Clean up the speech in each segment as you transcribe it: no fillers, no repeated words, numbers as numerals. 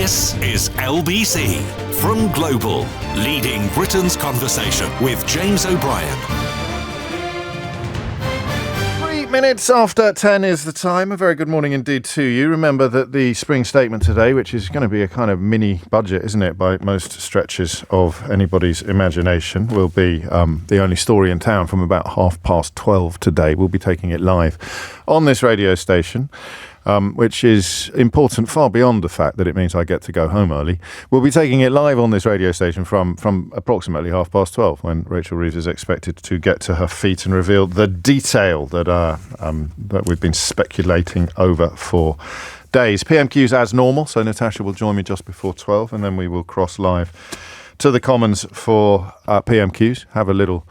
This is LBC from Global, leading Britain's conversation with James O'Brien. 3 minutes after 10 is the time. A very good morning indeed to you. Remember that the spring statement today, which is going to be a kind of mini budget, isn't it, by most stretches of anybody's imagination, will be the only story in town from about 12:30 today. We'll be taking it live on this radio station. Which is important far beyond the fact that it means I get to go home early. We'll be taking it live on this radio station from approximately 12:30 when Rachel Reeves is expected to get to her feet and reveal the detail that we've been speculating over for days. PMQs as normal, so Natasha will join me just before 12 and then we will cross live to the Commons for PMQs, have a little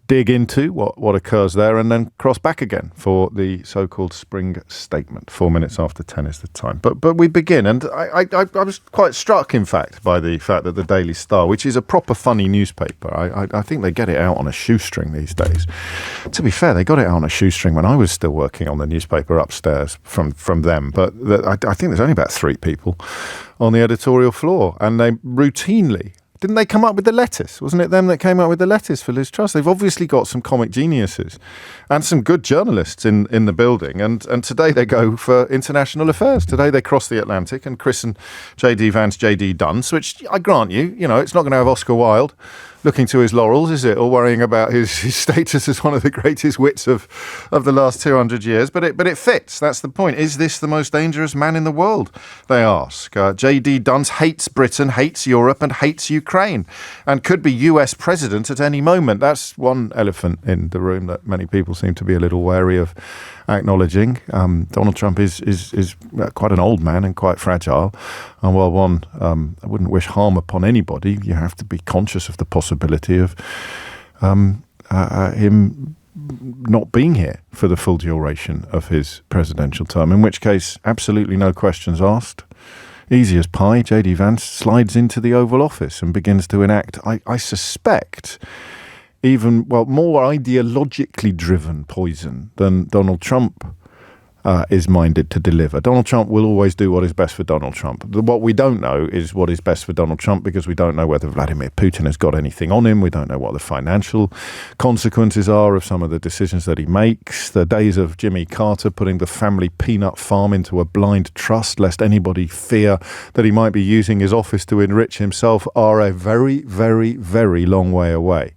dig into what occurs there and then cross back again for the so-called spring statement. 4 minutes after 10 is the time. But we begin, and I was quite struck, in fact, by the fact that the Daily Star, which is a proper funny newspaper, I think they get it out on a shoestring these days. To be fair, they got it out on a shoestring when I was still working on the newspaper upstairs from them, but I think there's only about 3 people on the editorial floor, and they routinely... Didn't they come up with the lettuce? Wasn't it them that came up with the lettuce for Liz Truss? They've obviously got some comic geniuses and some good journalists in the building. And today they go for international affairs. Today they cross the Atlantic and christen JD Vance JD Dunce, which I grant you, it's not going to have Oscar Wilde looking to his laurels, is it? Or worrying about his status as one of the greatest wits of the last 200 years. But it fits. That's the point. Is this the most dangerous man in the world? They ask. JD Dunce hates Britain, hates Europe and hates Ukraine and could be US president at any moment. That's one elephant in the room that many people seem to be a little wary of acknowledging. Donald Trump is quite an old man and quite fragile. And while one, I wouldn't wish harm upon anybody, you have to be conscious of the possibility of him not being here for the full duration of his presidential term, in which case, absolutely no questions asked. Easy as pie, JD Vance slides into the Oval Office and begins to enact, I suspect, more ideologically driven poison than Donald Trump is minded to deliver. Donald Trump will always do what is best for Donald Trump. What we don't know is what is best for Donald Trump because we don't know whether Vladimir Putin has got anything on him. We don't know what the financial consequences are of some of the decisions that he makes. The days of Jimmy Carter putting the family peanut farm into a blind trust lest anybody fear that he might be using his office to enrich himself are a very, very, very long way away.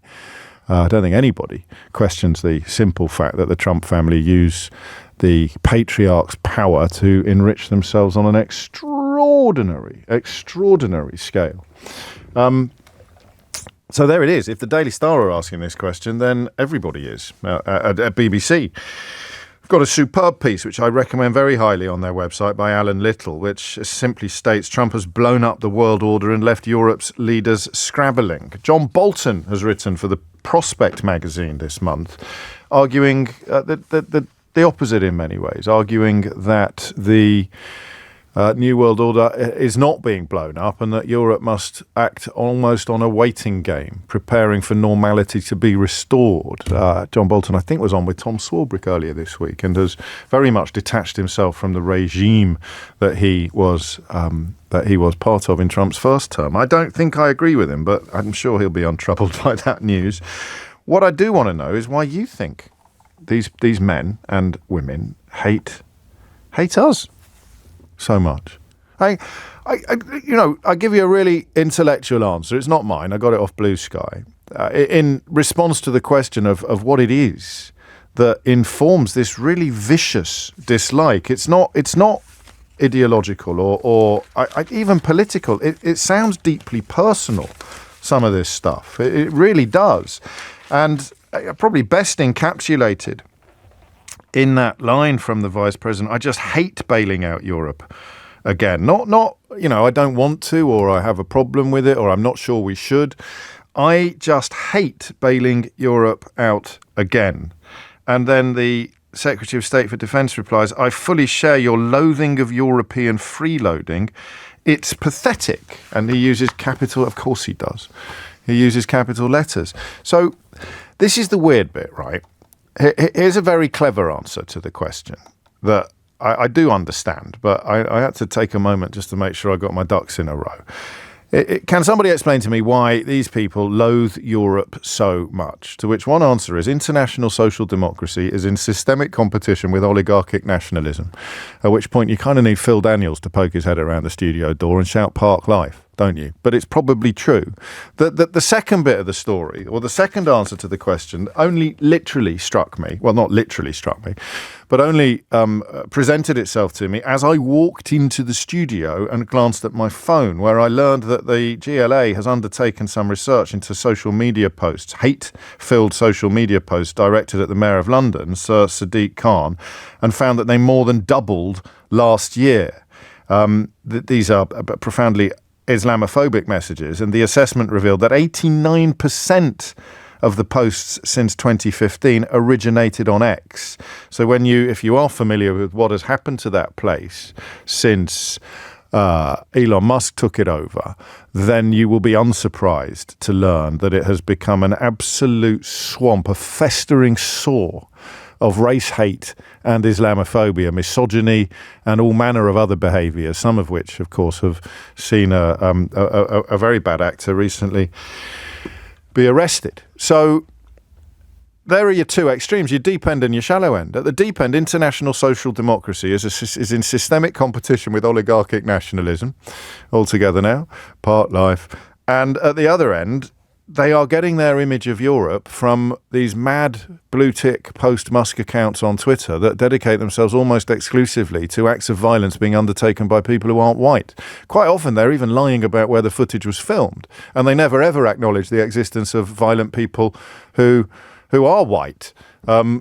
I don't think anybody questions the simple fact that the Trump family use the patriarch's power to enrich themselves on an extraordinary scale. So there it is. If the Daily Star are asking this question, then everybody is at BBC. I've got a superb piece, which I recommend very highly on their website by Alan Little, which simply states Trump has blown up the world order and left Europe's leaders scrabbling. John Bolton has written for the Prospect magazine this month, arguing the opposite in many ways, arguing that the New World Order is not being blown up and that Europe must act almost on a waiting game, preparing for normality to be restored. John Bolton, I think, was on with Tom Swarbrick earlier this week and has very much detached himself from the regime that he was part of in Trump's first term. I don't think I agree with him, but I'm sure he'll be untroubled by that news. What I do want to know is why you think these men and women hate us so much. I give you a really intellectual answer. It's not mine. I got it off Blue Sky. In response to the question of what it is that informs this really vicious dislike. It's not ideological or even political. It sounds deeply personal, some of this stuff. It really does. And probably best encapsulated in that line from the Vice President, I just hate bailing out Europe again. Not I don't want to, or I have a problem with it, or I'm not sure we should. I just hate bailing Europe out again. And then the Secretary of State for Defence replies, I fully share your loathing of European freeloading. It's pathetic. And he uses capital, of course he does. He uses capital letters. So this is the weird bit, right? Here's a very clever answer to the question that I do understand, but I had to take a moment just to make sure I got my ducks in a row. Can somebody explain to me why these people loathe Europe so much? To which one answer is international social democracy is in systemic competition with oligarchic nationalism, at which point you kind of need Phil Daniels to poke his head around the studio door and shout Park Life, don't you? But it's probably true. The second bit of the story, or the second answer to the question, only literally struck me. Well, not literally struck me, but only presented itself to me as I walked into the studio and glanced at my phone, where I learned that the GLA has undertaken some research into social media posts, hate-filled social media posts directed at the Mayor of London, Sir Sadiq Khan, and found that they more than doubled last year. These are profoundly Islamophobic messages, and the assessment revealed that 89% of the posts since 2015 originated on X. So if you are familiar with what has happened to that place since Elon Musk took it over, then you will be unsurprised to learn that it has become an absolute swamp, a festering sore of race hate and Islamophobia, misogyny, and all manner of other behaviours, some of which, of course, have seen a very bad actor recently be arrested. So there are your two extremes, your deep end and your shallow end. At the deep end, international social democracy is in systemic competition with oligarchic nationalism, altogether now, part life. And at the other end, they are getting their image of Europe from these mad blue-tick post-Musk accounts on Twitter that dedicate themselves almost exclusively to acts of violence being undertaken by people who aren't white. Quite often they're even lying about where the footage was filmed, and they never ever acknowledge the existence of violent people who are white,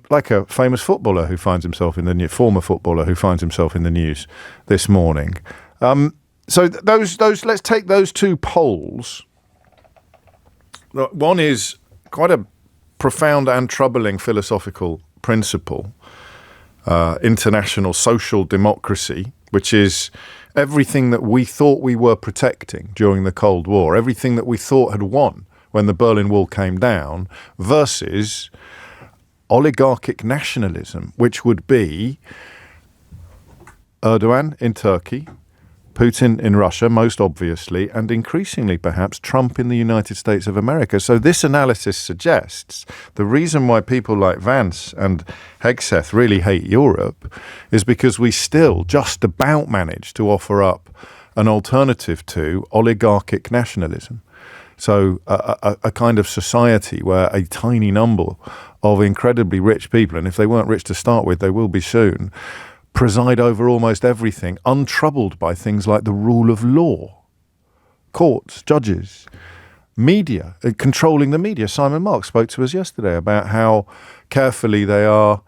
like a famous footballer who finds himself in the former footballer who finds himself in the news this morning. So let's take those two poles. One is quite a profound and troubling philosophical principle, international social democracy, which is everything that we thought we were protecting during the Cold War, everything that we thought had won when the Berlin Wall came down, versus oligarchic nationalism, which would be Erdogan in Turkey, Putin in Russia, most obviously, and increasingly perhaps Trump in the United States of America. So this analysis suggests the reason why people like Vance and Hegseth really hate Europe is because we still just about manage to offer up an alternative to oligarchic nationalism. So a kind of society where a tiny number of incredibly rich people, and if they weren't rich to start with, they will be soon, preside over almost everything, untroubled by things like the rule of law, courts, judges, media, controlling the media. Simon Marks spoke to us yesterday about how carefully they are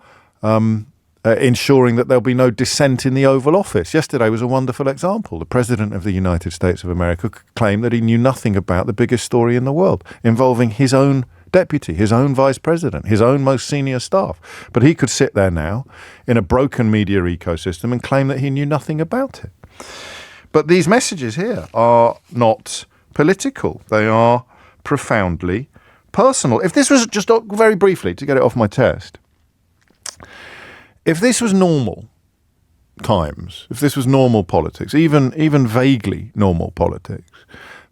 ensuring that there'll be no dissent in the Oval Office. Yesterday was a wonderful example. The President of the United States of America claimed that he knew nothing about the biggest story in the world, involving his own deputy, his own vice president, his own most senior staff. But he could sit there now in a broken media ecosystem and claim that he knew nothing about it. But these messages here are not political. They are profoundly personal. If this was, just very briefly to get it off my chest, if this was normal times, if this was normal politics, even vaguely normal politics,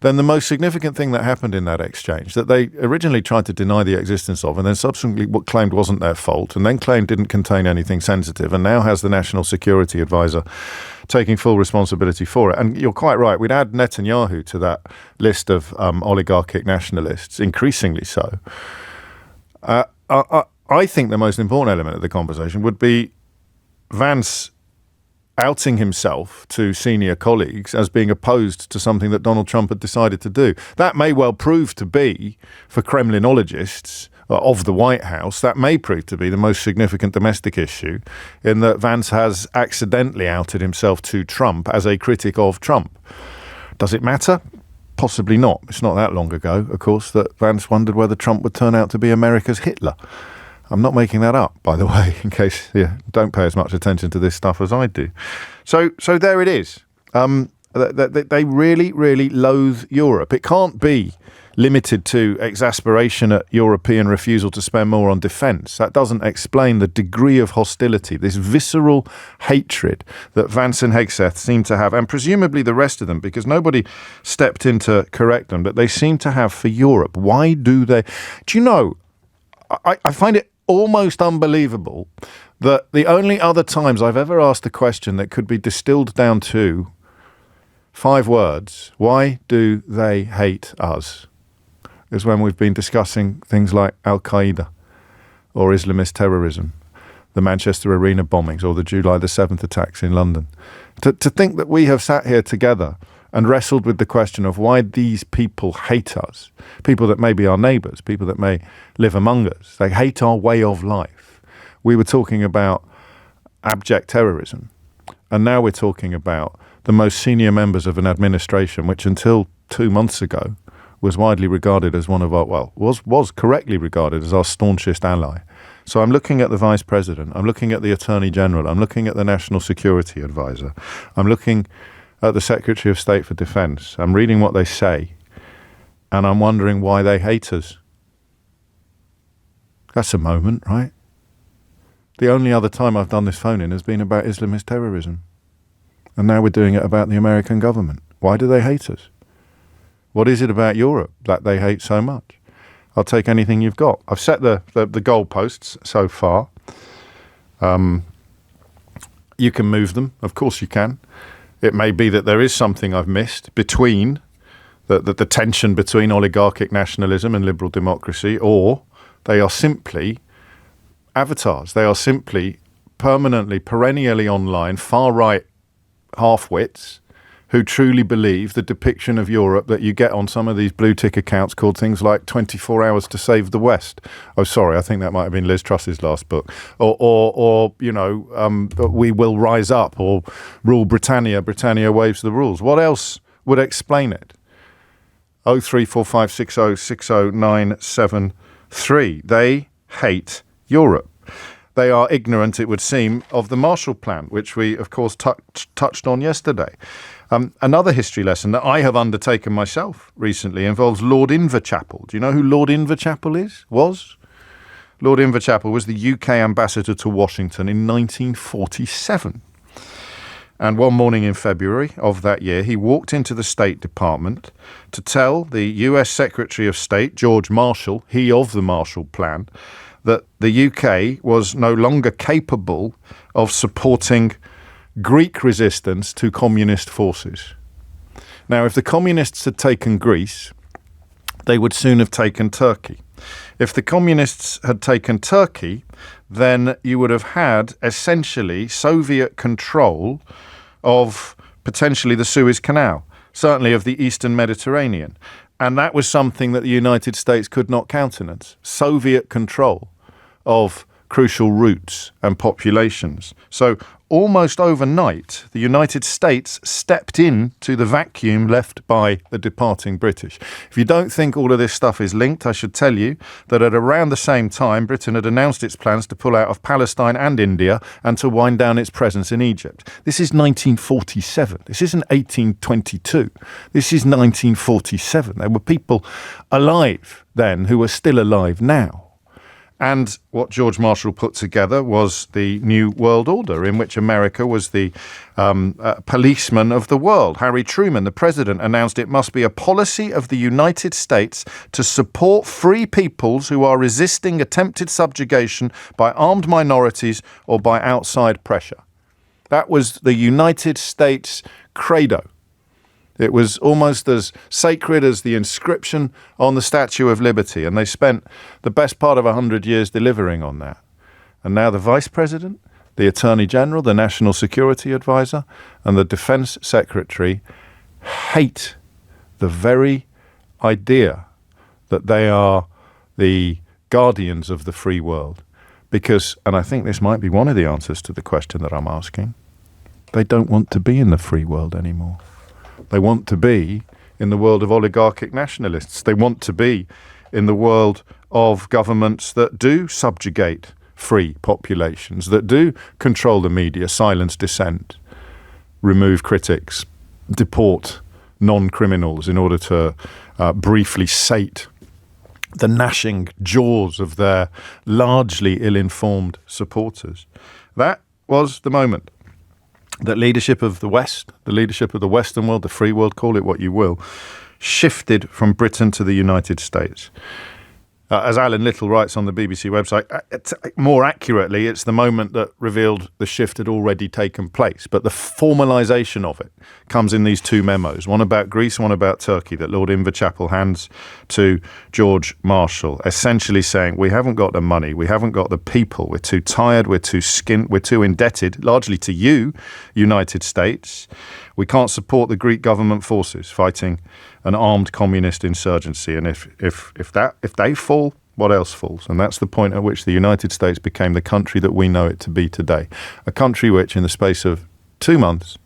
then the most significant thing that happened in that exchange, that they originally tried to deny the existence of and then subsequently claimed wasn't their fault and then claimed didn't contain anything sensitive and now has the National Security Advisor taking full responsibility for it. And you're quite right, we'd add Netanyahu to that list of oligarchic nationalists, increasingly so. I think the most important element of the conversation would be Vance outing himself to senior colleagues as being opposed to something that Donald Trump had decided to do. That may well prove to be, for Kremlinologists of the White House, that may prove to be the most significant domestic issue, in that Vance has accidentally outed himself to Trump as a critic of Trump. Does it matter? Possibly not. It's not that long ago, of course, that Vance wondered whether Trump would turn out to be America's Hitler. I'm not making that up, by the way, in case you don't pay as much attention to this stuff as I do. So there it is. They really, really loathe Europe. It can't be limited to exasperation at European refusal to spend more on defence. That doesn't explain the degree of hostility, this visceral hatred that Vance and Hegseth seem to have, and presumably the rest of them, because nobody stepped in to correct them, but they seem to have for Europe. Why do they? Do you know, I find it almost unbelievable that the only other times I've ever asked a question that could be distilled down to 5 words, why do they hate us, is when we've been discussing things like Al-Qaeda or Islamist terrorism, the Manchester Arena bombings or the July the 7th attacks in London. To think that we have sat here together and wrestled with the question of why these people hate us, people that may be our neighbours, people that may live among us, they hate our way of life. We were talking about abject terrorism, and now we're talking about the most senior members of an administration which until 2 months ago was widely regarded as one of our, was correctly regarded as our staunchest ally. So I'm looking at the Vice President, I'm looking at the Attorney General, I'm looking at the National Security Advisor, I'm looking at the Secretary of State for Defence, I'm reading what they say, and I'm wondering why they hate us. That's a moment, right? The only other time I've done this phone-in has been about Islamist terrorism. And now we're doing it about the American government. Why do they hate us? What is it about Europe that they hate so much? I'll take anything you've got. I've set the goalposts so far. You can move them. Of course you can. It may be that there is something I've missed between the tension between oligarchic nationalism and liberal democracy, or they are simply avatars. They are simply permanently, perennially online, far-right half-wits who truly believe the depiction of Europe that you get on some of these blue-tick accounts called things like 24 Hours to Save the West. Oh, sorry, I think that might have been Liz Truss's last book. Or We Will Rise Up, or Rule Britannia, Britannia Waves the Rules. What else would explain it? 03456060973. They hate Europe. They are ignorant, it would seem, of the Marshall Plan, which we, of course, touched on yesterday. Another history lesson that I have undertaken myself recently involves Lord Inverchapel. Do you know who Lord Inverchapel was? Lord Inverchapel was the UK ambassador to Washington in 1947. And one morning in February of that year, he walked into the State Department to tell the US Secretary of State, George Marshall, he of the Marshall Plan, that the UK was no longer capable of supporting Greek resistance to communist forces. Now, if the communists had taken Greece, they would soon have taken Turkey. If the communists had taken Turkey, then you would have had essentially Soviet control of potentially the Suez Canal, certainly of the Eastern Mediterranean. And that was something that the United States could not countenance. Soviet control of crucial routes and populations. So almost overnight, the United States stepped in to the vacuum left by the departing British. If you don't think all of this stuff is linked, I should tell you that at around the same time, Britain had announced its plans to pull out of Palestine and India and to wind down its presence in Egypt. This is 1947. This isn't 1822. This is 1947. There were people alive then who are still alive now. And what George Marshall put together was the New World Order, in which America was the policeman of the world. Harry Truman, the president, announced it must be a policy of the United States to support free peoples who are resisting attempted subjugation by armed minorities or by outside pressure. That was the United States credo. It was almost as sacred as the inscription on the Statue of Liberty, and they spent the best part of 100 years delivering on that. And now the Vice President, the Attorney General, the National Security Advisor, and the Defense Secretary hate the very idea that they are the guardians of the free world. Because, and I think this might be one of the answers to the question that I'm asking, they don't want to be in the free world anymore. They want to be in the world of oligarchic nationalists. They want to be in the world of governments that do subjugate free populations, that do control the media, silence dissent, remove critics, deport non-criminals in order to briefly sate the gnashing jaws of their largely ill-informed supporters. That was the moment that leadership of the West, the leadership of the Western world, the free world, call it what you will, shifted from Britain to the United States. As Alan Little writes on the BBC website, more accurately, it's the moment that revealed the shift had already taken place. But the formalisation of it comes in these two memos, one about Greece, one about Turkey, that Lord Inverchapel hands to George Marshall, essentially saying, we haven't got the money, we haven't got the people, we're too tired, we're too indebted, largely to you, United States. We can't support the Greek government forces fighting an armed communist insurgency. And if they fall, what else falls? And that's the point at which the United States became the country that we know it to be today. A country which, in the space of 2 months,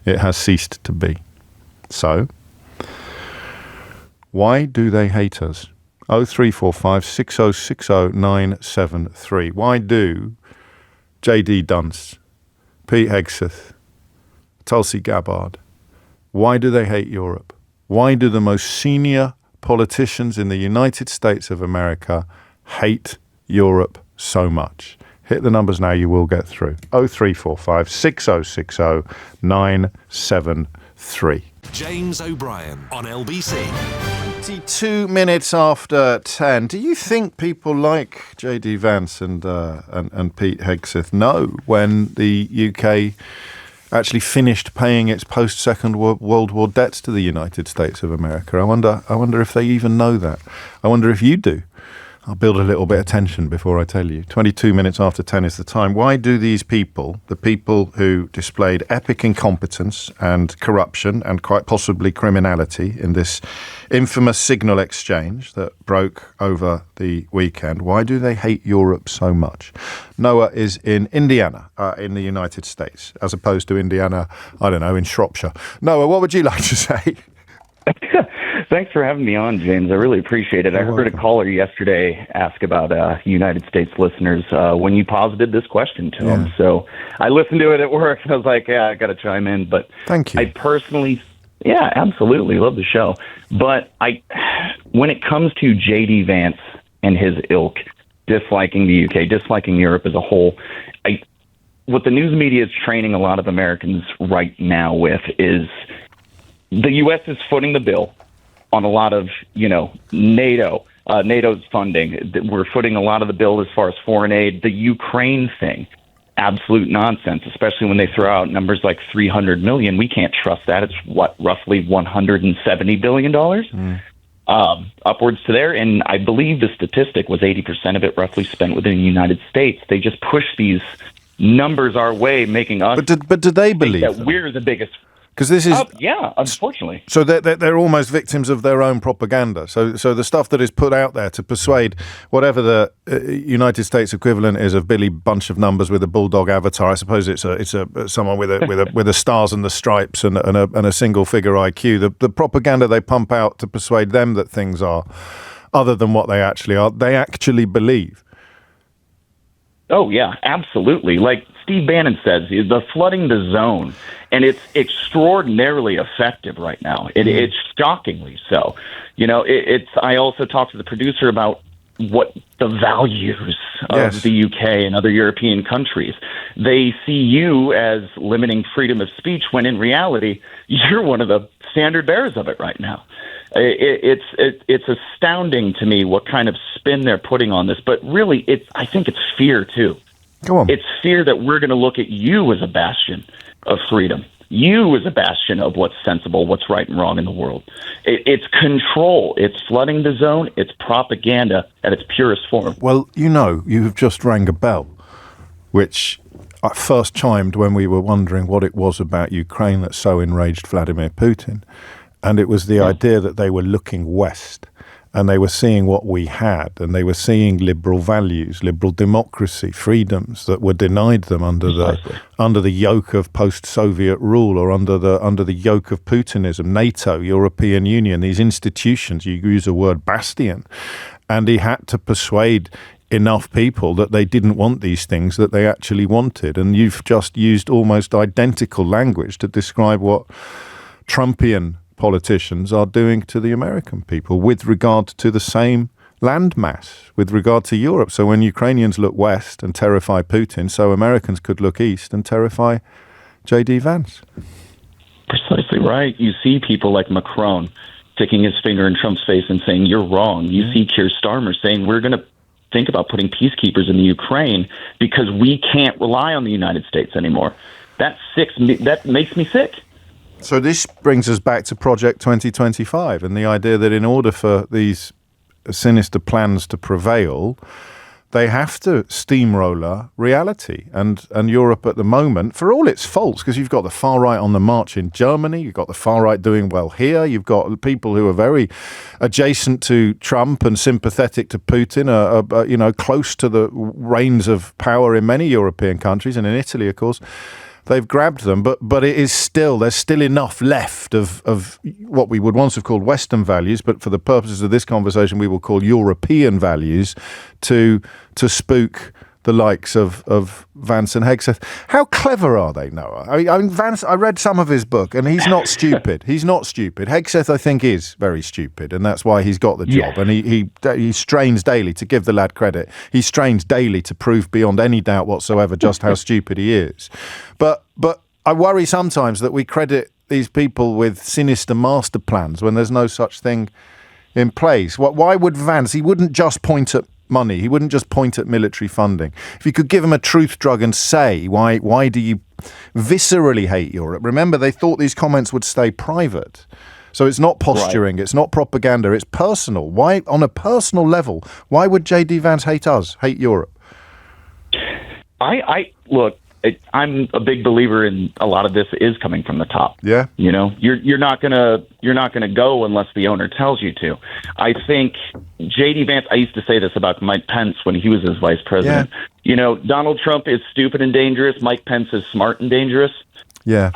it has ceased to be. So, why do they hate us? 0345 6060 973. Why do JD Vance, Pete Hegseth, Tulsi Gabbard, why do they hate Europe? Why do the most senior politicians in the United States of America hate Europe so much? Hit the numbers now, you will get through. 0345 6060 973. James O'Brien on LBC. 22 minutes after 10. Do you think people like JD Vance and Pete Hegseth know when the UK actually finished paying its post-Second World War debts to the United States of America? I wonder if they even know that. I wonder if you do. I'll build a little bit of tension before I tell you. 22 minutes after 10 is the time. Why do these people, the people who displayed epic incompetence and corruption and quite possibly criminality in this infamous signal exchange that broke over the weekend, why do they hate Europe so much? Noah is in Indiana, in the United States, as opposed to Indiana, I don't know, in Shropshire. Noah, what would you like to say? Thanks for having me on, James. I really appreciate it. I heard a caller yesterday ask about United States listeners when you posited this question to them. So I listened to it at work, and I was like, yeah, I got to chime in. But thank you. I personally, yeah, absolutely love the show. But when it comes to JD Vance and his ilk disliking the UK, disliking Europe as a whole, what the news media is training a lot of Americans right now with is the U.S. is footing the bill on a lot of, NATO's funding. We're footing a lot of the bill as far as foreign aid. The Ukraine thing, absolute nonsense, especially when they throw out numbers like $300 million. We can't trust that. It's roughly $170 billion, upwards to there. And I believe the statistic was 80% of it roughly spent within the United States. They just push these numbers our way, making us. But do they believe that them? we're the biggest? Because this is unfortunately. So they're almost victims of their own propaganda. So the stuff that is put out there to persuade whatever the United States equivalent is of Billy Bunch of Numbers with a bulldog avatar. I suppose it's someone with a stars and the stripes and a single figure IQ. The propaganda they pump out to persuade them that things are other than what they actually are. They actually believe. Oh, yeah, absolutely. Like Steve Bannon says, they're flooding the zone, and it's extraordinarily effective right now. It's shockingly so. I also talked to the producer about what the values of the UK and other European countries. They see you as limiting freedom of speech when in reality, you're one of the standard bearers of it right now. It's astounding to me what kind of spin they're putting on this, but really, I think it's fear too. Go on. It's fear that we're going to look at you as a bastion of freedom, you as a bastion of what's sensible, what's right and wrong in the world. It's control. It's flooding the zone. It's propaganda at its purest form. Well, you have just rang a bell, which first chimed when we were wondering what it was about Ukraine that so enraged Vladimir Putin. And it was the idea that they were looking west and they were seeing what we had, and they were seeing liberal values, liberal democracy, freedoms that were denied them under the yoke of post-Soviet rule, or under the yoke of Putinism, NATO, European Union, these institutions. You use the word bastion, and he had to persuade enough people that they didn't want these things that they actually wanted. And you've just used almost identical language to describe what Trumpian politicians are doing to the American people with regard to the same landmass, with regard to Europe. So when Ukrainians look west and terrify Putin, so Americans could look east and terrify JD Vance. Precisely right. You see people like Macron sticking his finger in Trump's face and saying, you're wrong. You see Keir Starmer saying, we're going to think about putting peacekeepers in the Ukraine because we can't rely on the United States anymore. That makes me sick. So this brings us back to Project 2025 and the idea that in order for these sinister plans to prevail, they have to steamroller reality. And Europe at the moment, for all its faults, because you've got the far right on the march in Germany, you've got the far right doing well here, you've got people who are very adjacent to Trump and sympathetic to Putin, are close to the reins of power in many European countries, and in Italy, of course. They've grabbed them, but it is there's still enough left of what we would once have called Western values, but for the purposes of this conversation, we will call European values to spook the likes of Vance and Hegseth. How clever are they, Noah? I mean, Vance, I read some of his book, and he's not stupid. He's not stupid. Hegseth, I think, is very stupid, and that's why he's got the job. And he strains daily, to give the lad credit, he strains daily to prove beyond any doubt whatsoever just how stupid he is. But I worry sometimes that we credit these people with sinister master plans when there's no such thing in place. Why would Vance? He wouldn't just point at money. He wouldn't just point at military funding. If you could give him a truth drug and say, why do you viscerally hate Europe? Remember, they thought these comments would stay private. So it's not posturing, It's not propaganda, it's personal. Why, on a personal level, why would JD Vance hate us, hate Europe? Look, I'm a big believer in a lot of this is coming from the top. Yeah. You know, you're not gonna go unless the owner tells you to. I think JD Vance, I used to say this about Mike Pence when he was his vice president. Yeah. You know, Donald Trump is stupid and dangerous. Mike Pence is smart and dangerous. Yeah.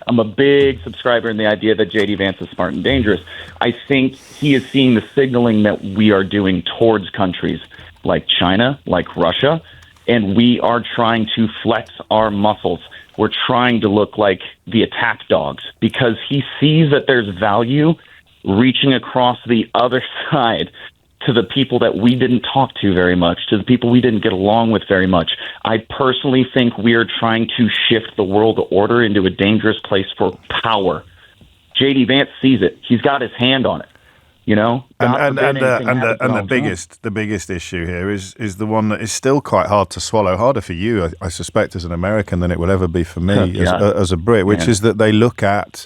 I'm a big subscriber in the idea that JD Vance is smart and dangerous. I think he is seeing the signaling that we are doing towards countries like China, like Russia, and we are trying to flex our muscles. We're trying to look like the attack dogs because he sees that there's value reaching across the other side to the people that we didn't talk to very much, to the people we didn't get along with very much. I personally think we are trying to shift the world order into a dangerous place for power. JD Vance sees it. He's got his hand on it. You know, and the biggest issue here is the one that is still quite hard to swallow, harder for you, I suspect, as an American than it will ever be for me as a Brit, which is that they look at,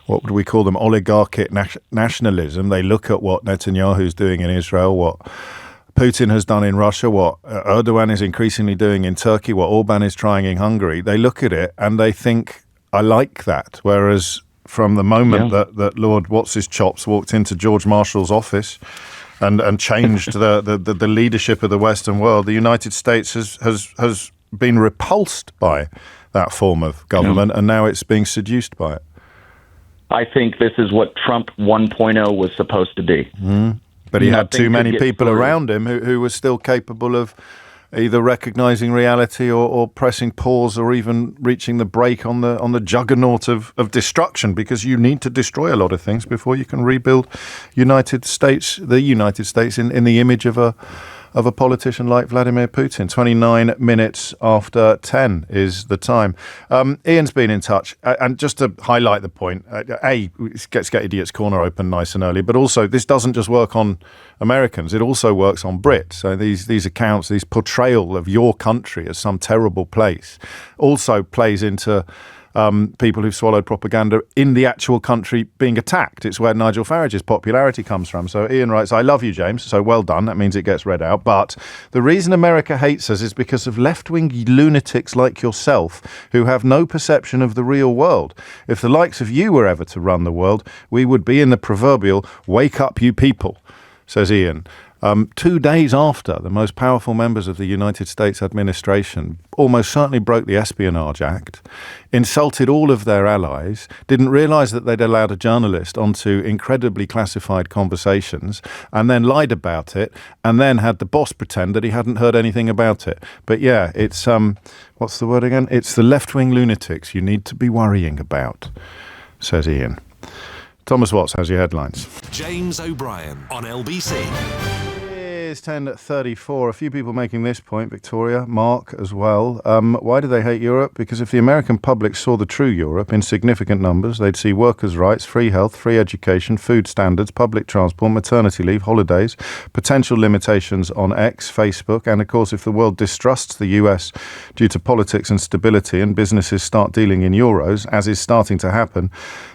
what would we call them, oligarchic nationalism. They look at what Netanyahu's doing in Israel, what Putin has done in Russia, what Erdogan is increasingly doing in Turkey, what Orban is trying in Hungary. They look at it and they think, I like that, whereas from the moment that Lord What's-His-Chops walked into George Marshall's office and changed the leadership of the Western world, the United States has been repulsed by that form of government, and now it's being seduced by it. I think this is what Trump 1.0 was supposed to be. But he had too many people around him who were still capable of either recognizing reality or pressing pause or even reaching the brake on the juggernaut of destruction, because you need to destroy a lot of things before you can rebuild the United States in the image of a politician like Vladimir Putin. 29 minutes after 10 is the time. Ian's been in touch. And just to highlight the point, let's get Idiot's Corner open nice and early, but also this doesn't just work on Americans, it also works on Brits. So these accounts, these portrayal of your country as some terrible place also plays into people who've swallowed propaganda in the actual country being attacked. It's where Nigel Farage's popularity comes from. So Ian writes, I love you, James. So well done. That means it gets read out. But the reason America hates us is because of left-wing lunatics like yourself who have no perception of the real world. If the likes of you were ever to run the world, we would be in the proverbial wake up, you people, says Ian. 2 days after the most powerful members of the United States administration almost certainly broke the Espionage Act, insulted all of their allies, didn't realise that they'd allowed a journalist onto incredibly classified conversations, and then lied about it, and then had the boss pretend that he hadn't heard anything about it. But yeah, it's, what's the word again? It's the left-wing lunatics you need to be worrying about. says Ian. Thomas Watts has your headlines. James O'Brien on LBC. It's 10:34. A few people making this point. Victoria, Mark as well. Why do they hate Europe? Because if the American public saw the true Europe in significant numbers, they'd see workers' rights, free health, free education, food standards, public transport, maternity leave, holidays, potential limitations on X, Facebook, and of course if the world distrusts the US due to politics and stability and businesses start dealing in euros, as is starting to happen,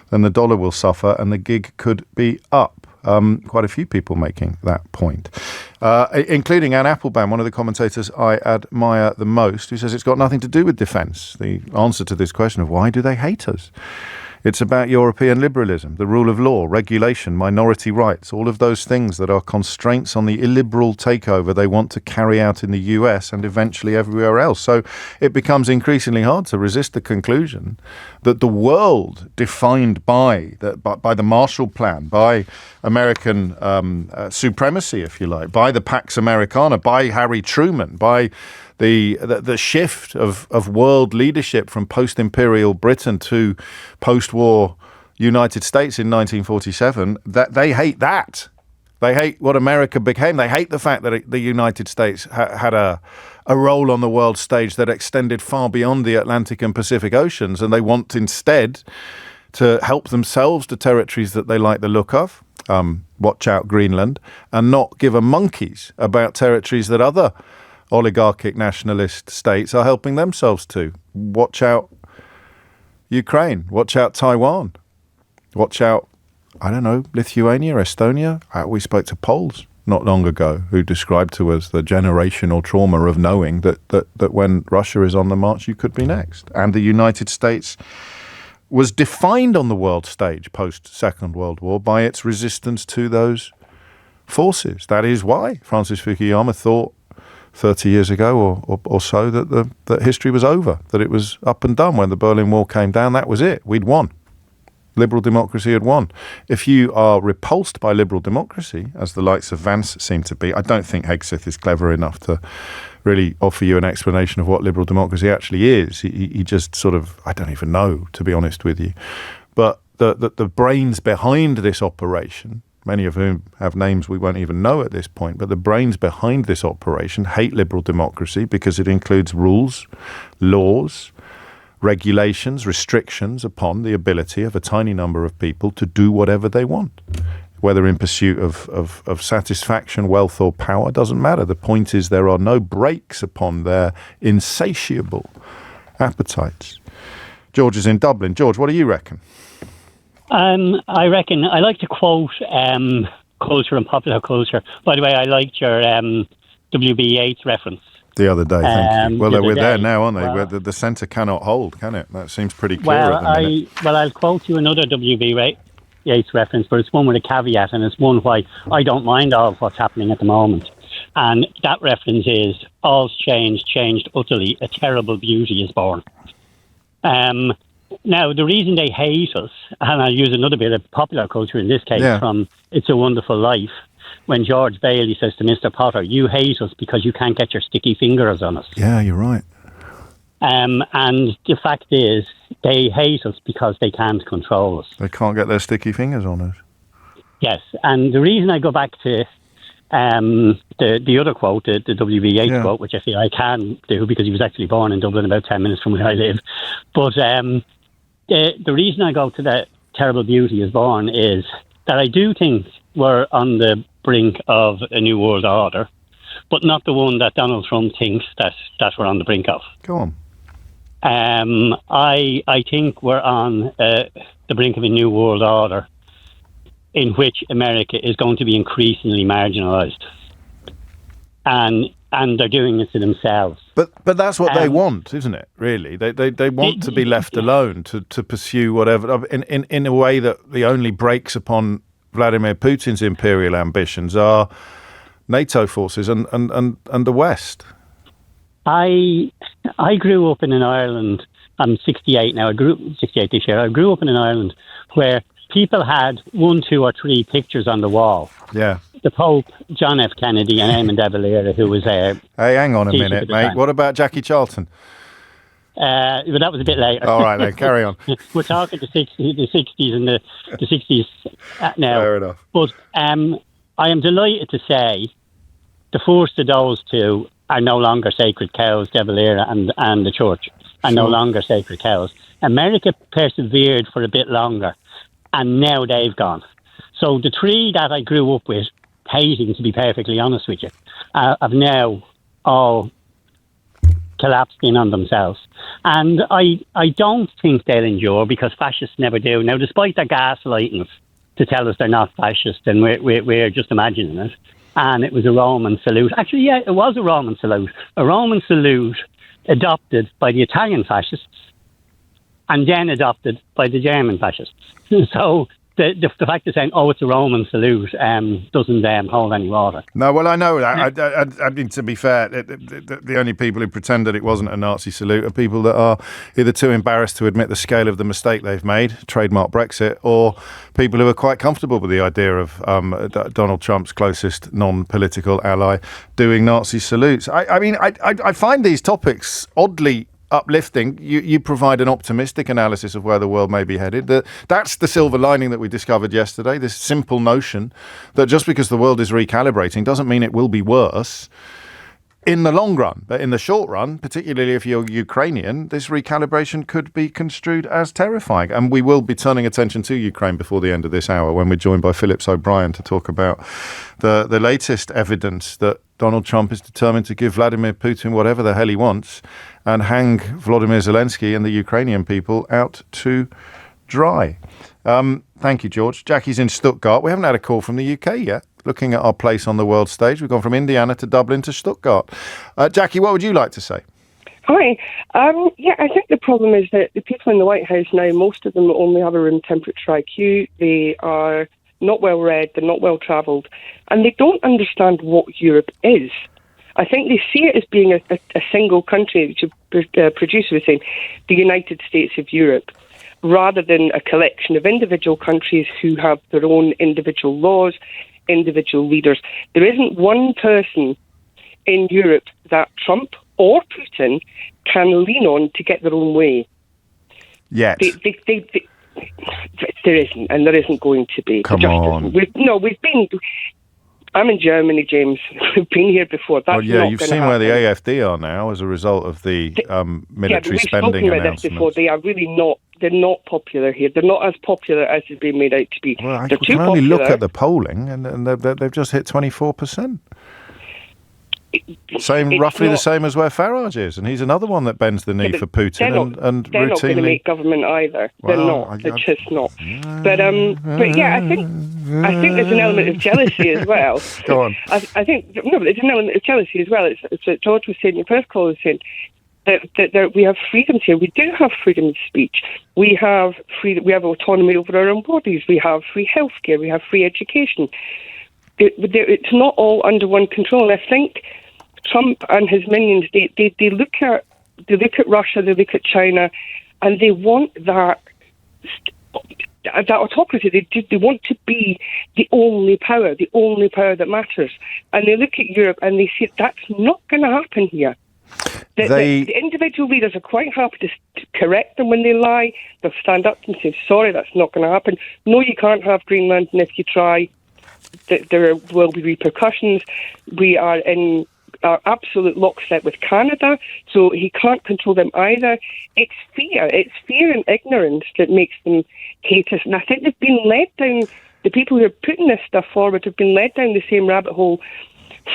then the dollar will suffer and the gig could be up. Quite a few people making that point, including Anne Applebaum, one of the commentators I admire the most, who says it's got nothing to do with defence. The answer to this question of why do they hate us? It's about European liberalism, the rule of law, regulation, minority rights, all of those things that are constraints on the illiberal takeover they want to carry out in the US and eventually everywhere else. So it becomes increasingly hard to resist the conclusion that the world defined by the Marshall Plan, by American supremacy, if you like, by the Pax Americana, by Harry Truman, by the shift of world leadership from post-imperial Britain to post-war United States in 1947, that they hate that. They hate what America became. They hate the fact that the United States had a role on the world stage that extended far beyond the Atlantic and Pacific Oceans, and they want instead to help themselves to territories that they like the look of. Watch out, Greenland, and not give a monkeys about territories that other oligarchic nationalist states are helping themselves to. Watch out Ukraine. Watch out Taiwan. Watch out, I don't know, Lithuania, Estonia. We spoke to Poles not long ago who described to us the generational trauma of knowing that when Russia is on the march, you could be next. And the United States was defined on the world stage post-Second World War by its resistance to those forces. That is why Francis Fukuyama thought 30 years ago or so that history was over, that it was up and done. When the Berlin Wall came down, that was it. We'd won. Liberal democracy had won. If you are repulsed by liberal democracy, as the likes of Vance seem to be, I don't think Hegseth is clever enough to really offer you an explanation of what liberal democracy actually is. He just sort of, I don't even know, to be honest with you. But the brains behind this operation, many of whom have names we won't even know at this point, but the brains behind this operation hate liberal democracy because it includes rules, laws, regulations, restrictions upon the ability of a tiny number of people to do whatever they want, whether in pursuit of satisfaction, wealth or power, doesn't matter. The point is there are no brakes upon their insatiable appetites. George is in Dublin. George, what do you reckon? I reckon I like to quote culture and popular culture. By the way, I liked your W.B. Yeats reference. The other day, thank you. Well, we're there now, aren't they? Well, the centre cannot hold, can it? That seems pretty clear at the minute. I'll quote you another W.B. Yeats reference, but it's one with a caveat, and it's one why I don't mind all of what's happening at the moment. And that reference is, all's changed utterly, a terrible beauty is born. Now, the reason they hate us, and I'll use another bit of popular culture in this case from It's a Wonderful Life, when George Bailey says to Mr. Potter, you hate us because you can't get your sticky fingers on us. Yeah, you're right. And the fact is, they hate us because they can't control us. They can't get their sticky fingers on us. Yes, and the reason I go back to the other quote, the W.B. Yeats quote, which I feel I can do because he was actually born in Dublin about 10 minutes from where I live. But the reason I go to that terrible beauty is born is that I do think we're on the brink of a new world order, but not the one that Donald Trump thinks that we're on the brink of. Go on. I think we're on the brink of a new world order in which America is going to be increasingly marginalised. And they're doing it to themselves. But that's what they want, isn't it, really? They want to be left alone to pursue whatever, in a way that the only brakes upon Vladimir Putin's imperial ambitions are NATO forces and the West. I grew up in an Ireland. I'm 68 now. I grew up 68 this year. I grew up in an Ireland where people had 1, 2 or 3 pictures on the wall. Yeah. The Pope, John F. Kennedy, and Eamon de Valera, who was there. Hey, hang on a minute, mate. What about Jackie Charlton? But that was a bit later. All right, then, carry on. We're talking the 60s and the 60s now. Fair enough. But I am delighted to say the first of those two are no longer sacred cows, De Valera and the church are no longer sacred cows. America persevered for a bit longer, and now they've gone. So the three that I grew up with, hating, to be perfectly honest with you, have now all collapsed in on themselves. And I don't think they'll endure, because fascists never do. Now, despite their gaslighting us to tell us they're not fascist, and we're just imagining it, and it was a Roman salute. Actually, yeah, it was a Roman salute. A Roman salute adopted by the Italian fascists and then adopted by the German fascists. So the fact of saying, it's a Roman salute, doesn't hold any water. No, well, I know that. I mean, to be fair, the only people who pretend that it wasn't a Nazi salute are people that are either too embarrassed to admit the scale of the mistake they've made, trademark Brexit, or people who are quite comfortable with the idea of Donald Trump's closest non-political ally doing Nazi salutes. I find these topics oddly uplifting. You provide an optimistic analysis of where the world may be headed. That's the silver lining that we discovered yesterday, this simple notion that just because the world is recalibrating doesn't mean it will be worse in the long run. But in the short run, particularly if you're Ukrainian, this recalibration could be construed as terrifying. And we will be turning attention to Ukraine before the end of this hour, when we're joined by Phillips O'Brien to talk about the latest evidence that Donald Trump is determined to give Vladimir Putin whatever the hell he wants and hang Volodymyr Zelensky and the Ukrainian people out to dry. Thank you, George. Jackie's in Stuttgart. We haven't had a call from the UK yet. Looking at our place on the world stage, we've gone from Indiana to Dublin to Stuttgart. Jackie, what would you like to say? Hi. I think the problem is that the people in the White House now, most of them only have a room temperature IQ. They are not well read, they're not well travelled, and they don't understand what Europe is. I think they see it as being a single country, which a producer was saying, the United States of Europe, rather than a collection of individual countries who have their own individual laws, individual leaders. There isn't one person in Europe that Trump or Putin can lean on to get their own way. Yet. There isn't, and there isn't going to be. Come on. I'm in Germany, James. We've been here before. That's you've seen where the AfD are now as a result of the military spending announcements. We've spoken about this before. They are really not. They're not popular here. They're not as popular as they've been made out to be. Well, They're you too can only popular. look at the polling, and they've just hit 24%. Roughly the same as where Farage is, and he's another one that bends the knee for Putin and they're routinely. not going to make government either. They're not. They're just not. But yeah, I think there's an element of jealousy as well. Go on. But there's an element of jealousy as well. It's what George was saying. Your press call was saying that we have freedoms here. We do have freedom of speech. We have freedom. We have autonomy over our own bodies. We have free healthcare. We have free education. It's not all under one control. And I think Trump and his minions, they look at Russia, they look at China, and they want that autocracy. They want to be the only power that matters. And they look at Europe and they say that's not going to happen here. The individual leaders are quite happy to correct them when they lie. They'll stand up and say, sorry, that's not going to happen. No, you can't have Greenland, and if you try, there will be repercussions. We are in our absolute lockstep with Canada, so he can't control them either. It's fear and ignorance that makes them hate us. And I think they've been led down, the people who are putting this stuff forward have been led down the same rabbit hole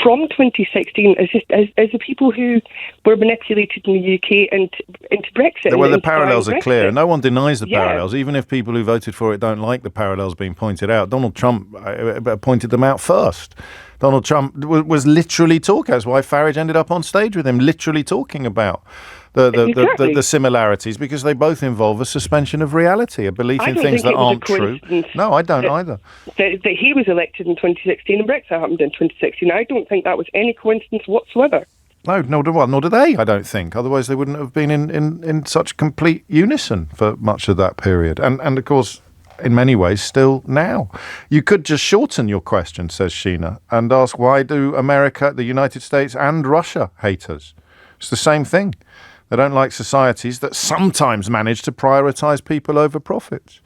from 2016 as the people who were manipulated in the UK and into Brexit. Well, the parallels are clear. No one denies the parallels, even if people who voted for it don't like the parallels being pointed out. Donald Trump pointed them out first. Donald Trump was literally talking. That's why Farage ended up on stage with him, literally talking about the similarities, because they both involve a suspension of reality, a belief in things that aren't true. No, I don't either. That he was elected in 2016 and Brexit happened in 2016. I don't think that was any coincidence whatsoever. No, nor do they, I don't think. Otherwise, they wouldn't have been in such complete unison for much of that period. And of course, in many ways, still now. You could just shorten your question, says Sheena, and ask, why do America, the United States and Russia hate us? It's the same thing. They don't like societies that sometimes manage to prioritise people over profits.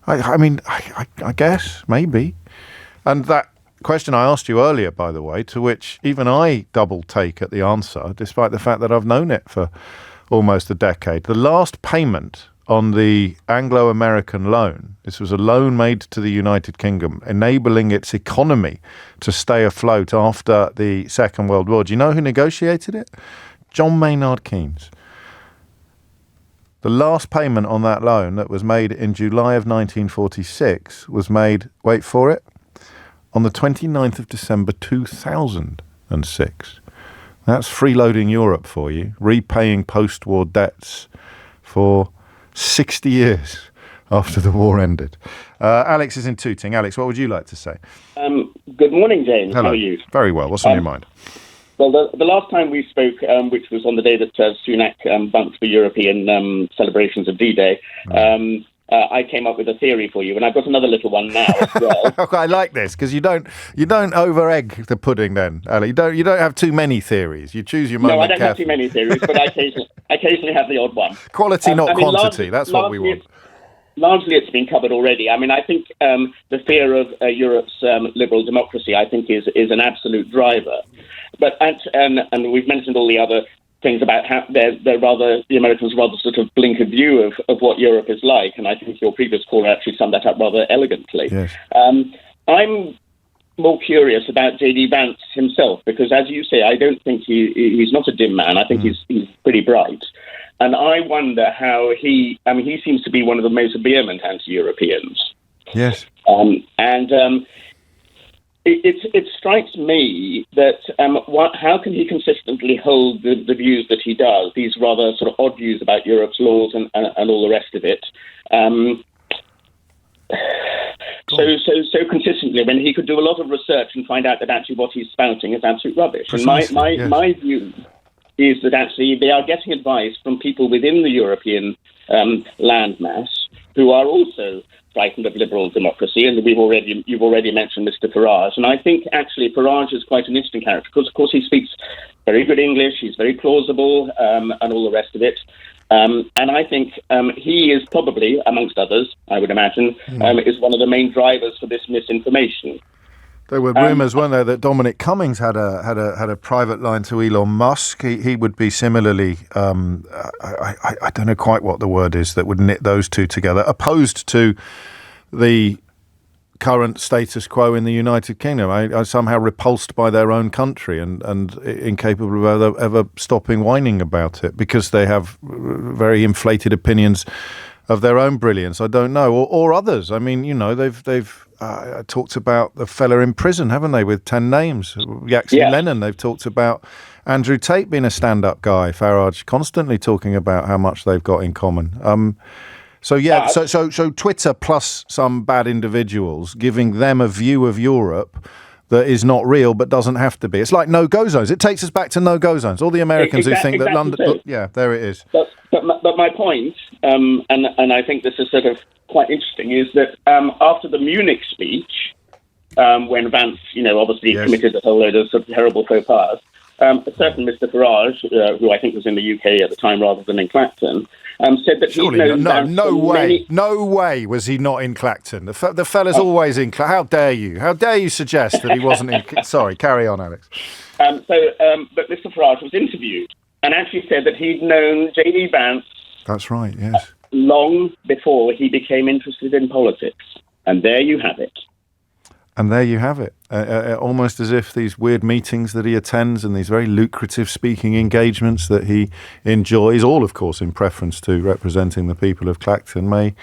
I guess, maybe. And that question I asked you earlier, by the way, to which even I double take at the answer, despite the fact that I've known it for almost a decade. The last payment on the Anglo-American loan, this was a loan made to the United Kingdom, enabling its economy to stay afloat after the Second World War. Do you know who negotiated it? John Maynard Keynes. The last payment on that loan that was made in July of 1946 was made, wait for it, on the 29th of December 2006. That's freeloading Europe for you, repaying post-war debts for 60 years after the war ended. Alex is in Tooting. Alex, what would you like to say? Good morning, James. Hello. How are you? Very well. What's on your mind? Well, the last time we spoke, which was on the day that Sunak bunked the European celebrations of D-Day, I came up with a theory for you, and I've got another little one now as well. I like this because you don't over-egg the pudding. Then, Ali, you don't have too many theories. You choose your moment. No, I don't carefully. have too many theories, but I occasionally have the odd one. Quality, not quantity. That's what we want. Largely, it's been covered already. I mean, I think the fear of Europe's liberal democracy, I think, is an absolute driver. But and we've mentioned all the other things about how the Americans rather sort of blinkered view of what Europe is like, and I think your previous caller actually summed that up rather elegantly. Yes. I'm more curious about JD Vance himself, because as you say, I don't think he's not a dim man. I think he's pretty bright. And I wonder how he seems to be one of the most vehement anti-Europeans. Yes. It strikes me that how can he consistently hold the views that he does, these rather sort of odd views about Europe's laws and all the rest of it, so consistently, when he could do a lot of research and find out that actually what he's spouting is absolute rubbish. Precisely, and my view is that actually they are getting advice from people within the European landmass who are also frightened of liberal democracy, and you've already mentioned Mr. Farage, and I think actually Farage is quite an interesting character because, of course, he speaks very good English, he's very plausible, and all the rest of it. And I think he is probably, amongst others, I would imagine, is one of the main drivers for this misinformation. There were rumours, weren't there, that Dominic Cummings had a private line to Elon Musk. He would be similarly, I don't know quite what the word is that would knit those two together, opposed to the current status quo in the United Kingdom. I somehow repulsed by their own country and incapable of ever stopping whining about it because they have very inflated opinions of their own brilliance. I don't know, or others. I mean, you know, they've talked about the fella in prison, haven't they, with 10 names? Yaxley Lennon. They've talked about Andrew Tate being a stand-up guy. Farage constantly talking about how much they've got in common. So Twitter plus some bad individuals giving them a view of Europe that is not real but doesn't have to be. It's like no-go zones. It takes us back to no-go zones. All the Americans who think that London... So. Yeah, there it is. But my point, and I think this is sort of quite interesting, is that after the Munich speech, when Vance, obviously committed a whole load of sort of terrible faux pas, a certain Mr. Farage, who I think was in the UK at the time rather than in Clacton, said that he'd known Vance No way was he not in Clacton. The fella's always in Clacton. How dare you? How dare you suggest that he wasn't in... Sorry, carry on, Alex. But Mr. Farage was interviewed and actually said that he'd known JD Vance... That's right, yes. Long before he became interested in politics. And there you have it. And there you have it. Almost as if these weird meetings that he attends and these very lucrative speaking engagements that he enjoys, all of course in preference to representing the people of Clacton, may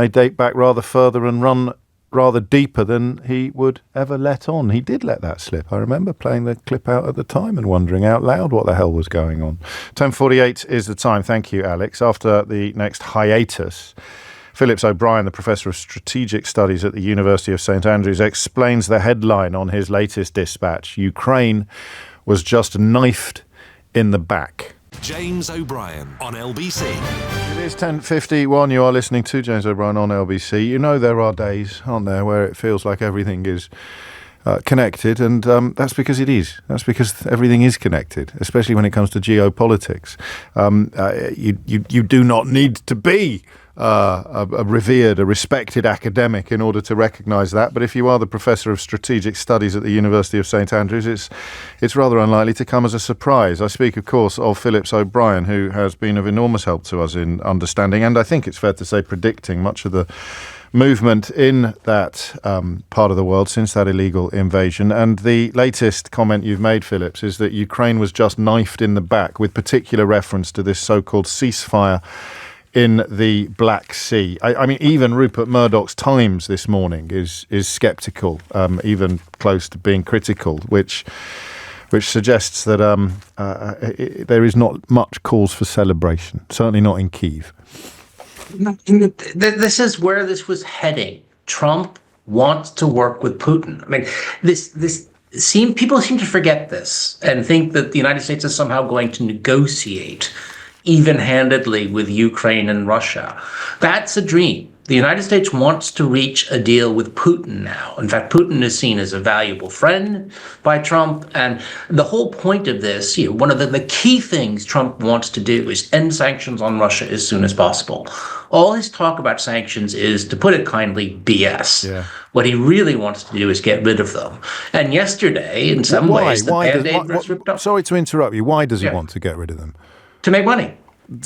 date back rather further and run rather deeper than he would ever let on. He did let that slip. I remember playing the clip out at the time and wondering out loud what the hell was going on. 10:48 is the time. Thank you, Alex. After the next hiatus, Phillips O'Brien, the Professor of Strategic Studies at the University of St Andrews, explains the headline on his latest dispatch. Ukraine was just knifed in the back. James O'Brien on LBC. It is 10:51. You are listening to James O'Brien on LBC. You know there are days, aren't there, where it feels like everything is connected, and that's because it is. That's because everything is connected, especially when it comes to geopolitics. You do not need to be a revered, a respected academic in order to recognise that. But if you are the Professor of Strategic Studies at the University of St Andrews, it's rather unlikely to come as a surprise. I speak, of course, of Phillips O'Brien, who has been of enormous help to us in understanding, and I think it's fair to say predicting, much of the movement in that part of the world since that illegal invasion. And the latest comment you've made, Phillips, is that Ukraine was just knifed in the back, with particular reference to this so-called ceasefire in the Black Sea. I mean, even Rupert Murdoch's Times this morning is sceptical, even close to being critical, which suggests that there is not much cause for celebration, certainly not in Kyiv. This is where this was heading. Trump wants to work with Putin. I mean, people seem to forget this and think that the United States is somehow going to negotiate even-handedly with Ukraine and Russia. That's a dream. The United States wants to reach a deal with Putin now. In fact, Putin is seen as a valuable friend by Trump. And the whole point of this, one of the key things Trump wants to do is end sanctions on Russia as soon as possible. All his talk about sanctions is, to put it kindly, BS. Yeah. What he really wants to do is get rid of them. And yesterday, in some ways, the Band-Aid was ripped off. Sorry to interrupt you. Why does he want to get rid of them? To make money.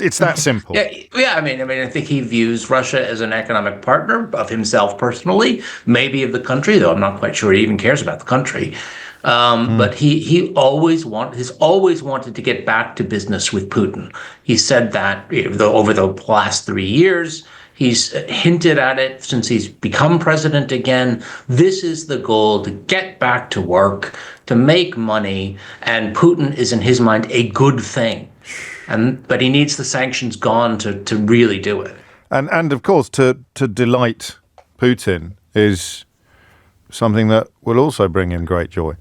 It's that simple. Yeah. I mean, I think he views Russia as an economic partner of himself personally, maybe of the country, though I'm not quite sure he even cares about the country. But he always wanted to get back to business with Putin. He said that over the last 3 years. He's hinted at it since he's become president again. This is the goal, to get back to work, to make money, and Putin is, in his mind, a good thing. But he needs the sanctions gone to really do it. And of course, to delight Putin is something that will also bring him great joy.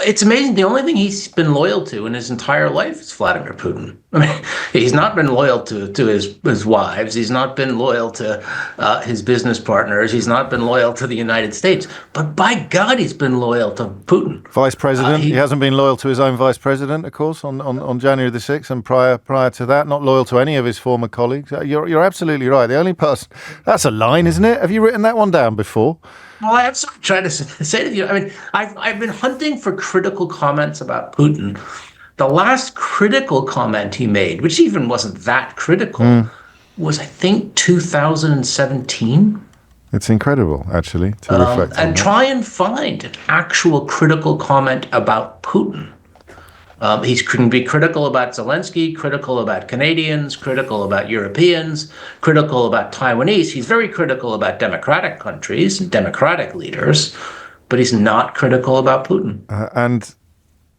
It's amazing. The only thing he's been loyal to in his entire life is Vladimir Putin. I mean, he's not been loyal to his wives. He's not been loyal to his business partners. He's not been loyal to the United States. But by God, he's been loyal to Putin. Vice President. He hasn't been loyal to his own Vice President, of course, on January the 6th, and prior to that, not loyal to any of his former colleagues. You're absolutely right. The only person... That's a line, isn't it? Have you written that one down before? Well, I have something trying to say to you. I mean, I've been hunting for critical comments about Putin. The last critical comment he made, which even wasn't that critical, was, I think, 2017. It's incredible, actually, to reflect on and that. Try and find an actual critical comment about Putin. He can be critical about Zelensky, critical about Canadians, critical about Europeans, critical about Taiwanese. He's very critical about democratic countries and democratic leaders, but he's not critical about Putin. And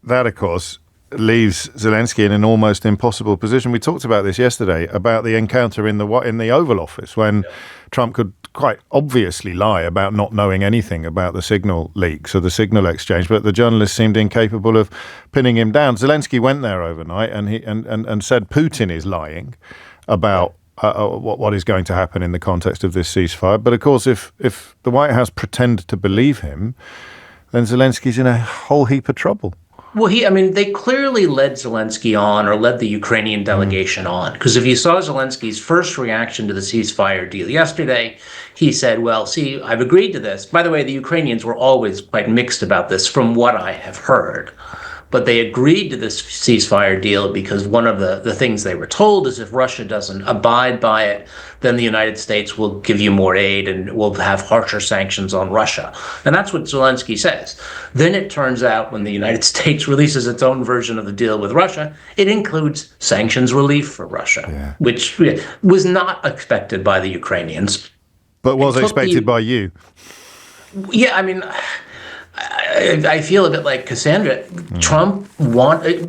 that, of course, leaves Zelensky in an almost impossible position. We talked about this yesterday, about the encounter in the Oval Office, when Trump could quite obviously lie about not knowing anything about the signal leaks or the signal exchange, but the journalists seemed incapable of pinning him down. Zelensky went there overnight and said Putin is lying about what is going to happen in the context of this ceasefire. But of course, if the White House pretend to believe him, then Zelensky's in a whole heap of trouble. Well, they clearly led Zelensky on, or led the Ukrainian delegation on. Because if you saw Zelensky's first reaction to the ceasefire deal yesterday, he said, well, see, I've agreed to this. By the way, the Ukrainians were always quite mixed about this, from what I have heard. But they agreed to this ceasefire deal because one of the things they were told is, if Russia doesn't abide by it, then the United States will give you more aid and will have harsher sanctions on Russia. And that's what Zelensky says. Then it turns out, when the United States releases its own version of the deal with Russia, it includes sanctions relief for Russia, which was not expected by the Ukrainians. But was expected by you. Yeah, I feel a bit like Cassandra.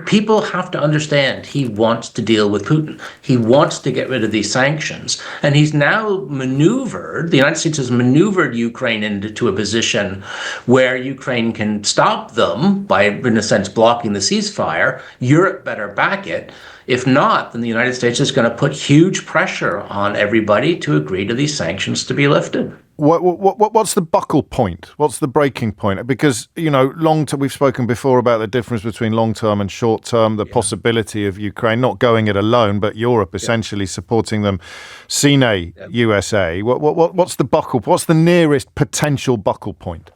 People have to understand he wants to deal with Putin. He wants to get rid of these sanctions. And he's now the United States has maneuvered Ukraine into a position where Ukraine can stop them by, in a sense, blocking the ceasefire. Europe better back it. If not, then the United States is going to put huge pressure on everybody to agree to these sanctions to be lifted. What's the buckle point? What's the breaking point? Because, long-term, we've spoken before about the difference between long-term and short-term, the possibility of Ukraine not going it alone, but Europe essentially supporting them, sine USA. What's the buckle? What's the nearest potential buckle point?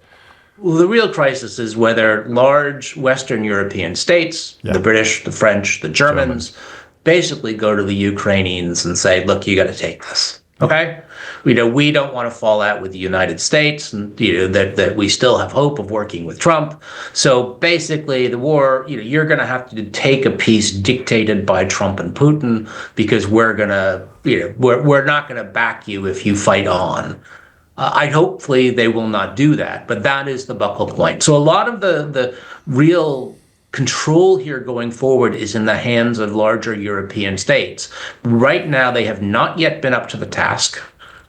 Well, the real crisis is whether large Western European states, the British, the French, the Germans, basically go to the Ukrainians and say, look, you got to take this. Okay? We don't want to fall out with the United States, and that we still have hope of working with Trump. So basically the war, you're going to have to take a peace dictated by Trump and Putin, because we're not going to back you if you fight on. Hopefully they will not do that, but that is the buckle point. So a lot of the real control here going forward is in the hands of larger European states. Right now, they have not yet been up to the task.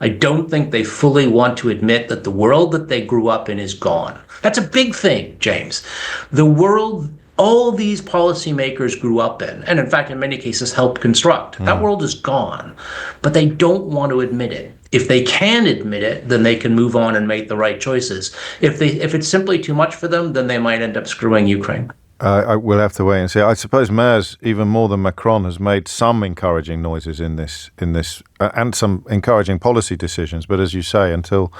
I don't think they fully want to admit that the world that they grew up in is gone. That's a big thing, James. The world all these policymakers grew up in, and in fact, in many cases, helped construct, that world is gone. But they don't want to admit it. If they can admit it, then they can move on and make the right choices. If it's simply too much for them, then they might end up screwing Ukraine. I will have to wait and see. I suppose Merz, even more than Macron, has made some encouraging noises in this, and some encouraging policy decisions. But as you say, until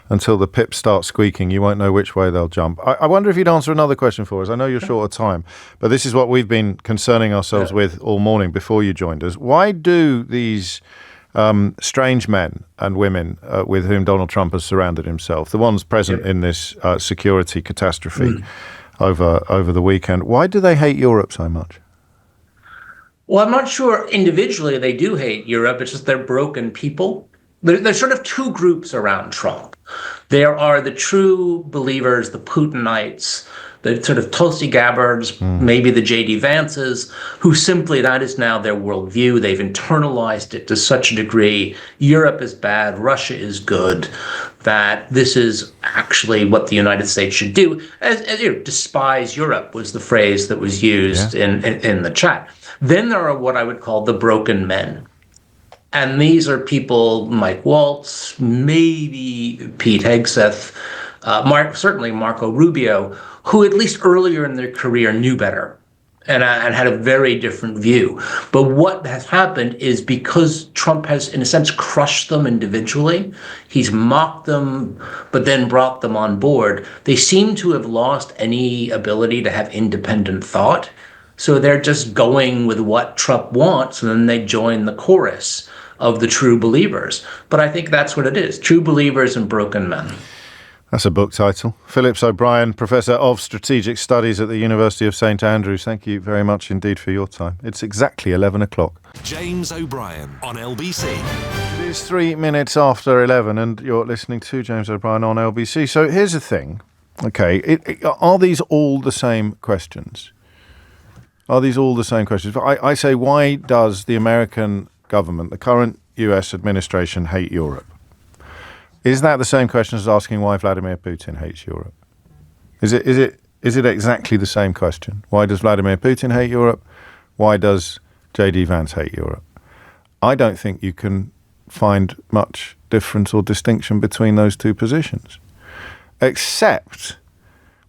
the pips start squeaking, you won't know which way they'll jump. I wonder if you'd answer another question for us. I know you're short of time, but this is what we've been concerning ourselves with all morning before you joined us. Why do these strange men and women with whom Donald Trump has surrounded himself, the ones present in this security catastrophe over the weekend, why do they hate Europe so much? Well, I'm not sure individually they do hate Europe. It's just they're broken people. There's sort of two groups around Trump. There are the true believers, the Putinites, the sort of Tulsi Gabbards, maybe the JD Vances, who simply, that is now their worldview. They've internalized it to such a degree. Europe is bad, Russia is good, that this is actually what the United States should do. As you know, despise Europe was the phrase that was used in the chat. Then there are what I would call the broken men. And these are people, Mike Waltz, maybe Pete Hegseth, certainly Marco Rubio, who at least earlier in their career knew better and had a very different view. But what has happened is because Trump has, in a sense, crushed them individually, he's mocked them, but then brought them on board, they seem to have lost any ability to have independent thought. So they're just going with what Trump wants, and then they join the chorus of the true believers. But I think that's what it is, true believers and broken men. That's a book title. Phillips O'Brien, Professor of Strategic Studies at the University of St Andrews. Thank you very much indeed for your time. It's exactly 11 o'clock. James O'Brien on LBC. It is 3 minutes after 11 and you're listening to James O'Brien on LBC. So here's the thing. Okay, are these all the same questions? Are these all the same questions? I say, why does the American government, the current US administration, hate Europe? Is that the same question as asking why Vladimir Putin hates Europe? Is it exactly the same question? Why does Vladimir Putin hate Europe? Why does JD Vance hate Europe? I don't think you can find much difference or distinction between those two positions. Except,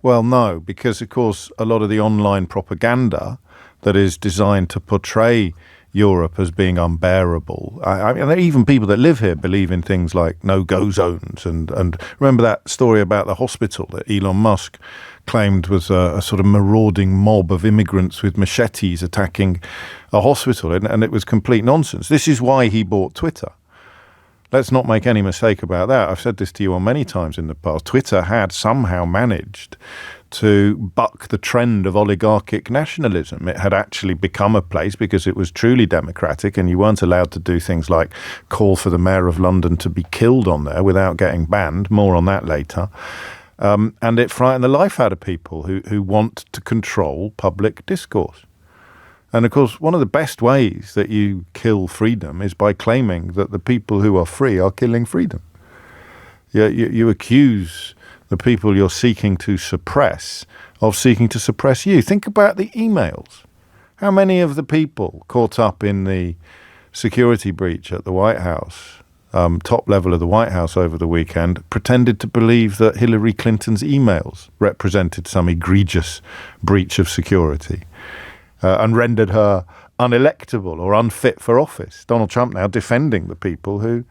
well, no, because of course a lot of the online propaganda that is designed to portray Europe as being unbearable. I mean, even people that live here believe in things like no-go zones. And remember that story about the hospital that Elon Musk claimed was a sort of marauding mob of immigrants with machetes attacking a hospital, and it was complete nonsense. This is why he bought Twitter. Let's not make any mistake about that. I've said this to you on many times in the past. Twitter had somehow managed to buck the trend of oligarchic nationalism. It had actually become a place, because it was truly democratic and you weren't allowed to do things like call for the mayor of London to be killed on there without getting banned. More on that later. And it frightened the life out of people who want to control public discourse. And of course, one of the best ways that you kill freedom is by claiming that the people who are free are killing freedom. You accuse the people you're seeking to suppress of seeking to suppress you. Think about the emails. How many of the people caught up in the security breach at the White House top level of the White House over the weekend, pretended to believe that Hillary Clinton's emails represented some egregious breach of security and rendered her unelectable or unfit for office. Donald Trump now defending the people who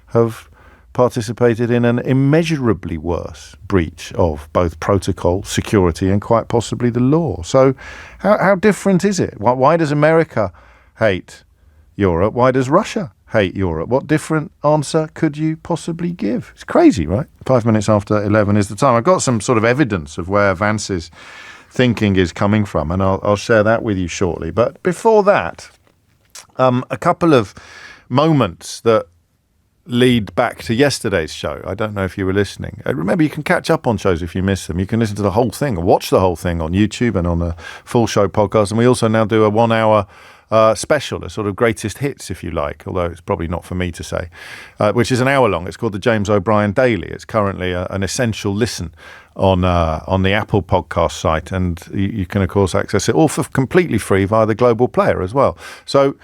have participated in an immeasurably worse breach of both protocol, security, and quite possibly the law. So how different is it? Why does America hate Europe? Why does Russia hate Europe? What different answer could you possibly give? It's crazy, right? 5 minutes after 11 is the time. I've got some sort of evidence of where Vance's thinking is coming from, and I'll share that with you shortly. But before that, a couple of moments that lead back to yesterday's show. I don't know if you were listening. Remember, you can catch up on shows if you miss them. You can listen to the whole thing or watch the whole thing on YouTube and on the full show podcast. And we also now do a 1 hour special, a sort of greatest hits, if you like, although it's probably not for me to say, which is an hour long. It's called the James O'Brien Daily. It's currently an essential listen on the Apple podcast site. And you can, of course, access it all for completely free via the Global Player as well. So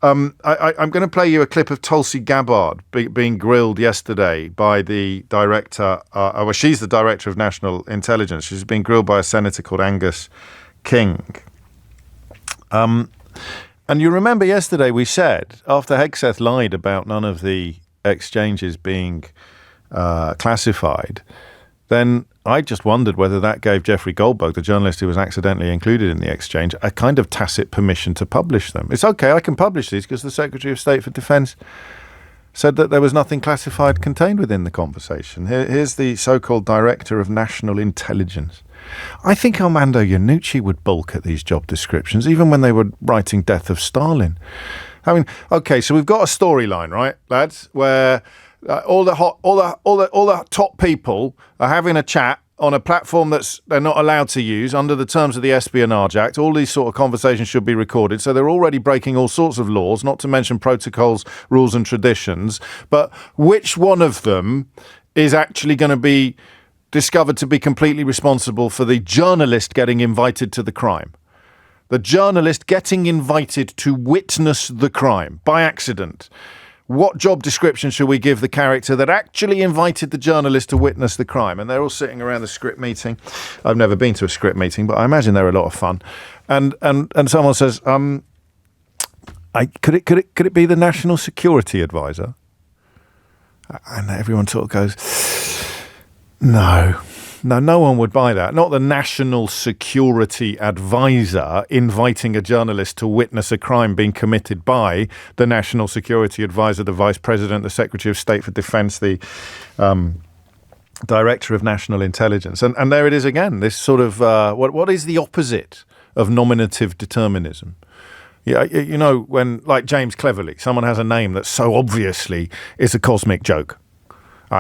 I'm going to play you a clip of Tulsi Gabbard being grilled yesterday by the director. She's the director of national intelligence. She's been grilled by a senator called Angus King. And you remember yesterday we said, after Hegseth lied about none of the exchanges being classified, then I just wondered whether that gave Jeffrey Goldberg, the journalist who was accidentally included in the exchange, a kind of tacit permission to publish them. It's okay, I can publish these because the Secretary of State for Defense said that there was nothing classified contained within the conversation. Here's the so-called Director of National Intelligence. I think Armando Iannucci would balk at these job descriptions, even when they were writing Death of Stalin. I mean, okay, so we've got a storyline, right, lads, where all the top people are having a chat on a platform they're not allowed to use under the terms of the Espionage Act. All these sort of conversations should be recorded. So they're already breaking all sorts of laws, not to mention protocols, rules and traditions. But which one of them is actually going to be discovered to be completely responsible for the journalist getting invited to the crime? The journalist getting invited to witness the crime by accident. What job description should we give the character that actually invited the journalist to witness the crime? And they're all sitting around the script meeting. I've never been to a script meeting, but I imagine they're a lot of fun. And someone says, could it be the National Security Advisor? And everyone sort of goes, no, no one would buy that. Not the National Security Advisor inviting a journalist to witness a crime being committed by the National Security Advisor, the Vice President, the Secretary of State for Defense, the Director of National Intelligence. And there it is again, this sort of, what is the opposite of nominative determinism? Yeah, you know, when, like James Cleverly, someone has a name that so obviously is a cosmic joke.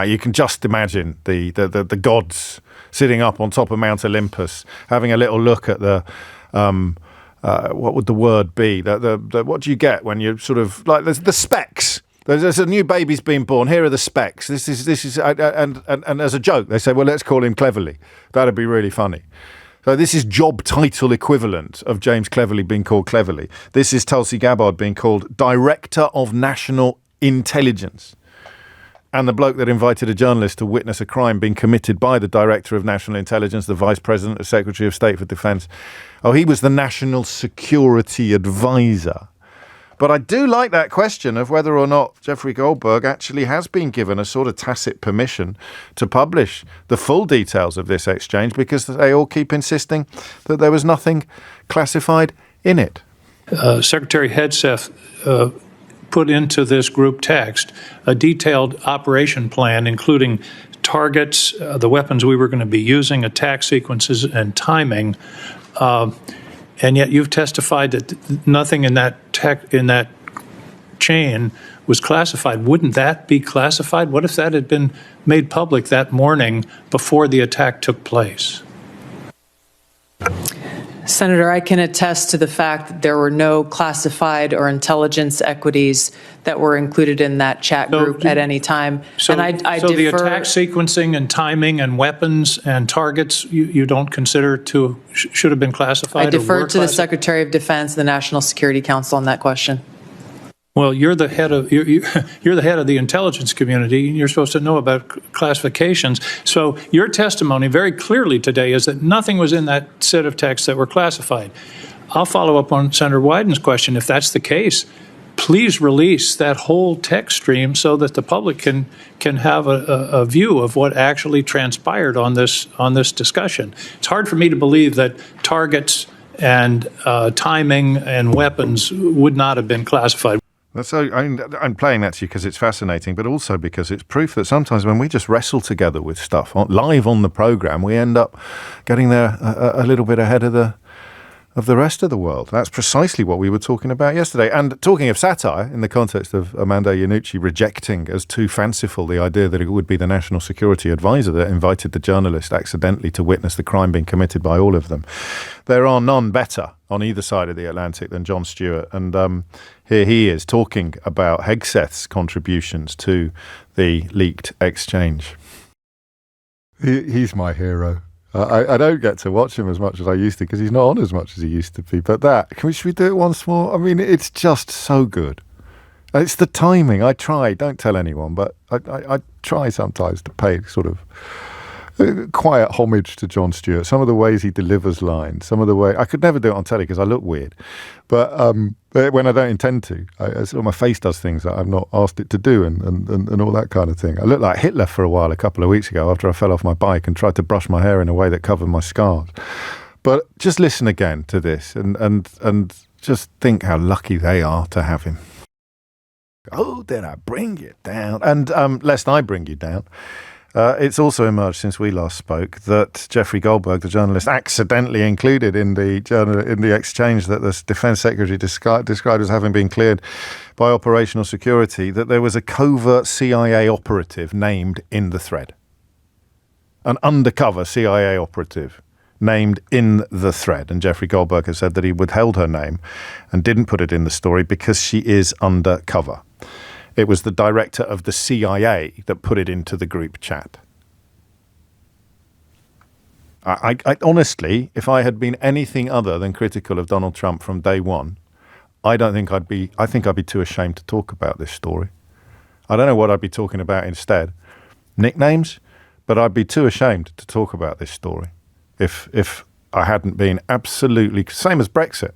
You can just imagine the gods sitting up on top of Mount Olympus, having a little look at the, what would the word be? What do you get when you sort of, like, there's the specs. There's a new baby's been born. Here are the specs. This is, and as a joke, they say, well, let's call him Cleverly. That'd be really funny. So this is job title equivalent of James Cleverly being called Cleverly. This is Tulsi Gabbard being called Director of National Intelligence. And the bloke that invited a journalist to witness a crime being committed by the Director of National Intelligence, the Vice President, the Secretary of State for Defense. Oh, he was the National Security Advisor. But I do like that question of whether or not Jeffrey Goldberg actually has been given a sort of tacit permission to publish the full details of this exchange, because they all keep insisting that there was nothing classified in it. Secretary Hegseth put into this group text a detailed operation plan, including targets, the weapons we were going to be using, attack sequences, and timing. And yet you've testified that nothing in that chain was classified. Wouldn't that be classified? What if that had been made public that morning before the attack took place? Senator, I can attest to the fact that there were no classified or intelligence equities that were included in that chat group at any time. So, and I so defer, the attack sequencing and timing and weapons and targets you don't consider to should have been classified? I defer to the Secretary of Defense and the National Security Council on that question. Well, you're the head of the intelligence community, and you're supposed to know about classifications. So your testimony very clearly today is that nothing was in that set of texts that were classified. I'll follow up on Senator Wyden's question. If that's the case, please release that whole text stream so that the public can have a view of what actually transpired on this discussion. It's hard for me to believe that targets and timing and weapons would not have been classified. So I'm playing that to you because it's fascinating, but also because it's proof that sometimes when we just wrestle together with stuff live on the program, we end up getting there a little bit ahead of the rest of the world. That's precisely what we were talking about yesterday. And talking of satire, in the context of Amanda Iannucci rejecting as too fanciful the idea that it would be the National Security Advisor that invited the journalist accidentally to witness the crime being committed by all of them. There are none better on either side of the Atlantic than Jon Stewart. And here he is talking about Hegseth's contributions to the leaked exchange. He's my hero. I don't get to watch him as much as I used to because he's not on as much as he used to be. But should we do it once more? I mean, it's just so good. It's the timing. I try, don't tell anyone, but I try sometimes to pay sort of quiet homage to Jon Stewart. Some of the ways he delivers lines, some of the way I could never do it on telly because I look weird. But when I don't intend to, my face does things that I've not asked it to do, and all that kind of thing. I looked like Hitler for a while a couple of weeks ago after I fell off my bike and tried to brush my hair in a way that covered my scars. But just listen again to this and just think how lucky they are to have him. Oh, did I bring you down? And lest I bring you down, it's also emerged since we last spoke that Jeffrey Goldberg, the journalist, accidentally included in the exchange that the Defense Secretary described as having been cleared by operational security, that there was a covert CIA operative named in the thread. An undercover CIA operative named in the thread. And Jeffrey Goldberg has said that he withheld her name and didn't put it in the story because she is undercover. It was the director of the CIA that put it into the group chat. I honestly, if I had been anything other than critical of Donald Trump from day one, I think I'd be too ashamed to talk about this story. I don't know what I'd be talking about instead. Nicknames? But I'd be too ashamed to talk about this story if I hadn't been absolutely, same as Brexit.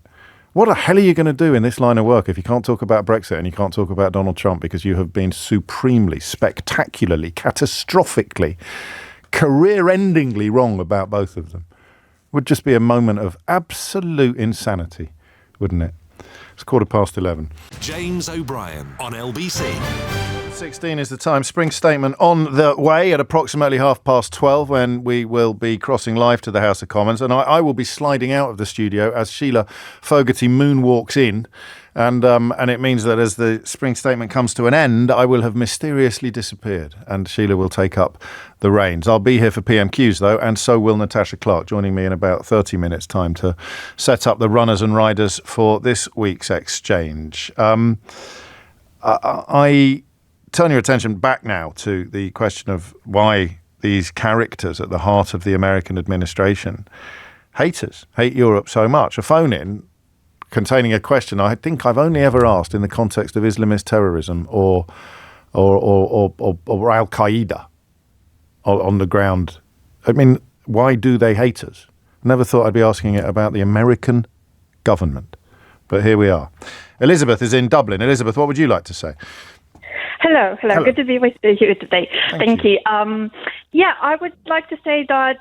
What the hell are you going to do in this line of work if you can't talk about Brexit and you can't talk about Donald Trump because you have been supremely, spectacularly, catastrophically, career-endingly wrong about both of them? It would just be a moment of absolute insanity, wouldn't it? It's 11:15. James O'Brien on LBC. 16 is the time. Spring statement on the way at approximately 12:30 when we will be crossing live to the House of Commons. And I will be sliding out of the studio as Sheila Fogarty moonwalks in. And it means that as the spring statement comes to an end, I will have mysteriously disappeared and Sheila will take up the reins. I'll be here for PMQs, though, and so will Natasha Clark, joining me in about 30 minutes' time to set up the runners and riders for this week's exchange. I turn your attention back now to the question of why these characters at the heart of the American administration hate Europe so much. A phone-in containing a question I think I've only ever asked in the context of Islamist terrorism or Al-Qaeda on the ground. I mean, why do they hate us? Never thought I'd be asking it about the American government. But here we are. Elizabeth is in Dublin. Elizabeth, what would you like to say? Hello. Good to be with you today. Thank you. I would like to say that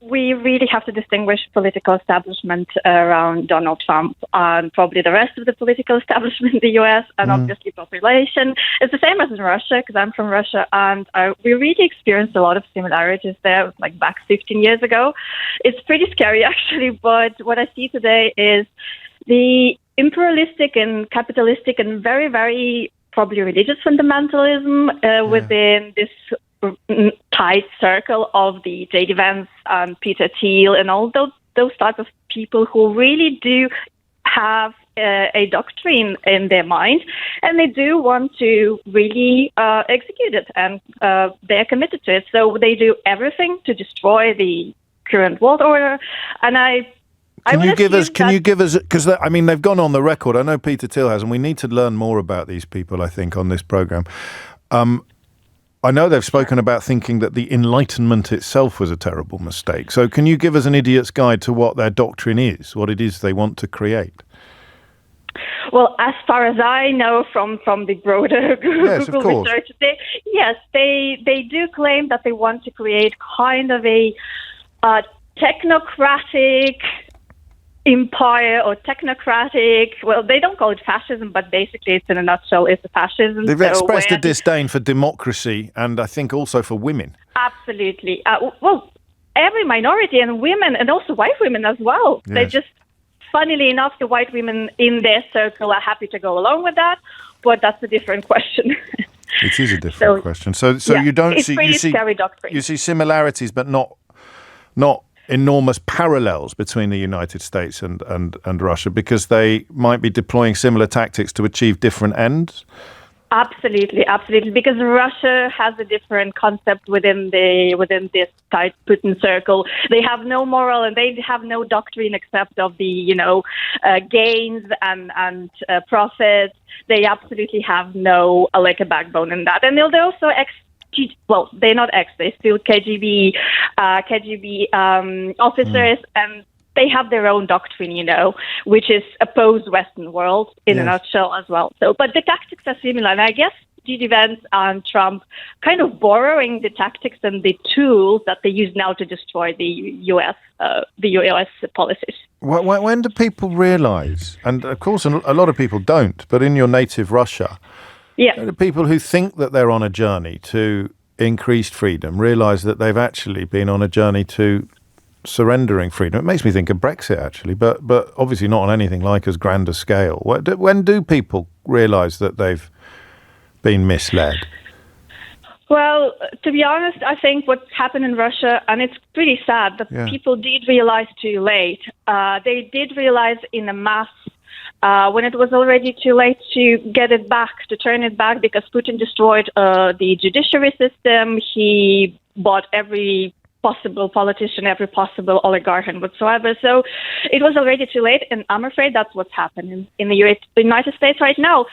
we really have to distinguish political establishment around Donald Trump and probably the rest of the political establishment in the US and obviously population. It's the same as in Russia because I'm from Russia and we really experienced a lot of similarities there, like back 15 years ago. It's pretty scary actually, but what I see today is the imperialistic and capitalistic and very, very probably religious fundamentalism within this tight circle of the JD Vance and Peter Thiel and all those type of people who really do have a doctrine in their mind and they do want to really execute it and they're committed to it. So they do everything to destroy the current world order. And I Can you give us, because I mean, they've gone on the record. I know Peter Thiel has, and we need to learn more about these people, I think, on this program. I know they've spoken about thinking that the Enlightenment itself was a terrible mistake. So can you give us an idiot's guide to what their doctrine is, what it is they want to create? Well, as far as I know from the broader Google research, they do claim that they want to create kind of a technocratic empire or technocratic, well, they don't call it fascism, but basically it's in a nutshell, it's a fascism. They've expressed a disdain for democracy and I think also for women. Absolutely. Well, every minority and women, and also white women as well. Yes. They just, funnily enough, the white women in their circle are happy to go along with that, but that's a different question. It is a different question. So you don't you see similarities, but not enormous parallels between the United States and Russia, because they might be deploying similar tactics to achieve different ends? Absolutely, because Russia has a different concept within this tight Putin circle. They have no moral and they have no doctrine except of the gains and profits. They absolutely have no a backbone in that, and they're also they're not they're still KGB officers, and they have their own doctrine, which is oppose Western world in a nutshell as well. So, but the tactics are similar, and I guess JD Vance and Trump kind of borrowing the tactics and the tools that they use now to destroy the U.S. Policies. When do people realize, and of course a lot of people don't, but in your native Russia, the people who think that they're on a journey to increased freedom realize that they've actually been on a journey to surrendering freedom? It makes me think of Brexit, actually, but obviously not on anything like as grand a scale. When do people realize that they've been misled? Well, to be honest, I think what happened in Russia, and it's pretty sad that people did realize too late. They did realize in a mass when it was already too late to get it back, to turn it back, because Putin destroyed the judiciary system. He bought every possible politician, every possible oligarch and whatsoever. So it was already too late, and I'm afraid that's what's happening in the United States right now.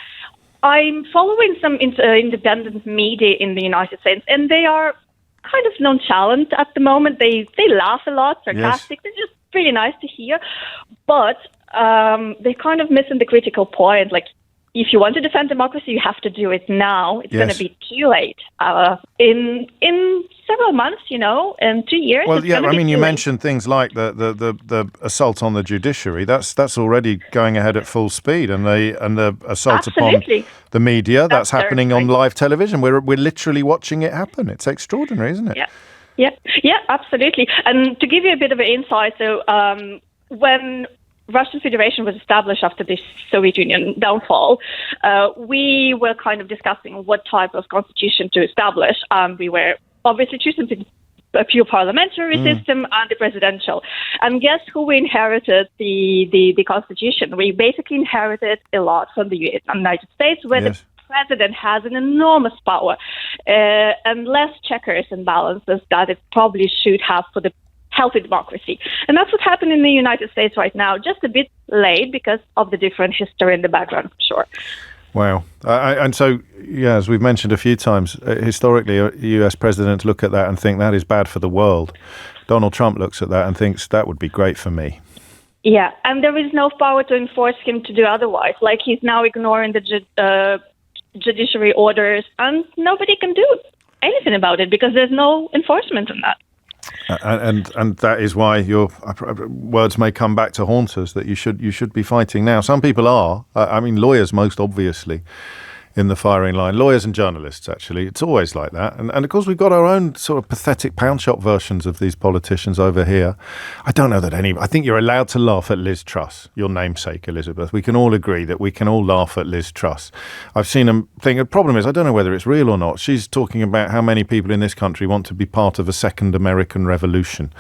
I'm following some independent media in the United States, and they are kind of nonchalant at the moment. They laugh a lot, sarcastic. Yes. It's just really nice to hear. But they're kind of missing the critical point. Like, if you want to defend democracy, you have to do it now. It's going to be too late. In several months, in 2 years. Well, you mentioned things like the assault on the judiciary. That's already going ahead at full speed, and the assault upon the media. That's happening on live television. We're literally watching it happen. It's extraordinary, isn't it? Yeah, absolutely. And to give you a bit of an insight, so when Russian Federation was established after the Soviet Union downfall, we were kind of discussing what type of constitution to establish. We were obviously choosing a pure parliamentary system and the presidential. And guess who we inherited the constitution? We basically inherited a lot from the United States, where the president has an enormous power and less checkers and balances that it probably should have for the healthy democracy. And that's what happened in the United States right now, just a bit late because of the different history in the background, for sure. Wow. And so, as we've mentioned a few times, historically, US presidents look at that and think that is bad for the world. Donald Trump looks at that and thinks that would be great for me. Yeah, and there is no power to enforce him to do otherwise. Like, he's now ignoring the judiciary orders, and nobody can do anything about it because there's no enforcement on that. And that is why your words may come back to haunt us, that you should be fighting now. Some people are. Lawyers most obviously in the firing line. Lawyers and journalists, actually. It's always like that. And of course, we've got our own sort of pathetic pound shop versions of these politicians over here. I don't know that I think you're allowed to laugh at Liz Truss, your namesake, Elizabeth. We can all agree that we can all laugh at Liz Truss. I've seen them think, the problem is, I don't know whether it's real or not. She's talking about how many people in this country want to be part of a second American Revolution.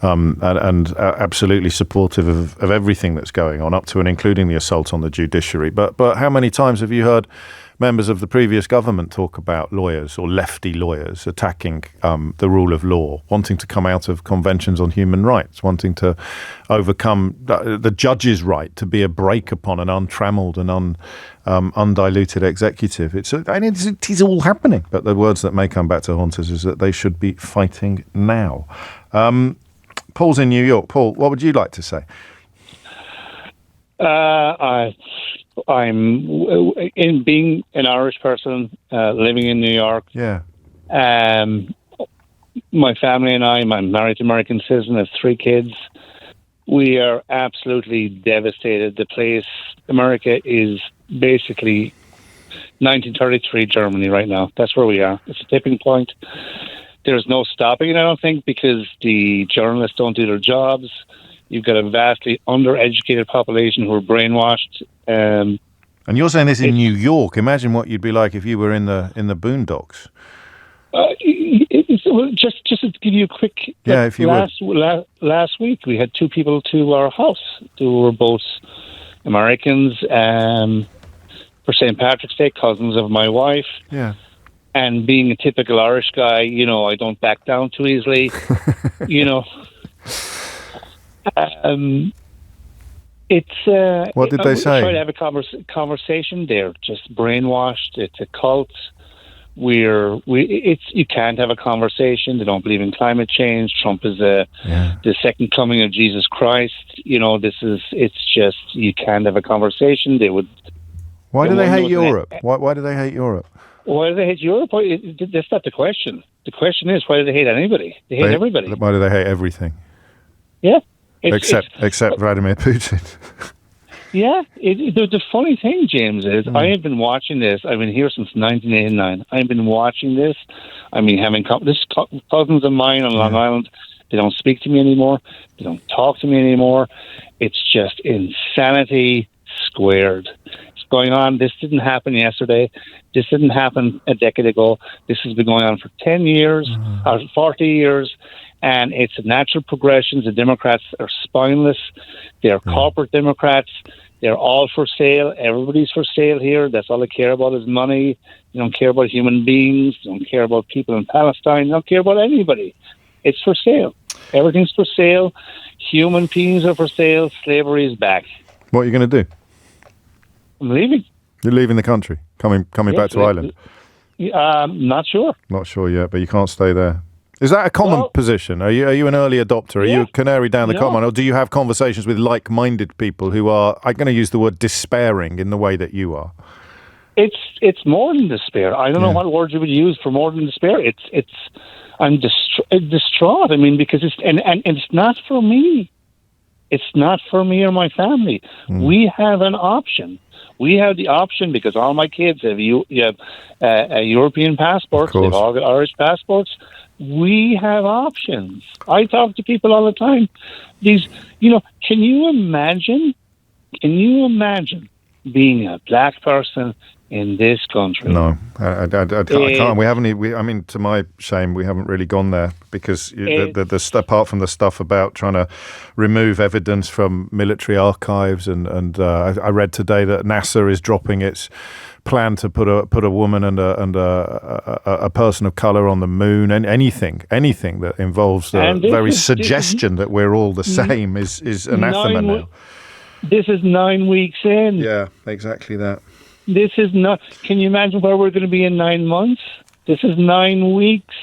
And absolutely supportive of everything that's going on, up to and including the assault on the judiciary. But how many times have you heard members of the previous government talk about lawyers or lefty lawyers attacking the rule of law, wanting to come out of conventions on human rights, wanting to overcome the judge's right to be a brake upon an untrammeled and undiluted executive. It is all happening. But the words that may come back to haunt us is that they should be fighting now. Paul's in New York. Paul, what would you like to say? I'm in being an Irish person living in New York. Yeah. My family and I'm married to an American citizen, have 3 kids. We are absolutely devastated. The place, America, is basically 1933 Germany right now. That's where we are. It's a tipping point. There's no stopping it, I don't think, because the journalists don't do their jobs. You've got a vastly undereducated population who are brainwashed. And you're saying this in New York. Imagine what you'd be like if you were in the boondocks. Just to give you a quick... Yeah, if you last week, we had 2 people to our house who were both Americans for St. Patrick's Day, cousins of my wife. Yeah. And being a typical Irish guy, I don't back down too easily, It's what did they say? Try to have a conversation. They're just brainwashed. It's a cult. You can't have a conversation. They don't believe in climate change. Trump is the second coming of Jesus Christ. It's just you can't have a conversation. They would. Why do they hate Europe? Why do they hate Europe? Why do they hate Europe? That's not the question. The question is, why do they hate anybody? They hate everybody. Why do they hate everything? Yeah. Except Vladimir Putin. Yeah. The funny thing, James, is I have been watching this. I've been here since 1989. I've been watching this. I mean, having cousins of mine on Long Island. They don't speak to me anymore. They don't talk to me anymore. It's just insanity squared. It's going on. This didn't happen yesterday. This didn't happen a decade ago. This has been going on for 10 years or 40 years. And it's a natural progression. The Democrats are spineless. They're corporate Democrats. They're all for sale. Everybody's for sale here. That's all they care about is money. They don't care about human beings. They don't care about people in Palestine. They don't care about anybody. It's for sale. Everything's for sale. Human beings are for sale. Slavery is back. What are you going to do? I'm leaving. You're leaving the country? Coming back to Ireland? Not sure. Not sure yet, but you can't stay there. Is that a common position? Are you an early adopter? Are you a canary down the coal mine? Or do you have conversations with like-minded people who are, I'm going to use the word despairing in the way that you are? It's more than despair. I don't know what word you would use for more than despair. I'm distraught. I mean, because it's not for me. It's not for me or my family. We have an option. We have the option because all my kids have European passports. They've all got Irish passports. We have options. I talk to people all the time. Can you imagine being a black person in this country? No, I can't. We haven't. To my shame, we haven't really gone there because apart from the stuff about trying to remove evidence from military archives, and I read today that NASA is dropping its plan to put a woman and a person of color on the moon, and anything that involves the very suggestion that we're all the same is anathema now. This is 9 weeks in. Yeah, exactly that. This is not. Can you imagine where we're going to be in 9 months? This is 9 weeks.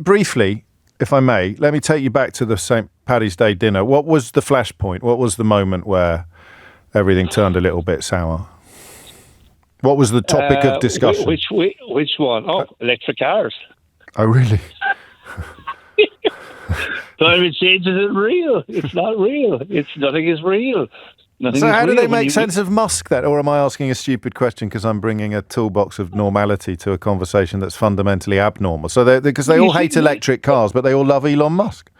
Briefly, if I may, let me take you back to the St. Paddy's Day dinner. What was the flashpoint? What was the moment where everything turned a little bit sour? What was the topic of discussion? Which one? Oh, electric cars. Oh, really? Climate change isn't real. It's not real. Nothing is real. So how do they make sense of Musk then? Or am I asking a stupid question because I'm bringing a toolbox of normality to a conversation that's fundamentally abnormal? So because they all hate electric cars, but they all love Elon Musk.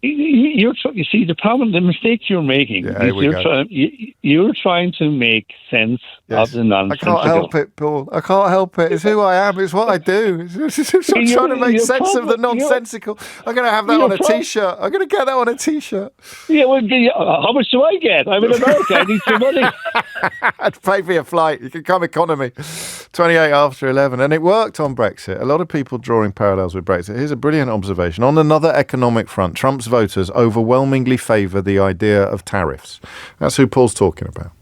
You see, the problem, the mistake you're making is you're trying to make sense of the nonsensical. I can't help it, Paul. I can't help it. It's who I am. It's what I do. I'm trying to make sense of the nonsensical. I'm going to have that on a T-shirt. I'm going to get that on a T-shirt. Yeah, well, how much do I get? I'm in America. I need some money. I'd pay for your flight. You can come economy. 28 after 11. And it worked on Brexit. A lot of people drawing parallels with Brexit. Here's a brilliant observation. On another economic front, Trump's voters overwhelmingly favour the idea of tariffs. That's who Paul's talking about.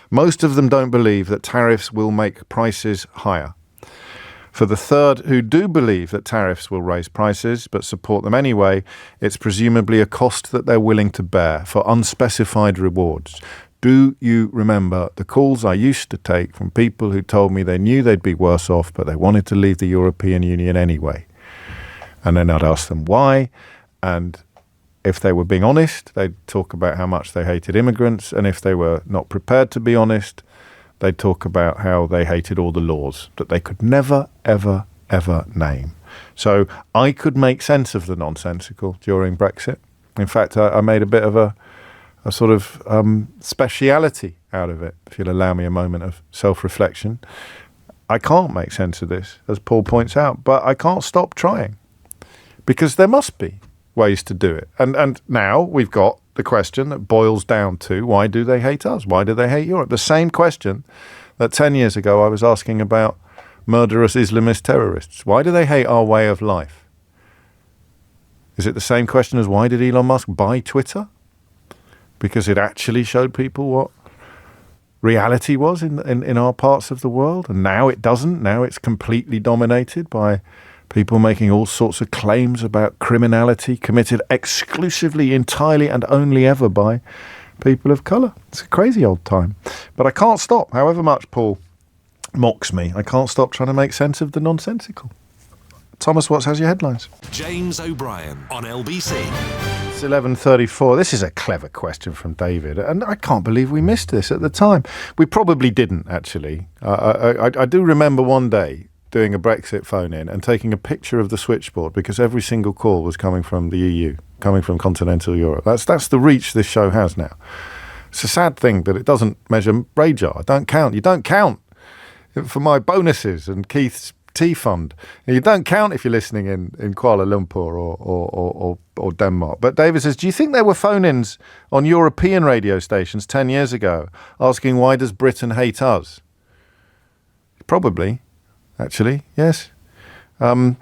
Most of them don't believe that tariffs will make prices higher. For the third who do believe that tariffs will raise prices but support them anyway, it's presumably a cost that they're willing to bear for unspecified rewards. Do you remember the calls I used to take from people who told me they knew they'd be worse off but they wanted to leave the European Union anyway? And then I'd ask them why, and if they were being honest, they'd talk about how much they hated immigrants, and if they were not prepared to be honest, they'd talk about how they hated all the laws that they could never, ever, ever name. So I could make sense of the nonsensical during Brexit. In fact, I made a bit of a sort of speciality out of it, if you'll allow me a moment of self-reflection. I can't make sense of this, as Paul points out, but I can't stop trying, because there must be ways to do it. And now we've got the question that boils down to, why do they hate us? Why do they hate Europe? The same question that 10 years ago I was asking about murderous Islamist terrorists. Why do they hate our way of life? Is it the same question as why did Elon Musk buy Twitter? Because it actually showed people what reality was in our parts of the world, and now it doesn't. Now it's completely dominated by people making all sorts of claims about criminality committed exclusively, entirely, and only ever by people of colour. It's a crazy old time. But I can't stop, however much Paul mocks me, I can't stop trying to make sense of the nonsensical. Thomas Watts has your headlines. James O'Brien on LBC. It's 11:34. This is a clever question from David, and I can't believe we missed this at the time. We probably didn't, actually. I do remember one day doing a Brexit phone-in and taking a picture of the switchboard because every single call was coming from the EU, coming from continental Europe. That's the reach this show has now. It's a sad thing that it doesn't measure radar. I don't count. You don't count for my bonuses and Keith's tea fund. You don't count if you're listening in Kuala Lumpur or Denmark. But David says, do you think there were phone-ins on European radio stations 10 years ago asking why does Britain hate us? Probably. Actually, yes. Back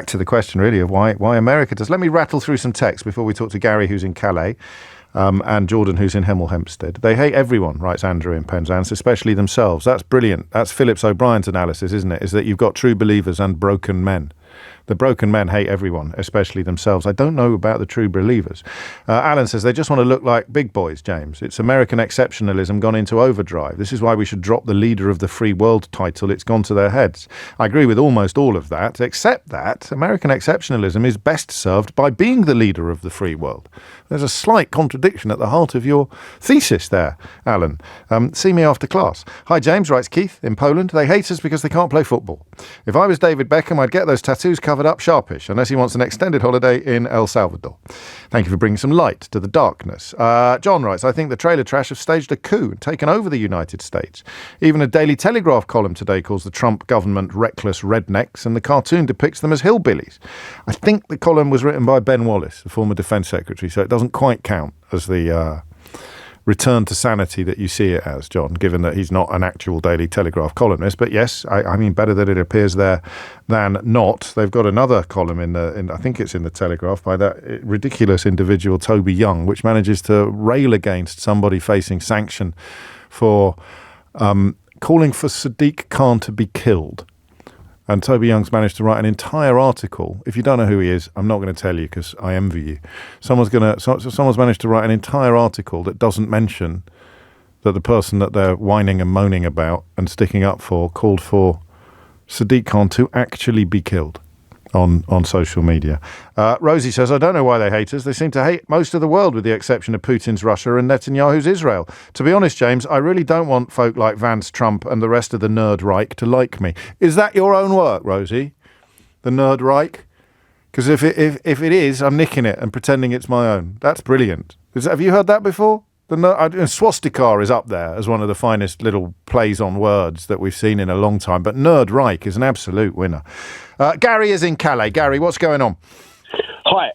to the question, really, of why America does. Let me rattle through some text before we talk to Gary, who's in Calais, and Jordan, who's in Hemel Hempstead. They hate everyone, writes Andrew in Penzance, especially themselves. That's brilliant. That's Phillips O'Brien's analysis, isn't it? Is that you've got true believers and broken men. The broken men hate everyone, especially themselves. I don't know about the true believers. Alan says they just want to look like big boys, James. It's American exceptionalism gone into overdrive. This is why we should drop the leader of the free world title. It's gone to their heads. I agree with almost all of that, except that American exceptionalism is best served by being the leader of the free world. There's a slight contradiction at the heart of your thesis there, Alan. See me after class. Hi, James, writes Keith in Poland. They hate us because they can't play football. If I was David Beckham, I'd get those tattoos covered up sharpish, unless he wants an extended holiday in El Salvador. Thank you for bringing some light to the darkness. John writes, I think the trailer trash have staged a coup and taken over the United States. Even a Daily Telegraph column today calls the Trump government reckless rednecks, and the cartoon depicts them as hillbillies. I think the column was written by Ben Wallace, the former Defence Secretary, so it doesn't quite count as the return to sanity that you see it as, John, given that he's not an actual Daily Telegraph columnist. But yes, I mean, better that it appears there than not. They've got another column in I think it's in the Telegraph, by that ridiculous individual Toby Young, which manages to rail against somebody facing sanction for calling for Sadiq Khan to be killed. And Toby Young's managed to write an entire article. If you don't know who he is, I'm not going to tell you because I envy you. Someone's managed to write an entire article that doesn't mention that the person that they're whining and moaning about and sticking up for called for Sadiq Khan to actually be killed on social media. Rosie says, I don't know why they hate us. They seem to hate most of the world with the exception of Putin's Russia and Netanyahu's Israel. To be honest, James, I really don't want folk like Vance, Trump and the rest of the Nerd Reich to like me. Is that your own work, Rosie? The Nerd Reich? Because if it is, I'm nicking it and pretending it's my own. That's brilliant. Have you heard that before? Swastika is up there as one of the finest little plays on words that we've seen in a long time, but Nerd Reich is an absolute winner. Gary is in Calais. Gary, what's going on? Hi.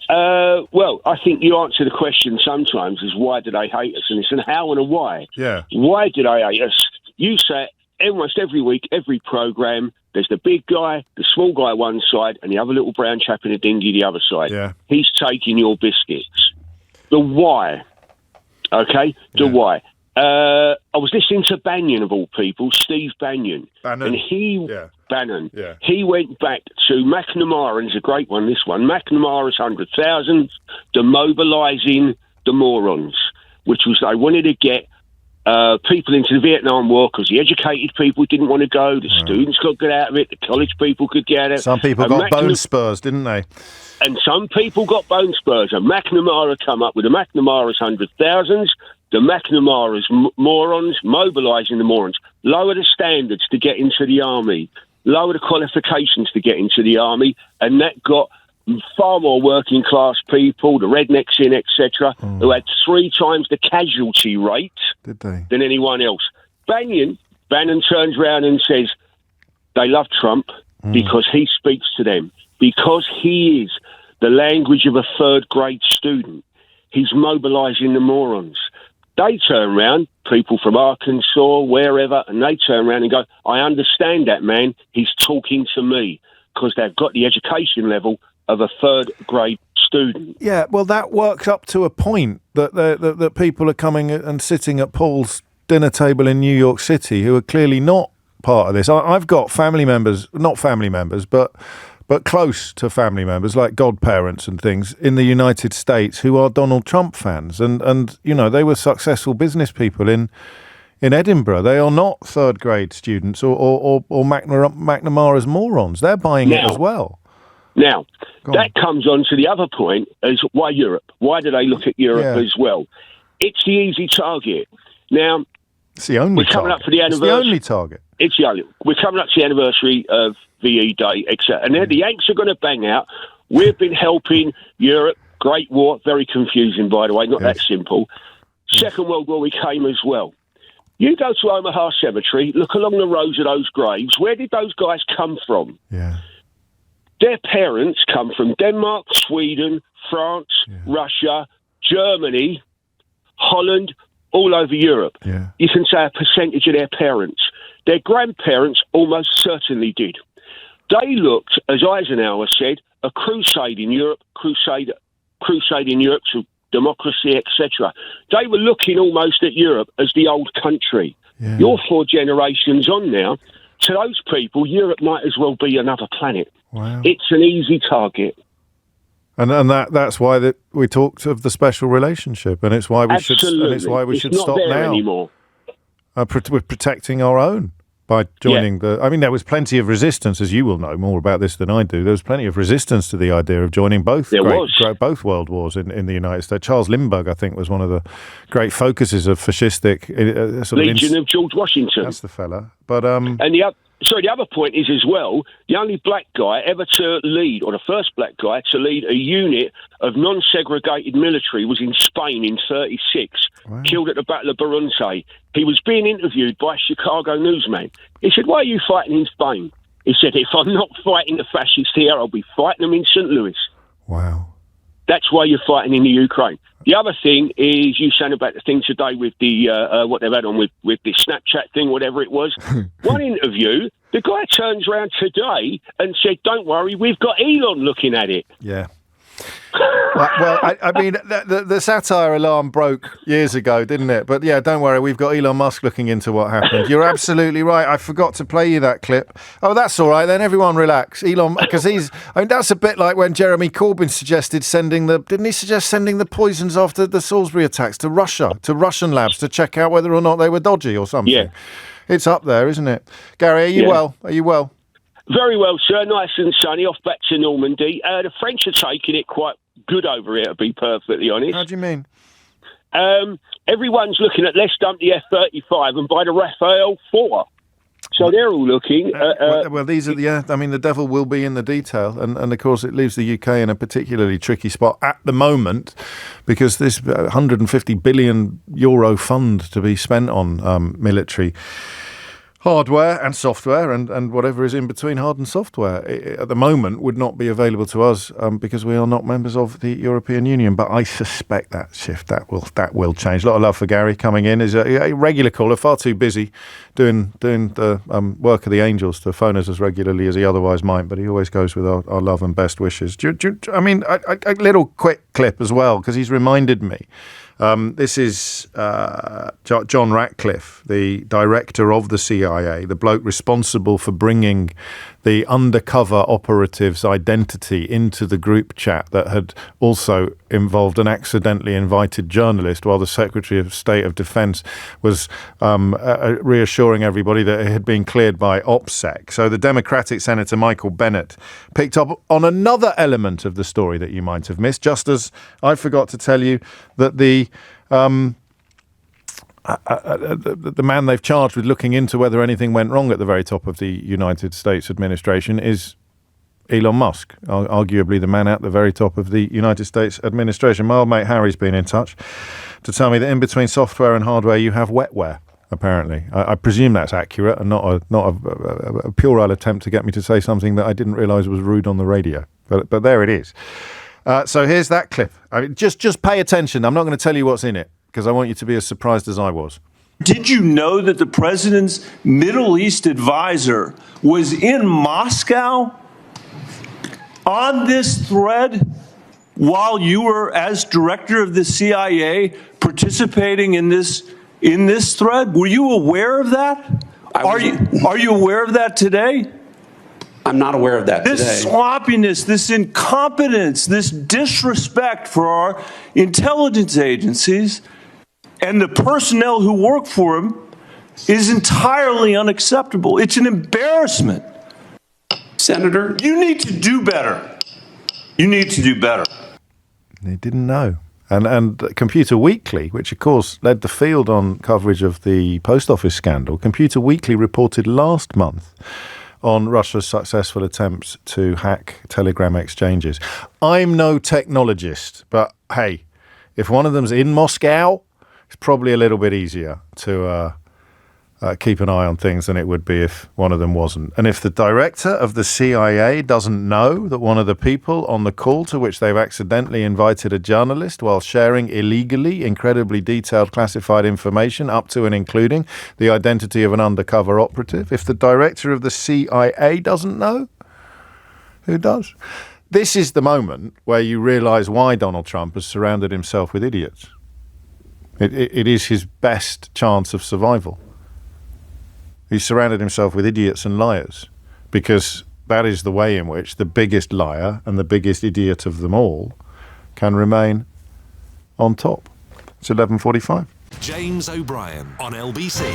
Well, I think you answer the question sometimes is why do they hate us? And it's an how and a why. Yeah. Why do they hate us? You say almost every week, every programme, there's the big guy, the small guy one side, and the other little brown chap in a dinghy the other side. Yeah. He's taking your biscuits. The why. Okay? The why. I was listening to Bannon, of all people, Steve Bannon. Bannon. And Bannon. Yeah. He went back to McNamara, and it's a great one, this one. McNamara's 100,000, demobilising the morons, which was they wanted to get people into the Vietnam War because the educated people didn't want to go, the students could get out of it, the college people could get out of it. Some people got bone spurs, didn't they? And some people got bone spurs, and McNamara come up with the McNamara's 100,000s, the McNamara's morons, mobilising the morons, lower the standards to get into the army, lower the qualifications to get into the army, and that got far more working class people, the rednecks in, etc., who had 3 times the casualty rate than anyone else. Bannon turns around and says they love Trump because he speaks to them, because he is the language of a third-grade student. He's mobilising the morons. They turn around, people from Arkansas, wherever, and they turn around and go, I understand that, man. He's talking to me, because they've got the education level of a third-grade student. Yeah, well, that works up to a point that people are coming and sitting at Paul's dinner table in New York City who are clearly not part of this. I've got family members, not family members, but close to family members, like godparents and things, in the United States who are Donald Trump fans. And you know, they were successful business people in Edinburgh. They are not third-grade students or McNamara's morons. They're buying it as well. Now, that comes on to the other point, is why Europe? Why do they look at Europe as well? It's the easy target. Now, it's the only we're coming up for the anniversary. It's the only target. It's the only. We're coming up to the anniversary of VE Day, etc. And then the Yanks are going to bang out. We've been helping Europe. Great War, very confusing, by the way, not that simple. Second World War, we came as well. You go to Omaha Cemetery, look along the rows of those graves. Where did those guys come from? Yeah. Their parents come from Denmark, Sweden, France, Russia, Germany, Holland, all over Europe. Yeah. You can say a percentage of their parents. Their grandparents almost certainly did. They looked, as Eisenhower said, a crusade in Europe, crusade in Europe to democracy, etc. They were looking almost at Europe as the old country. Yeah. You're 4 generations on now. To those people, Europe might as well be another planet. Wow. It's an easy target. And that's why we talked of the special relationship, and it's why we should stop now. Anymore. We're protecting our own by joining the. I mean, there was plenty of resistance, as you will know more about this than I do. There was plenty of resistance to the idea of joining both both world wars in the United States. Charles Lindbergh, I think, was one of the great focuses of fascistic Legion of George Washington. That's the fella. But and the other point is as well, the only black guy ever to lead, or the first black guy to lead a unit of non-segregated military was in Spain in 1936, killed at the Battle of Barunte. He was being interviewed by a Chicago newsman. He said, why are you fighting in Spain? He said, if I'm not fighting the fascists here, I'll be fighting them in St. Louis. Wow. That's why you're fighting in the Ukraine. The other thing is you saying about the thing today with the what they've had on with the Snapchat thing, whatever it was. One interview, the guy turns around today and said, don't worry, we've got Elon looking at it. Yeah. Well, I mean, the satire alarm broke years ago, didn't it? But yeah, don't worry, we've got Elon Musk looking into what happened. You're absolutely right. I forgot to play you that clip. Oh, that's all right then. Everyone relax. Elon, because that's a bit like when Jeremy Corbyn suggested didn't he suggest sending the poisons after the Salisbury attacks to Russia, to Russian labs to check out whether or not they were dodgy or something? Yeah. It's up there, isn't it? Gary, are you well? Are you well? Very well, sir. Nice and sunny. Off back to Normandy. The French are taking it quite good over here, to be perfectly honest. How do you mean? Everyone's looking at let's dump the F-35 and buy the Rafale 4. So they're all looking. Well, these are the devil will be in the detail, and of course it leaves the UK in a particularly tricky spot at the moment, because this 150 billion euro fund to be spent on military hardware and software and whatever is in between hard and software at the moment would not be available to us because we are not members of the European Union. But I suspect that will change. A lot of love for Gary coming in. Is a regular caller, far too busy doing the work of the angels to phone us as regularly as he otherwise might. But he always goes with our love and best wishes. A little quick clip as well, because he's reminded me. This is John Ratcliffe, the director of the CIA, the bloke responsible for bringing the undercover operative's identity into the group chat that had also involved an accidentally invited journalist, while the Secretary of State of Defense was reassuring everybody that it had been cleared by OPSEC. So the Democratic Senator Michael Bennet picked up on another element of the story that you might have missed, just as I forgot to tell you that the man they've charged with looking into whether anything went wrong at the very top of the United States administration is Elon Musk, arguably the man at the very top of the United States administration. My old mate Harry's been in touch to tell me that in between software and hardware you have wetware, apparently. I presume that's accurate and not a puerile attempt to get me to say something that I didn't realise was rude on the radio. But there it is. So here's that clip. I mean, just pay attention. I'm not going to tell you what's in it, because I want you to be as surprised as I was. Did you know that the president's Middle East advisor was in Moscow on this thread while you were, as director of the CIA, participating in this thread? Were you aware of that? Are you aware of that today? I'm not aware of that today. This sloppiness, this incompetence, this disrespect for our intelligence agencies and the personnel who work for them is entirely unacceptable. It's an embarrassment. Senator, you need to do better. You need to do better. They didn't know. And Computer Weekly, which of course led the field on coverage of the post office scandal, Computer Weekly reported last month on Russia's successful attempts to hack Telegram exchanges. I'm no technologist, but hey, if one of them's in Moscow, it's probably a little bit easier to keep an eye on things than it would be if one of them wasn't. And if the director of the CIA doesn't know that one of the people on the call to which they've accidentally invited a journalist while sharing illegally incredibly detailed classified information up to and including the identity of an undercover operative, if the director of the CIA doesn't know, who does? This is the moment where you realise why Donald Trump has surrounded himself with idiots. It is his best chance of survival. He's surrounded himself with idiots and liars, because that is the way in which the biggest liar and the biggest idiot of them all can remain on top. It's 11:45. James O'Brien on LBC.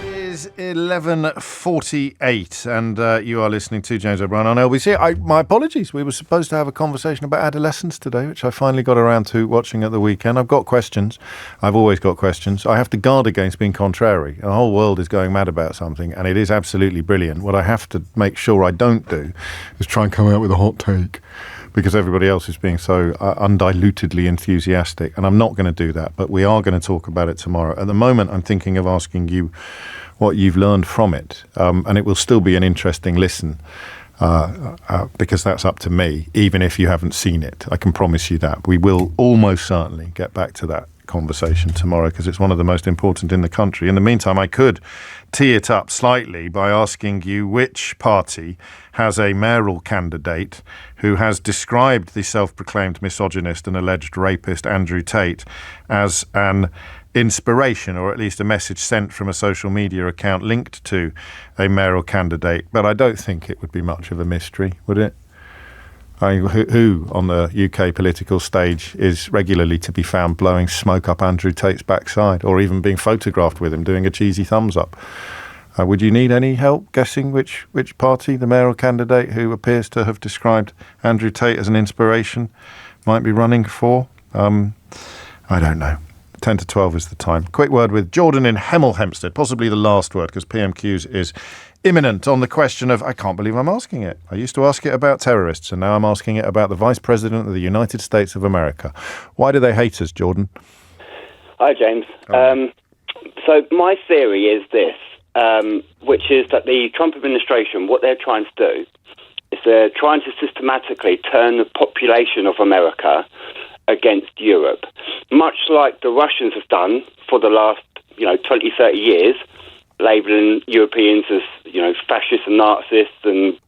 It is 11:48, and you are listening to James O'Brien on LBC. My apologies. We were supposed to have a conversation about adolescence today, which I finally got around to watching at the weekend. I've got questions. I've always got questions. I have to guard against being contrary. The whole world is going mad about something, and it is absolutely brilliant. What I have to make sure I don't do is try and come out with a hot take, because everybody else is being so undilutedly enthusiastic, and I'm not going to do that, but we are going to talk about it tomorrow. At the moment, I'm thinking of asking you what you've learned from it, and it will still be an interesting listen, because that's up to me, even if you haven't seen it. I can promise you that. We will almost certainly get back to that conversation tomorrow, because it's one of the most important in the country. In the meantime, I could tee it up slightly by asking you which party has a mayoral candidate who has described the self-proclaimed misogynist and alleged rapist Andrew Tate as an inspiration, or at least a message sent from a social media account linked to a mayoral candidate. But I don't think it would be much of a mystery, would it? I mean, who on the UK political stage is regularly to be found blowing smoke up Andrew Tate's backside, or even being photographed with him doing a cheesy thumbs up? Would you need any help guessing which party the mayoral candidate who appears to have described Andrew Tate as an inspiration might be running for? I don't know. 10 to 12 is the time. Quick word with Jordan in Hemel Hempstead, possibly the last word, because PMQs is imminent on the question of, I can't believe I'm asking it. I used to ask it about terrorists, and now I'm asking it about the Vice President of the United States of America. Why do they hate us, Jordan? Hi, James. So my theory is this, which is that the Trump administration, what they're trying to do is they're trying to systematically turn the population of America against Europe, much like the Russians have done for the last, 20, 30 years, labelling Europeans as, fascists and Nazis and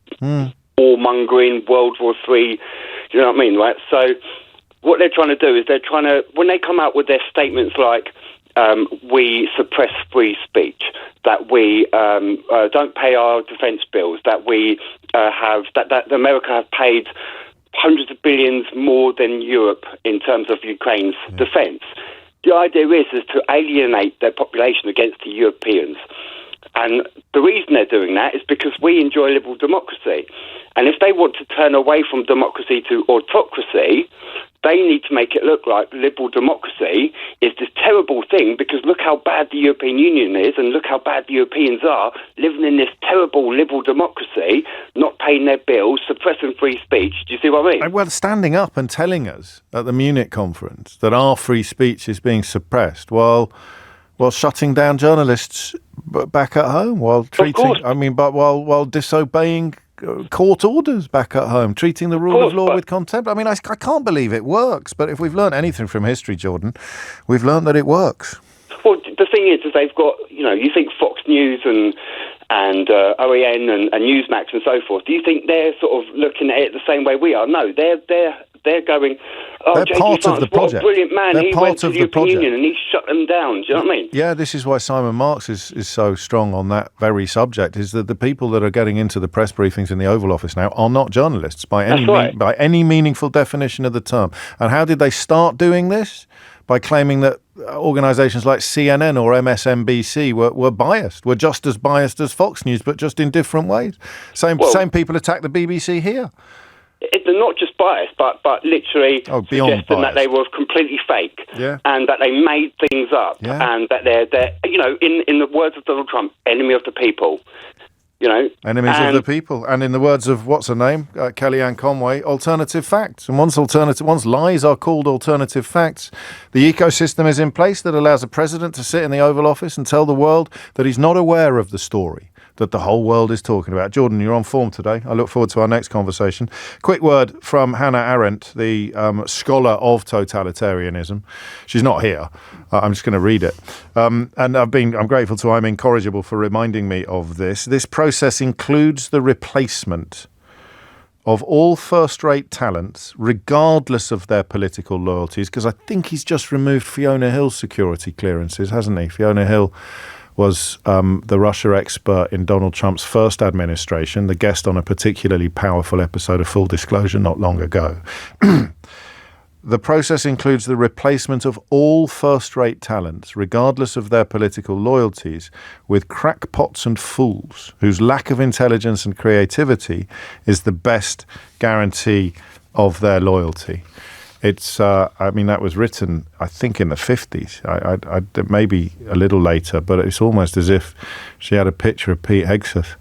warmongering, World War III, you know what I mean, right? So what they're trying to do is when they come out with their statements like, we suppress free speech, that we don't pay our defence bills, that we that America have paid hundreds of billions more than Europe in terms of Ukraine's defence. The idea is to alienate their population against the Europeans. And the reason they're doing that is because we enjoy liberal democracy. And if they want to turn away from democracy to autocracy, they need to make it look like liberal democracy is this terrible thing, because look how bad the European Union is and look how bad the Europeans are living in this terrible liberal democracy, not paying their bills, suppressing free speech. Do you see what I mean? Well, standing up and telling us at the Munich conference that our free speech is being suppressed while shutting down journalists back at home, while disobeying court orders back at home, treating the rule of law with contempt. I mean, I can't believe it works. But if we've learned anything from history, Jordan, we've learned that it works. Well, the thing is they've got, you think Fox News and OAN and Newsmax and so forth. Do you think they're sort of looking at it the same way we are? No, they're going, they're JD part Vance, of the project. What a brilliant man. They're he part went to of the the European project. Union and he shut them down. Do you know what I mean? Yeah, this is why Simon Marks is so strong on that very subject, is that the people that are getting into the press briefings in the Oval Office now are not journalists by any meaningful definition of the term. And how did they start doing this? By claiming that organisations like CNN or MSNBC were biased, were just as biased as Fox News, but just in different ways. Same people attack the BBC here. They're not just biased, but literally suggesting that they were completely fake, and that they made things up, and that they're in the words of Donald Trump, enemy of the people. Enemies of the people. And in the words of, what's her name, Kellyanne Conway, alternative facts. And once lies are called alternative facts, the ecosystem is in place that allows a president to sit in the Oval Office and tell the world that he's not aware of the story that the whole world is talking about. Jordan, you're on form today. I look forward to our next conversation. Quick word from Hannah Arendt, the scholar of totalitarianism. She's not here. I'm just going to read it. And I'm grateful to I'm Incorrigible for reminding me of this. This process includes the replacement of all first-rate talents, regardless of their political loyalties, because I think he's just removed Fiona Hill's security clearances, hasn't he? Fiona Hill was the Russia expert in Donald Trump's first administration, the guest on a particularly powerful episode of Full Disclosure not long ago. The process includes the replacement of all first-rate talents, regardless of their political loyalties, with crackpots and fools whose lack of intelligence and creativity is the best guarantee of their loyalty. It's, that was written, I think, in the 50s. Maybe a little later, but it's almost as if she had a picture of Pete Hegseth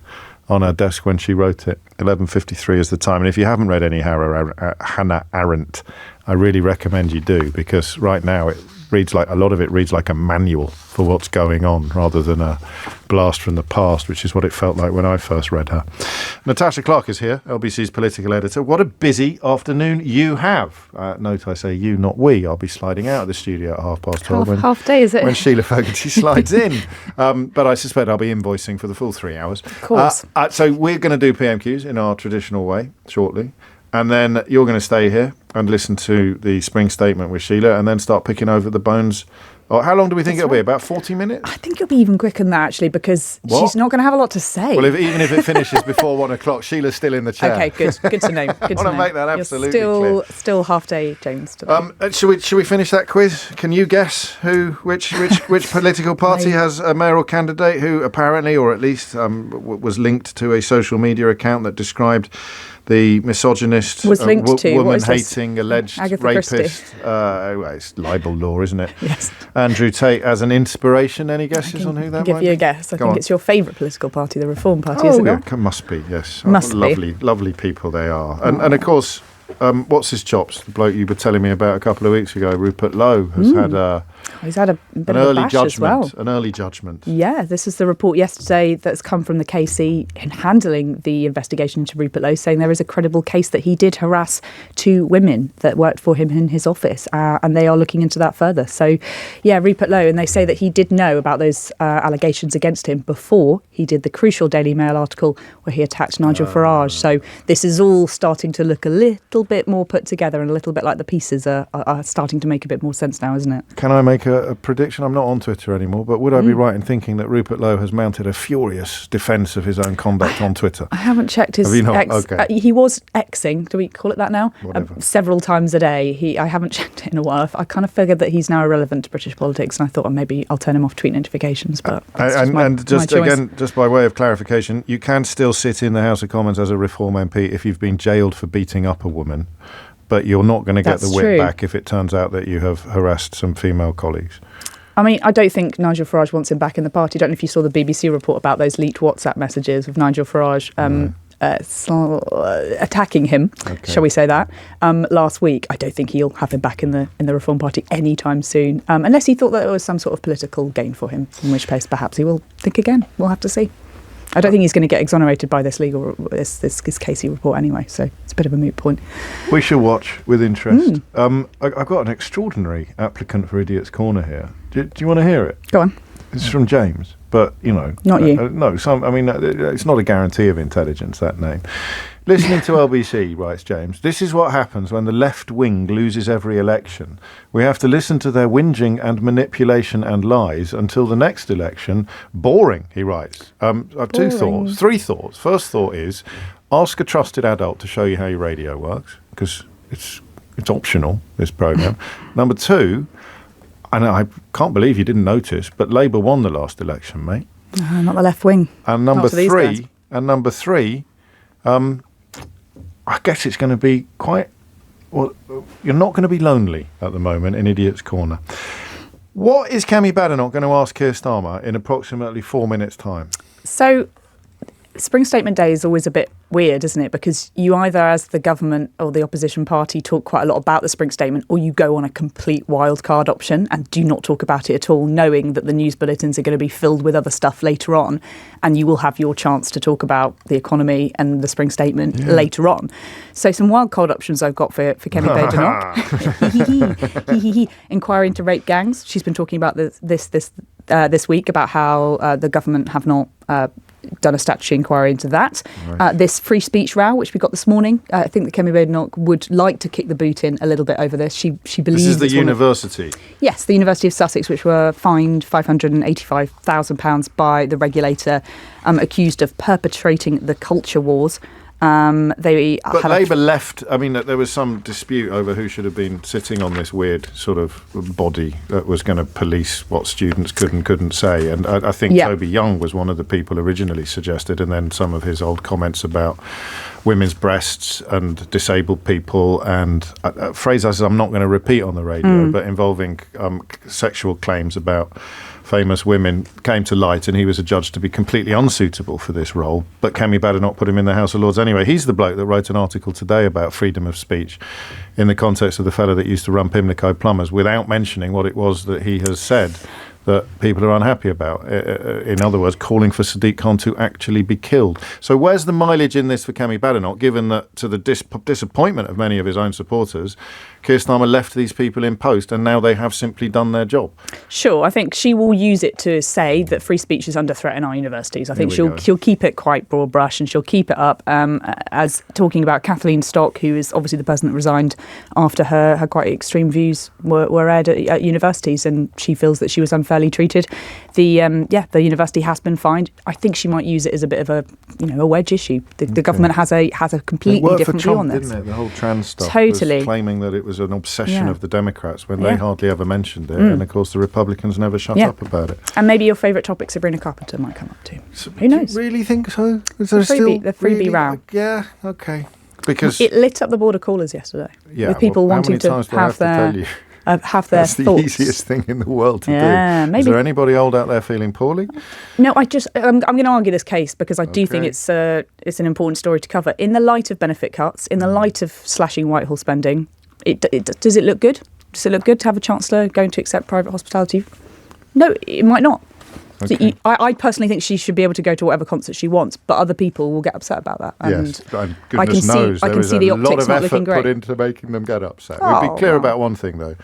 on her desk when she wrote it. 11:53 is the time. And if you haven't read any Hannah Arendt, I really recommend you do, because right now a lot of it reads like a manual for what's going on rather than a blast from the past, which is what it felt like when I first read her. Natasha Clark is here, LBC's political editor. What a busy afternoon you have. Note I say you, not we. I'll be sliding out of the studio at 12:30. Half day, is it? When Sheila Fogarty slides in. But I suspect I'll be invoicing for the full 3 hours. Of course. So we're going to do PMQs in our traditional way shortly. And then you're going to stay here and listen to the spring statement with Sheila and then start picking over the bones. How long do we think it'll be? About 40 minutes? I think it'll be even quicker than that, actually, because she's not going to have a lot to say. Well, even if it finishes before 1 o'clock, Sheila's still in the chair. Okay, good to know. I want to make that absolutely clear. Still half day, James. Should we finish that quiz? Can you guess which political party has a mayoral candidate who apparently, or at least was linked to a social media account that described the misogynist, was linked to woman-hating, alleged Agatha rapist. It's libel law, isn't it? Yes. Andrew Tate as an inspiration. Any guesses on who that might be? Give you a guess. I think it's your favourite political party, the Reform Party, isn't it? Oh, must be, yes. Must be. Lovely people they are. And of course, what's his chops? The bloke you were telling me about a couple of weeks ago, Rupert Lowe, has had he's had a bit of a bash as well. An early judgment. Yeah, this is the report yesterday that's come from the KC in handling the investigation into Rupert Lowe, saying there is a credible case that he did harass 2 women that worked for him in his office, and they are looking into that further. So, yeah, Rupert Lowe, and they say that he did know about those allegations against him before he did the crucial Daily Mail article where he attacked Nigel Farage. So this is all starting to look a little bit more put together and a little bit like the pieces are starting to make a bit more sense now, isn't it? Can I make a prediction? I'm not on Twitter anymore, but would I be right in thinking that Rupert Lowe has mounted a furious defence of his own conduct on Twitter? I haven't checked his Have you not? X. Okay. He was Xing, do we call it that now? Whatever. Several times a day. I haven't checked it in a while. I kind of figured that he's now irrelevant to British politics, and I thought maybe I'll turn him off tweet notifications. But just by way of clarification, you can still sit in the House of Commons as a Reform MP if you've been jailed for beating up a woman, but you're not going to get the whip back if it turns out that you have harassed some female colleagues. I mean, I don't think Nigel Farage wants him back in the party. I don't know if you saw the BBC report about those leaked WhatsApp messages of Nigel Farage attacking him, shall we say that, last week. I don't think he'll have him back in the Reform Party anytime soon, unless he thought that it was some sort of political gain for him, in which case perhaps he will think again. We'll have to see. I don't think he's going to get exonerated by this Casey report anyway, so it's a bit of a moot point. We shall watch with interest. I've got an extraordinary applicant for Idiot's Corner here. Do you want to hear it? Go on. It's from James, but, Not you. It's not a guarantee of intelligence, that name. Listening to LBC, writes James, this is what happens when the left wing loses every election. We have to listen to their whinging and manipulation and lies until the next election. Boring, he writes. Three thoughts. First thought is, ask a trusted adult to show you how your radio works, because it's optional, this programme. Number 2, and I can't believe you didn't notice, but Labour won the last election, mate. Not the left wing. And number 3, I guess it's going to be you're not going to be lonely at the moment in Idiot's Corner. What is Kemi Badenoch going to ask Keir Starmer in approximately 4 minutes' time? So, Spring Statement Day is always a bit weird, isn't it? Because you either, as the government or the opposition party, talk quite a lot about the Spring Statement, or you go on a complete wildcard option and do not talk about it at all, knowing that the news bulletins are going to be filled with other stuff later on, and you will have your chance to talk about the economy and the Spring Statement later on. So some wildcard options I've got for Kemi Badenoch. Inquiry into rape gangs. She's been talking about this week about how the government have not done a statutory inquiry into that. Right. This free speech row, which we got this morning, I think that Kemi Badenoch would like to kick the boot in a little bit over this. She believes... This is the university? Yes, the University of Sussex, which were fined £585,000 by the regulator, accused of perpetrating the culture wars. But Labour left. I mean, there was some dispute over who should have been sitting on this weird sort of body that was going to police what students could and couldn't say. And I think Toby Young was one of the people originally suggested, and then some of his old comments about women's breasts and disabled people and phrases I'm not going to repeat on the radio, but involving sexual claims about famous women came to light, and he was adjudged to be completely unsuitable for this role. But Kemi Badenoch put him in the House of Lords anyway. He's the bloke that wrote an article today about freedom of speech in the context of the fellow that used to run Pimlico Plumbers, without mentioning what it was that he has said that people are unhappy about. In other words, calling for Sadiq Khan to actually be killed. So where's the mileage in this for Kemi Badenoch, given that, to the disappointment of many of his own supporters, Keir Starmer left these people in post and now they have simply done their job? Sure, I think she will use it to say that free speech is under threat in our universities. I think she'll keep it quite broad brush, and she'll keep it up as talking about Kathleen Stock, who is obviously the person that resigned after her quite extreme views were aired at universities, and she feels that she was unfairly treated. The university has been fined. I think she might use it as a bit of a wedge issue. The government has a completely different view on this. Didn't it? The whole trans stuff Totally. was claiming that it was an obsession of the Democrats when they hardly ever mentioned it, and of course the Republicans never shut up about it. And maybe your favourite topic, Sabrina Carpenter, might come up too. So, who knows? Do you really think so? Is there the freebie row? Yeah, okay. Because it lit up the border callers yesterday with people wanting to have their That's thoughts. the easiest thing in the world to do. Maybe. Is there anybody old out there feeling poorly? No, I'm going to argue this case because I do think it's an important story to cover. In the light of benefit cuts, in the light of slashing Whitehall spending, does it look good? Does it look good to have a Chancellor going to accept private hospitality? No, it might not. Okay. So I personally think she should be able to go to whatever concert she wants, but other people will get upset about that. And yes, and goodness knows there is a lot of effort put into making them get upset. We'll be clear about one thing, though.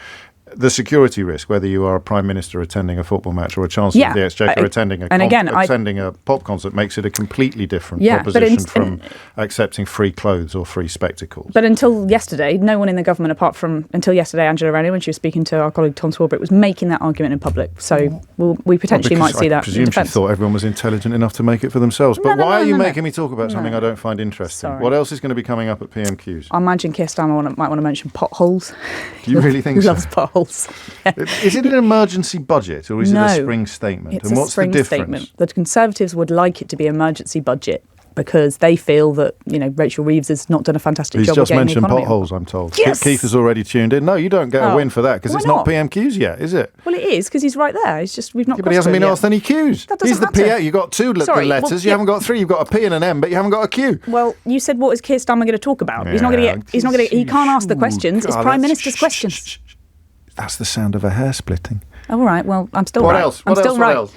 The security risk, whether you are a Prime Minister attending a football match or a Chancellor of the Exchequer attending a pop concert, makes it a completely different proposition from accepting free clothes or free spectacles. But until yesterday, no one in the government, until yesterday, Angela Rayner, when she was speaking to our colleague Tom Swarbrick, was making that argument in public. So we potentially might see that. I presume she thought everyone was intelligent enough to make it for themselves. But why are you making me talk about something I don't find interesting? Sorry. What else is going to be coming up at PMQs? I imagine Keir Starmer might want to mention potholes. Do you really think so? He loves potholes. Is it an emergency budget or is it a spring statement? It's a spring statement. The Conservatives would like it to be an emergency budget because they feel that Rachel Reeves has not done a fantastic job. He's just mentioned potholes, I'm told. Yes. Keith has already tuned in. No, you don't get a win for that because it's not PMQs yet, is it? Well, it is because he's right there. It's just we've not. But he hasn't been asked any Qs. That doesn't matter. He's the PA. You got two letters. You haven't got three. You've got a P and an M, but you haven't got a Q. Well, you said what is Keir Starmer going to talk about? Yeah. He's not going to get. He can't ask the questions. It's Prime Minister's questions. That's the sound of a hair splitting. All right. Well, I'm still right. What else? I'm still right. Else?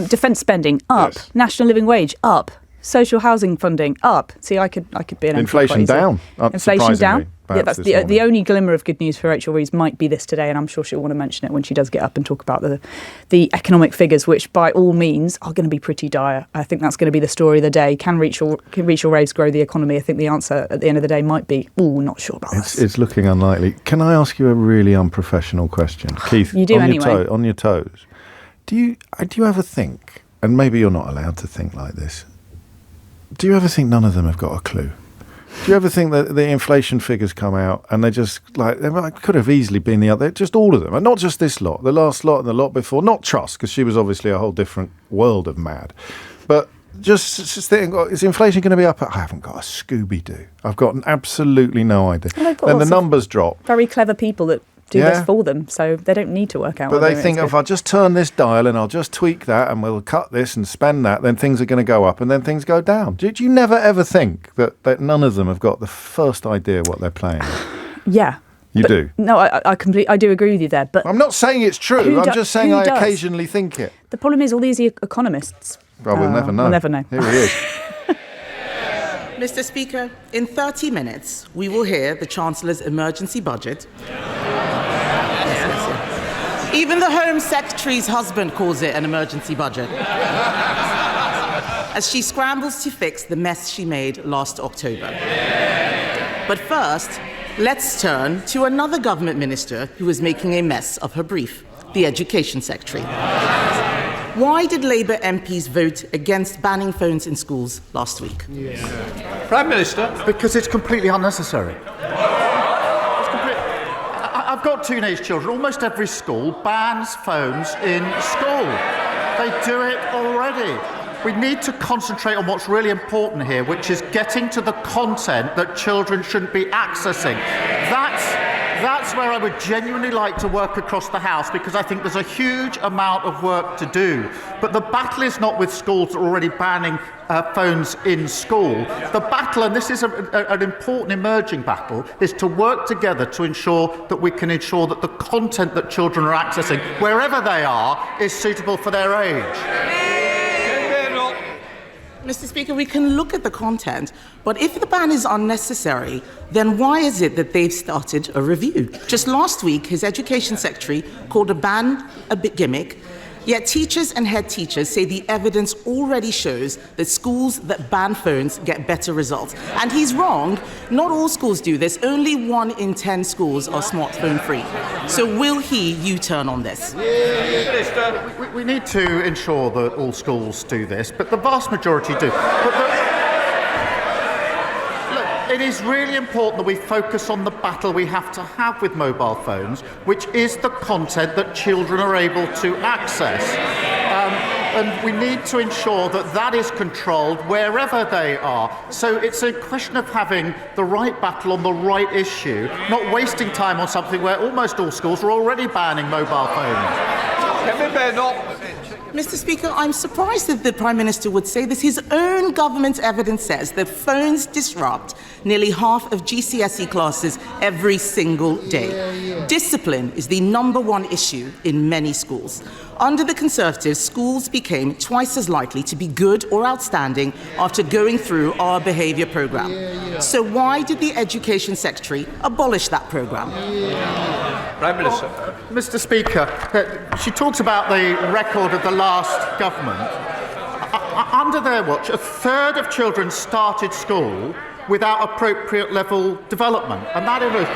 Defence spending up. Yes. National living wage up. Social housing funding up. See, I could be an inflation down. Inflation down. Yeah, that's the only glimmer of good news for Rachel Reeves might be this today, and I'm sure she'll want to mention it when she does get up and talk about the economic figures, which by all means are going to be pretty dire. I think that's going to be the story of the day. Can Rachel Reeves grow the economy? I think the answer at the end of the day might be, not sure about this. It's looking unlikely. Can I ask you a really unprofessional question, Keith? You do anyway. On your toes. Do you ever think, and maybe you're not allowed to think like this, do you ever think none of them have got a clue? Do you ever think that the inflation figures come out and they just they could have easily been the other, just all of them, and not just this lot, the last lot and the lot before, not Truss, because she was obviously a whole different world of mad, but just thinking, is inflation going to be up? I haven't got a Scooby-Doo. I've got absolutely no idea. Then the numbers drop. Very clever people that do this for them, so they don't need to work out. But they think if I just turn this dial and I'll just tweak that and we'll cut this and spend that, then things are going to go up and then things go down. Do you never ever think that none of them have got the first idea what they're playing? Yeah. You do? No, I do agree with you there. But I'm not saying it's true. I'm just saying I occasionally think it. The problem is all these economists. Well, we'll never know. We'll never know. Here he is. Mr. Speaker, in 30 minutes, we will hear the Chancellor's emergency budget. Yes. Even the Home Secretary's husband calls it an emergency budget. As she scrambles to fix the mess she made last October. But first, let's turn to another government minister who is making a mess of her brief, the Education Secretary. Why did Labour MPs vote against banning phones in schools last week? Prime Minister? Because it's completely unnecessary. I've got teenage children. Almost every school bans phones in school. They do it already. We need to concentrate on what's really important here, which is getting to the content that children shouldn't be accessing. That's where I would genuinely like to work across the House, because I think there's a huge amount of work to do. But the battle is not with schools that are already banning phones in school. The battle, and this is an important emerging battle, is to work together to ensure that we can ensure that the content that children are accessing, wherever they are, is suitable for their age. Mr. Speaker, we can look at the content, but if the ban is unnecessary, then why is it that they've started a review? Just last week, his Education Secretary called a ban a bit gimmick, yet teachers and head teachers say the evidence already shows that schools that ban phones get better results. And he's wrong. Not all schools do this. Only 1 in 10 schools are smartphone free. So will he U-turn on this? We need to ensure that all schools do this, but the vast majority do. It is really important that we focus on the battle we have to have with mobile phones, which is the content that children are able to access. And we need to ensure that that is controlled wherever they are. So it's a question of having the right battle on the right issue, not wasting time on something where almost all schools are already banning mobile phones. Mr. Speaker, I'm surprised that the Prime Minister would say this. His own government evidence says that phones disrupt nearly half of GCSE classes every single day. Discipline is the number one issue in many schools. Under the Conservatives, schools became twice as likely to be good or outstanding after going through our behaviour programme. So why did the Education Secretary abolish that programme? Prime Minister. Mr. Speaker, she talks about the record of the last government. Under their watch, a third of children started school without appropriate level development, and that is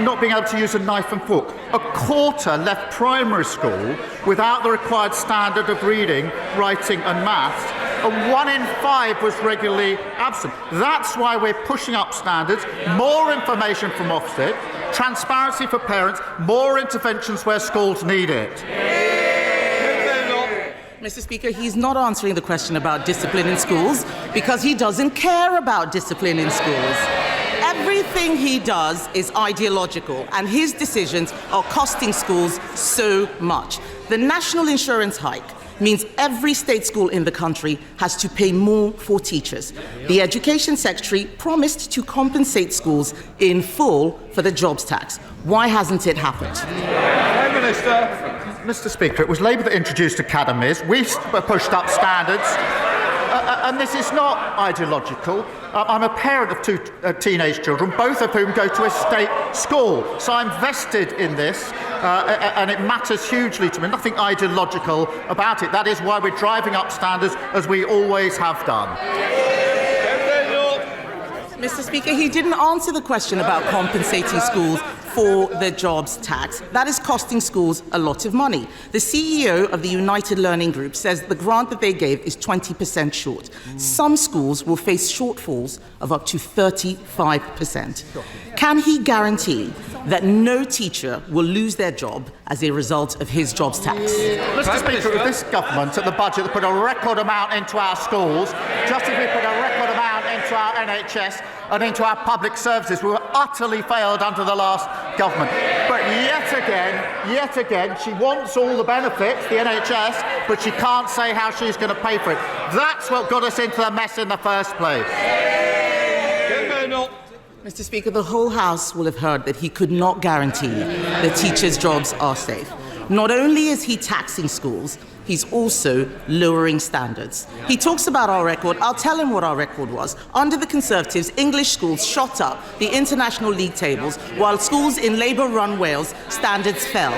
not being able to use a knife and fork. A quarter left primary school without the required standard of reading, writing and maths, and 1 in 5 was regularly absent. That's why we're pushing up standards, more information from Ofsted, transparency for parents, more interventions where schools need it. Mr. Speaker, he's not answering the question about discipline in schools because he doesn't care about discipline in schools. Everything he does is ideological, and his decisions are costing schools so much. The national insurance hike means every state school in the country has to pay more for teachers. The Education Secretary promised to compensate schools in full for the jobs tax. Why hasn't it happened? Prime Minister. Mr. Speaker, it was Labour that introduced academies. We pushed up standards. And this is not ideological. I'm a parent of 2 teenage children, both of whom go to a state school. So I'm vested in this, and it matters hugely to me. Nothing ideological about it. That is why we're driving up standards, as we always have done. Mr. Speaker, he didn't answer the question about compensating schools for the jobs tax. That is costing schools a lot of money. The CEO of the United Learning Group says the grant that they gave is 20% short. Some schools will face shortfalls of up to 35%. Can he guarantee that no teacher will lose their job as a result of his jobs tax? Mr. Speaker, if this government at the budget put a record amount into our schools, just as we put a record amount into our NHS and into our public services, we were utterly failed under the last government. But yet again, she wants all the benefits, the NHS, but she can't say how she's going to pay for it. That's what got us into the mess in the first place. Mr. Speaker, the whole House will have heard that he could not guarantee that teachers' jobs are safe. Not only is he taxing schools, he's also lowering standards. He talks about our record. I'll tell him what our record was. Under the Conservatives, English schools shot up the international league tables, while schools in Labour-run Wales, standards fell.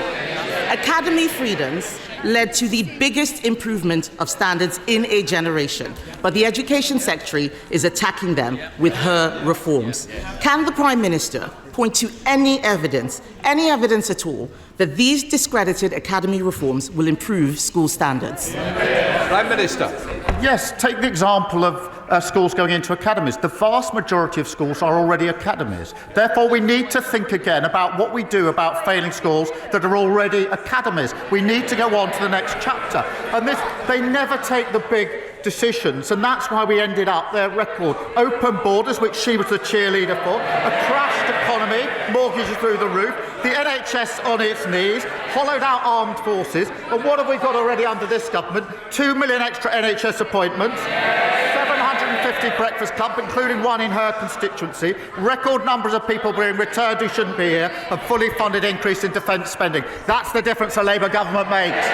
Academy freedoms led to the biggest improvement of standards in a generation, but the Education Secretary is attacking them with her reforms. Can the Prime Minister point to any evidence at all, that these discredited academy reforms will improve school standards? Prime Minister. Yes, take the example of schools going into academies. The vast majority of schools are already academies. Therefore, we need to think again about what we do about failing schools that are already academies. We need to go on to the next chapter. And they never take the big decisions, and that's why we ended up their record. Open borders, which she was the cheerleader for, a crashed economy, mortgages through the roof, the NHS on its knees, hollowed out armed forces, and what have we got already under this government? 2 million extra NHS appointments, 750 breakfast clubs, including one in her constituency, record numbers of people being returned who shouldn't be here, and fully funded increase in defence spending. That's the difference a Labour government makes.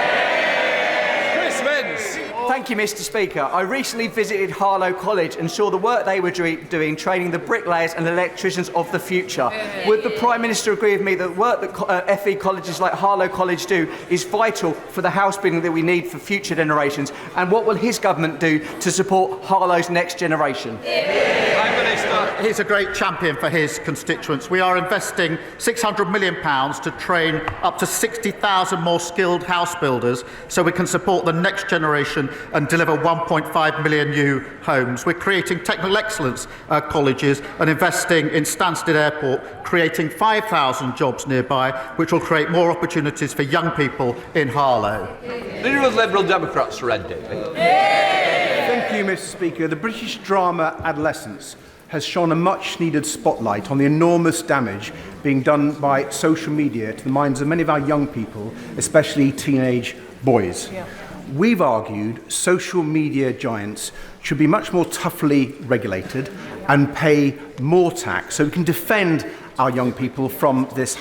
Thank you, Mr. Speaker. I recently visited Harlow College and saw the work they were doing, training the bricklayers and electricians of the future. Would the Prime Minister agree with me that the work that FE colleges like Harlow College do is vital for the house building that we need for future generations? And what will his government do to support Harlow's next generation? Prime Minister. he's a great champion for his constituents. We are investing £600 million to train up to 60,000 more skilled house builders so we can support the next generation and deliver 1.5 million new homes. We're creating technical excellence colleges and investing in Stansted Airport, creating 5,000 jobs nearby, which will create more opportunities for young people in Harlow. Leader of the Liberal Democrats, Red David. Thank you, Mr. Speaker. The British drama Adolescence has shone a much-needed spotlight on the enormous damage being done by social media to the minds of many of our young people, especially teenage boys. Yeah. We've argued social media giants should be much more toughly regulated and pay more tax so we can defend our young people from this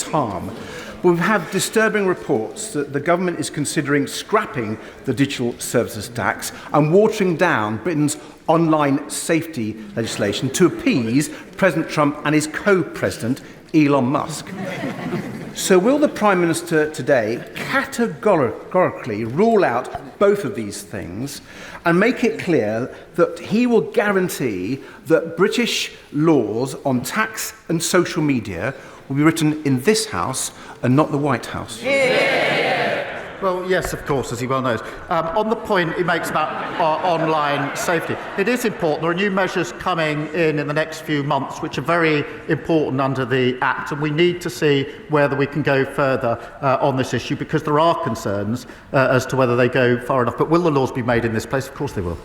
harm. We've had disturbing reports that the government is considering scrapping the digital services tax and watering down Britain's online safety legislation to appease President Trump and his co-president, Elon Musk. So will the Prime Minister today categorically rule out both of these things and make it clear that he will guarantee that British laws on tax and social media will be written in this House and not the White House? Well, yes, of course, as he well knows. On the point he makes about online safety, it is important. There are new measures coming in the next few months, which are very important under the Act, and we need to see whether we can go further on this issue, because there are concerns as to whether they go far enough. But will the laws be made in this place? Of course they will.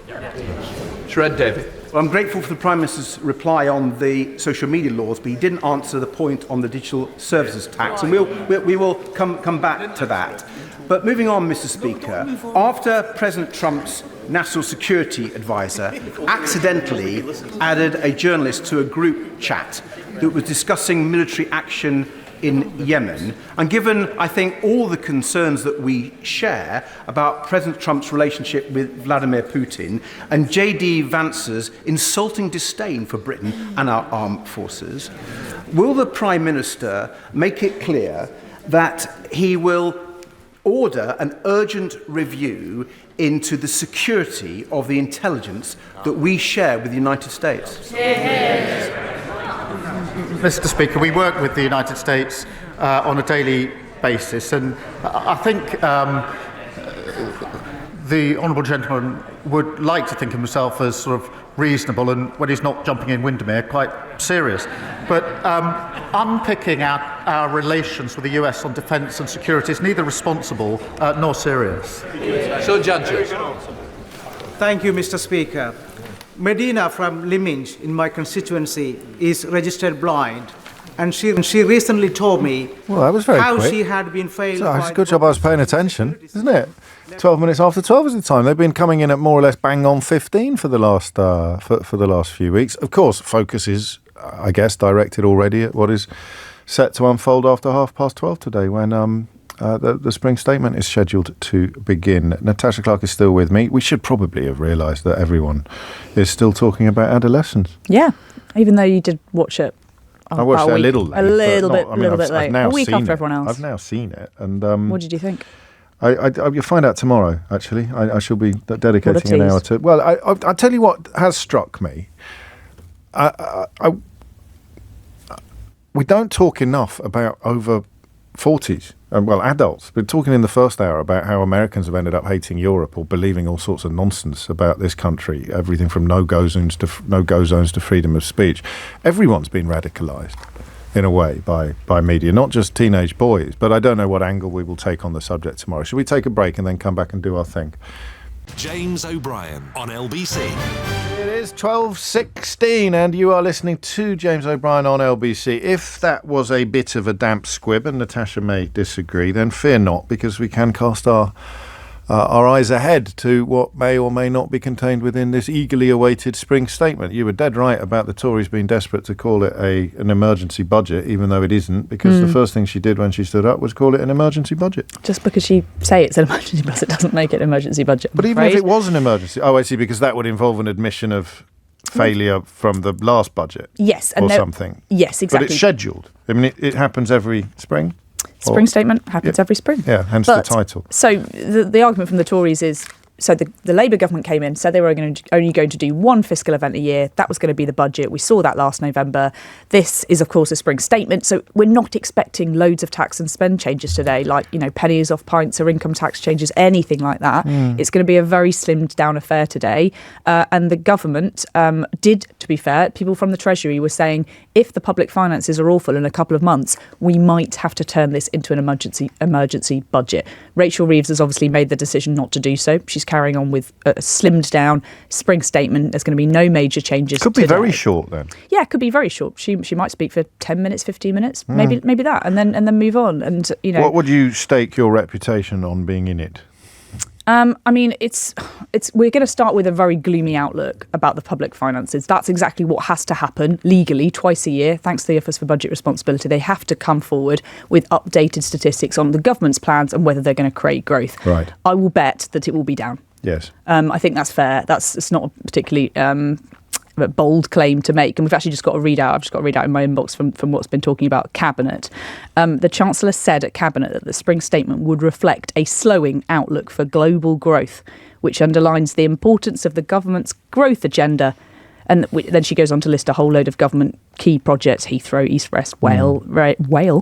Red David. Well, I'm grateful for the Prime Minister's reply on the social media laws, but he didn't answer the point on the digital services tax, and we will come back to that. But moving on, Mr. Speaker, after President Trump's national security advisor accidentally added a journalist to a group chat that was discussing military action in Yemen, and given, I think, all the concerns that we share about President Trump's relationship with Vladimir Putin and JD Vance's insulting disdain for Britain and our armed forces, will the Prime Minister make it clear that he will order an urgent review into the security of the intelligence that we share with the United States? Mr. Speaker, we work with the United States on a daily basis, and I think the honourable gentleman would like to think of himself as sort of reasonable, and when he's not jumping in Windermere, quite serious. But unpicking our relations with the US on defence and security is neither responsible nor serious. So, judges. Thank you, Mr. Speaker. Medina from Liminge in my constituency is registered blind, and she recently told me how quick. she had been failed. So it's a good job I was paying attention, isn't it? 12 minutes after 12 is the time. They've been coming in at more or less bang on 15 for the last for the last few weeks. Of course, focus is, I guess, directed already at what is set to unfold after 12:30 today, when the spring statement is scheduled to begin. Natasha Clark is still with me. We should probably have realised that everyone is still talking about adolescence. Yeah, even though you did watch it. I watched it a little late. A little bit late. A week after everyone else. I've now seen it. And what did you think? You'll find out tomorrow, actually. I shall be dedicating an hour to it. Well, I'll tell you what has struck me. We don't talk enough about over 40s, adults. We're talking in the first hour about how Americans have ended up hating Europe or believing all sorts of nonsense about this country, everything from no-go zones to freedom of speech. Everyone's been radicalised, in a way, by media, not just teenage boys. But I don't know what angle we will take on the subject tomorrow. Should we take a break and then come back and do our thing? James O'Brien on LBC. It is 12:16 and you are listening to James O'Brien on LBC. If that was a bit of a damp squib, and Natasha may disagree, then fear not, because we can cast our eyes ahead to what may or may not be contained within this eagerly awaited spring statement. You were dead right about the Tories being desperate to call it an emergency budget, even though it isn't, because the first thing she did when she stood up was call it an emergency budget. Just because you say it's an emergency budget doesn't make it an emergency budget. But even if it was an emergency, I see, because that would involve an admission of failure from the last budget. Yes. Or something. Yes, exactly. But it's scheduled. I mean, it happens every spring. Spring statement happens every spring. Yeah, hence the title. So the argument from the Tories is So the Labour government came in, said they were only going to do one fiscal event a year. That was going to be the budget. We saw that last November. This is, of course, a spring statement. So we're not expecting loads of tax and spend changes today, like, pennies off pints or income tax changes, anything like that. It's going to be a very slimmed down affair today. And the government did, to be fair, people from the Treasury were saying, if the public finances are awful in a couple of months, we might have to turn this into an emergency budget. Rachel Reeves has obviously made the decision not to do so. She's carrying on with a slimmed down spring statement. There's going to be no major changes. Could be very short then. Yeah, it could be very short. She might speak for 10 minutes, 15 minutes, maybe that, and then move on. And what would you stake your reputation on being in it? We're going to start with a very gloomy outlook about the public finances. That's exactly what has to happen legally twice a year. Thanks to the Office for Budget Responsibility, they have to come forward with updated statistics on the government's plans and whether they're going to create growth. Right. I will bet that it will be down. Yes. I think that's fair. It's not a particularly bold claim to make, and we've actually just got a readout. I've just got a readout in my inbox from what's been talking about Cabinet. The Chancellor said at Cabinet that the spring statement would reflect a slowing outlook for global growth, which underlines the importance of the government's growth agenda. And then she goes on to list a whole load of government key projects: Heathrow, East West Rail,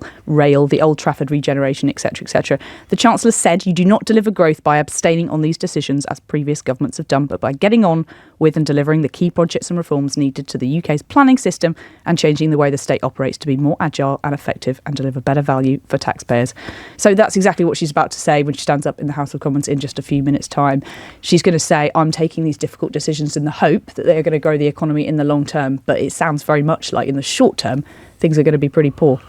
the Old Trafford regeneration, etc., etc. The Chancellor said, "You do not deliver growth by abstaining on these decisions, as previous governments have done, but by getting on with and delivering the key projects and reforms needed to the UK's planning system and changing the way the state operates to be more agile and effective and deliver better value for taxpayers." So that's exactly what she's about to say when she stands up in the House of Commons in just a few minutes' time. She's going to say, "I'm taking these difficult decisions in the hope that they are going to grow the economy in the long term," but it sounds very much like in the short term things are going to be pretty poor.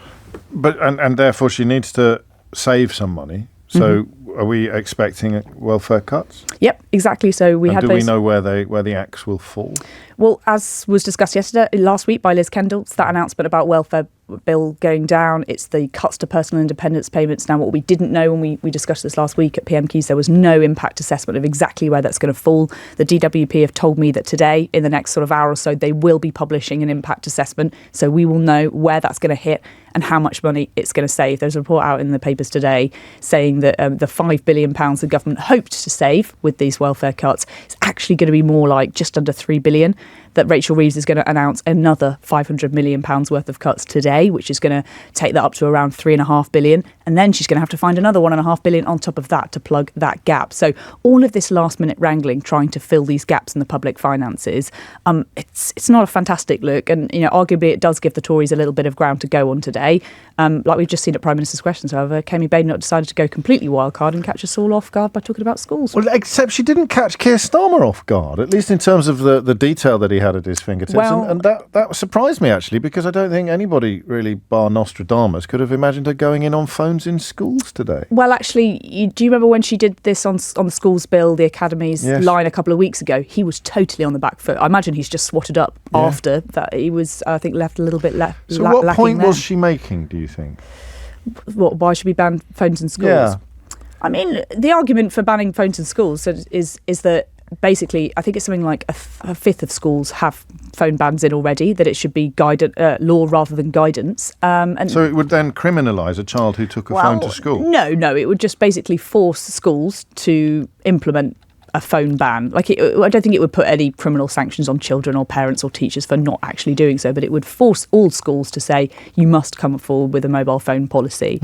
But and therefore she needs to save some money. So are we expecting welfare cuts? Yep, exactly. So we we know where the axe will fall? Well, as was discussed last week by Liz Kendall, it's that announcement about welfare bill going down. It's the cuts to personal independence payments. Now, what we didn't know when we discussed this last week at PM Keys, there was no impact assessment of exactly where that's going to fall. The DWP have told me that today, in the next sort of hour or so, they will be publishing an impact assessment. So we will know where that's going to hit and how much money it's going to save. There's a report out in the papers today saying that the £5 billion the government hoped to save with these welfare cuts is actually going to be more like just under £3 billion. That Rachel Reeves is going to announce another £500 million worth of cuts today, which is going to take that up to around £3.5 billion. And then she's going to have to find another £1.5 billion on top of that to plug that gap. So all of this last minute wrangling, trying to fill these gaps in the public finances, it's not a fantastic look. And, arguably it does give the Tories a little bit of ground to go on today. Like we've just seen at Prime Minister's Questions, however, Kemi Badenoch decided to go completely wildcard and catch us all off guard by talking about schools. Well, except she didn't catch Keir Starmer off guard, at least in terms of the detail that he had at his fingertips. Well, and that surprised me, actually, because I don't think anybody really, bar Nostradamus, could have imagined her going in on phones in schools today. Well, actually, do you remember when she did this on the schools bill, the academies line a couple of weeks ago? He was totally on the back foot. I imagine he's just swatted up after that. He was, I think, left a little bit left. So what point was she making, do you think? Why should we ban phones in schools? Yeah. I mean, the argument for banning phones in schools is that basically, I think it's something like a fifth of schools have phone bans in already, that it should be law rather than guidance. And so it would then criminalise a child who took a phone to school? No, it would just basically force schools to implement a phone ban. I don't think it would put any criminal sanctions on children or parents or teachers for not actually doing so, but it would force all schools to say you must come forward with a mobile phone policy.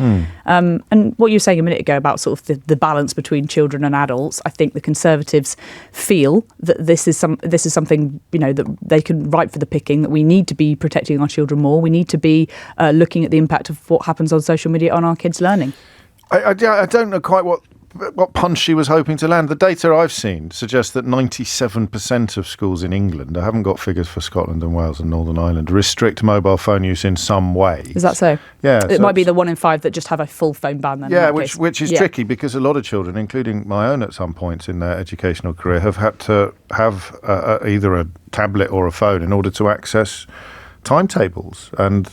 And what you were saying a minute ago about sort of the balance between children and adults, I think the Conservatives feel that this is something that they can ripe for the picking, that we need to be protecting our children more. We need to be looking at the impact of what happens on social media on our kids' learning. I don't know quite what punch she was hoping to land. The data I've seen suggests that 97% of schools in England, I haven't got figures for Scotland and Wales and Northern Ireland, restrict mobile phone use in some way. Is that so? Yeah. It might be the 1 in 5 that just have a full phone ban then. Yeah, which is tricky, because a lot of children, including my own at some points in their educational career, have had to have either a tablet or a phone in order to access timetables and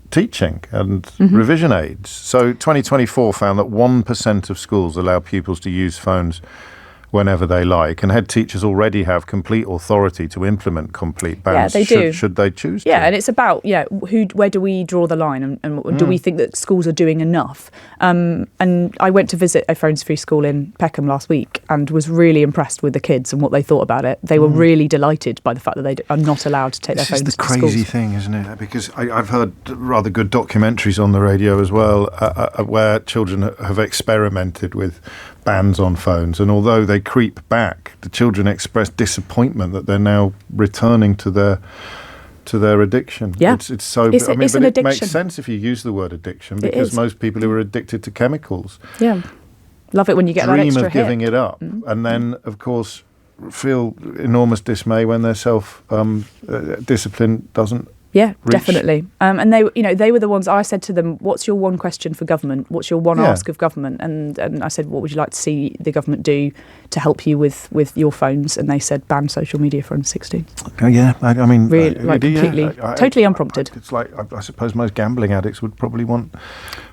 teaching and revision aids. So 2024 found that 1% of schools allow pupils to use phones whenever they like, and head teachers already have complete authority to implement complete bans. Yeah, they do. Should they choose to. Yeah, and it's about, where do we draw the line, and do we think that schools are doing enough? And I went to visit a phones-free school in Peckham last week and was really impressed with the kids and what they thought about it. They were really delighted by the fact that they are not allowed to take their phones to schools. This is the crazy thing, isn't it? Because I've heard rather good documentaries on the radio as well, where children have experimented with bans on phones, and although they creep back, the children express disappointment that they're now returning to their addiction. Yeah, it's so. It's an addiction. It makes sense if you use the word addiction, because most people who are addicted to chemicals, love it when you get that extra dream of giving it up, and then of course feel enormous dismay when their self discipline doesn't. Yeah, definitely. And they were the ones. I said to them, "What's your one question for government? What's your one ask of government?" And I said, "What would you like to see the government do to help you with your phones?" And they said, "Ban social media for under 16." Oh yeah, I mean, really, completely, totally unprompted. It's like I suppose most gambling addicts would probably want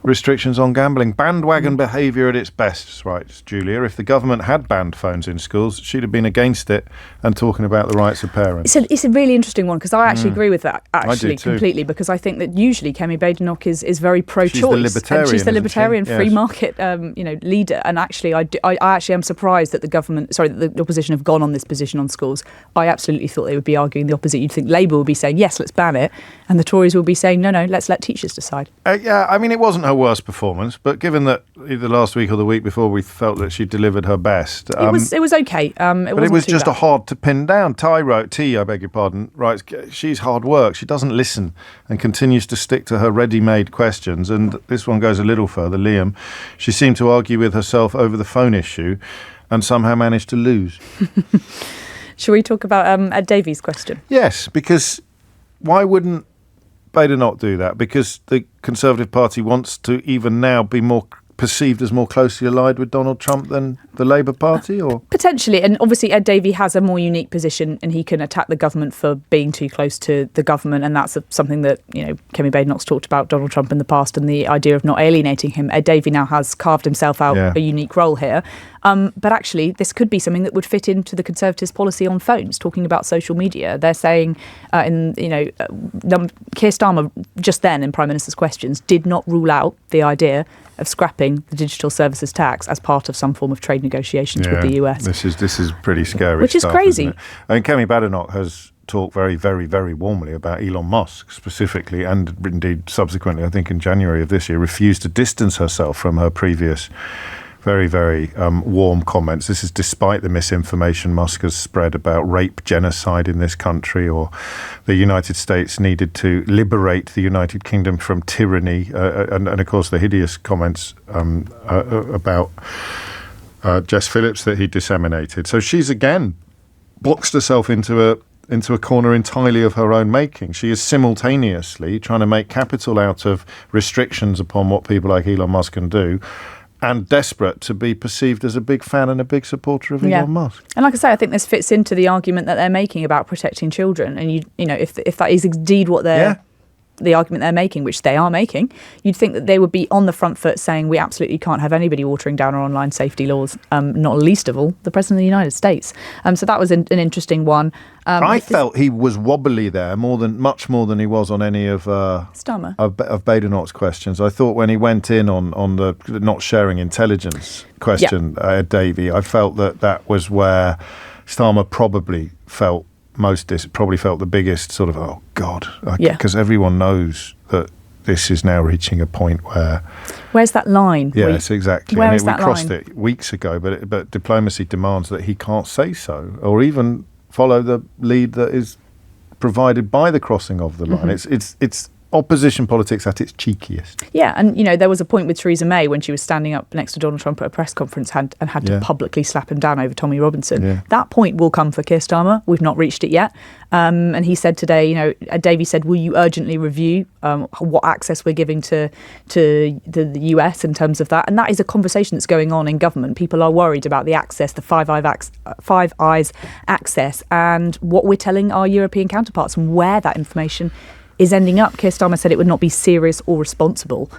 restrictions on gambling. Bandwagon behaviour at its best, writes Julia. If the government had banned phones in schools, she'd have been against it and talking about the rights of parents. It's a really interesting one, because I actually agree with that. Actually, completely, because I think that usually Kemi Badenoch is very pro-choice. She's the libertarian. She's the libertarian free market, leader. And actually, I actually am surprised that the opposition have gone on this position on schools. I absolutely thought they would be arguing the opposite. You'd think Labour would be saying yes, let's ban it, and the Tories would be saying no, let's let teachers decide. I mean, it wasn't her worst performance, but given that either last week or the week before we felt that she delivered her best, it was okay. But it was just bad. hard to pin down. I beg your pardon, writes, she's hard work. She doesn't listen and continues to stick to her ready-made questions. And this one goes a little further. Liam, she seemed to argue with herself over the phone issue and somehow managed to lose. Shall we talk about Ed Davies' question? Yes, because why wouldn't Badenoch do that? Because the Conservative Party wants to even now be more perceived as more closely allied with Donald Trump than the Labour Party, or potentially. And obviously Ed Davey has a more unique position, and he can attack the government for being too close to the government, and that's something that Kemi Badenoch's talked about Donald Trump in the past, and the idea of not alienating him. Ed Davey now has carved himself out a unique role here, but actually this could be something that would fit into the Conservatives' policy on phones, talking about social media. They're saying Keir Starmer just then in Prime Minister's questions did not rule out the idea of scrapping the digital services tax as part of some form of trade negotiations with the US. This is pretty scary, which stuff, is crazy. Isn't it? I mean, Kemi Badenoch has talked very, very, very warmly about Elon Musk specifically, and indeed subsequently, I think in January of this year, refused to distance herself from her previous very, very warm comments. This is despite the misinformation Musk has spread about rape genocide in this country, or the United States needed to liberate the United Kingdom from tyranny, and of course the hideous comments about Jess Phillips that he disseminated. So she's again boxed herself into a corner entirely of her own making. She is simultaneously trying to make capital out of restrictions upon what people like Elon Musk can do, and desperate to be perceived as a big fan and a big supporter of Elon Musk. And like I say, I think this fits into the argument that they're making about protecting children. And if that is indeed what the argument they're making, which they are making, you'd think that they would be on the front foot saying we absolutely can't have anybody watering down our online safety laws, not least of all the President of the United States. So that was an interesting one. I felt he was wobbly there much more than he was on any of Starmer of Badenoch's questions. I thought when he went in on the not sharing intelligence question, Davey, I felt that was where Starmer probably felt the biggest sort of, oh God, because everyone knows that this is now reaching a point where... Where's that line? Yes, exactly. Where we is that crossed line? it weeks ago, but diplomacy demands that he can't say so, or even follow the lead that is provided by the crossing of the line. It's opposition politics at its cheekiest. Yeah, and there was a point with Theresa May when she was standing up next to Donald Trump at a press conference and had to publicly slap him down over Tommy Robinson. Yeah. That point will come for Keir Starmer. We've not reached it yet. And he said today, Davey said, will you urgently review what access we're giving to the US in terms of that? And that is a conversation that's going on in government. People are worried about the access, the Five Eyes access, and what we're telling our European counterparts and where that information is ending up. Keir Starmer said it would not be serious or responsible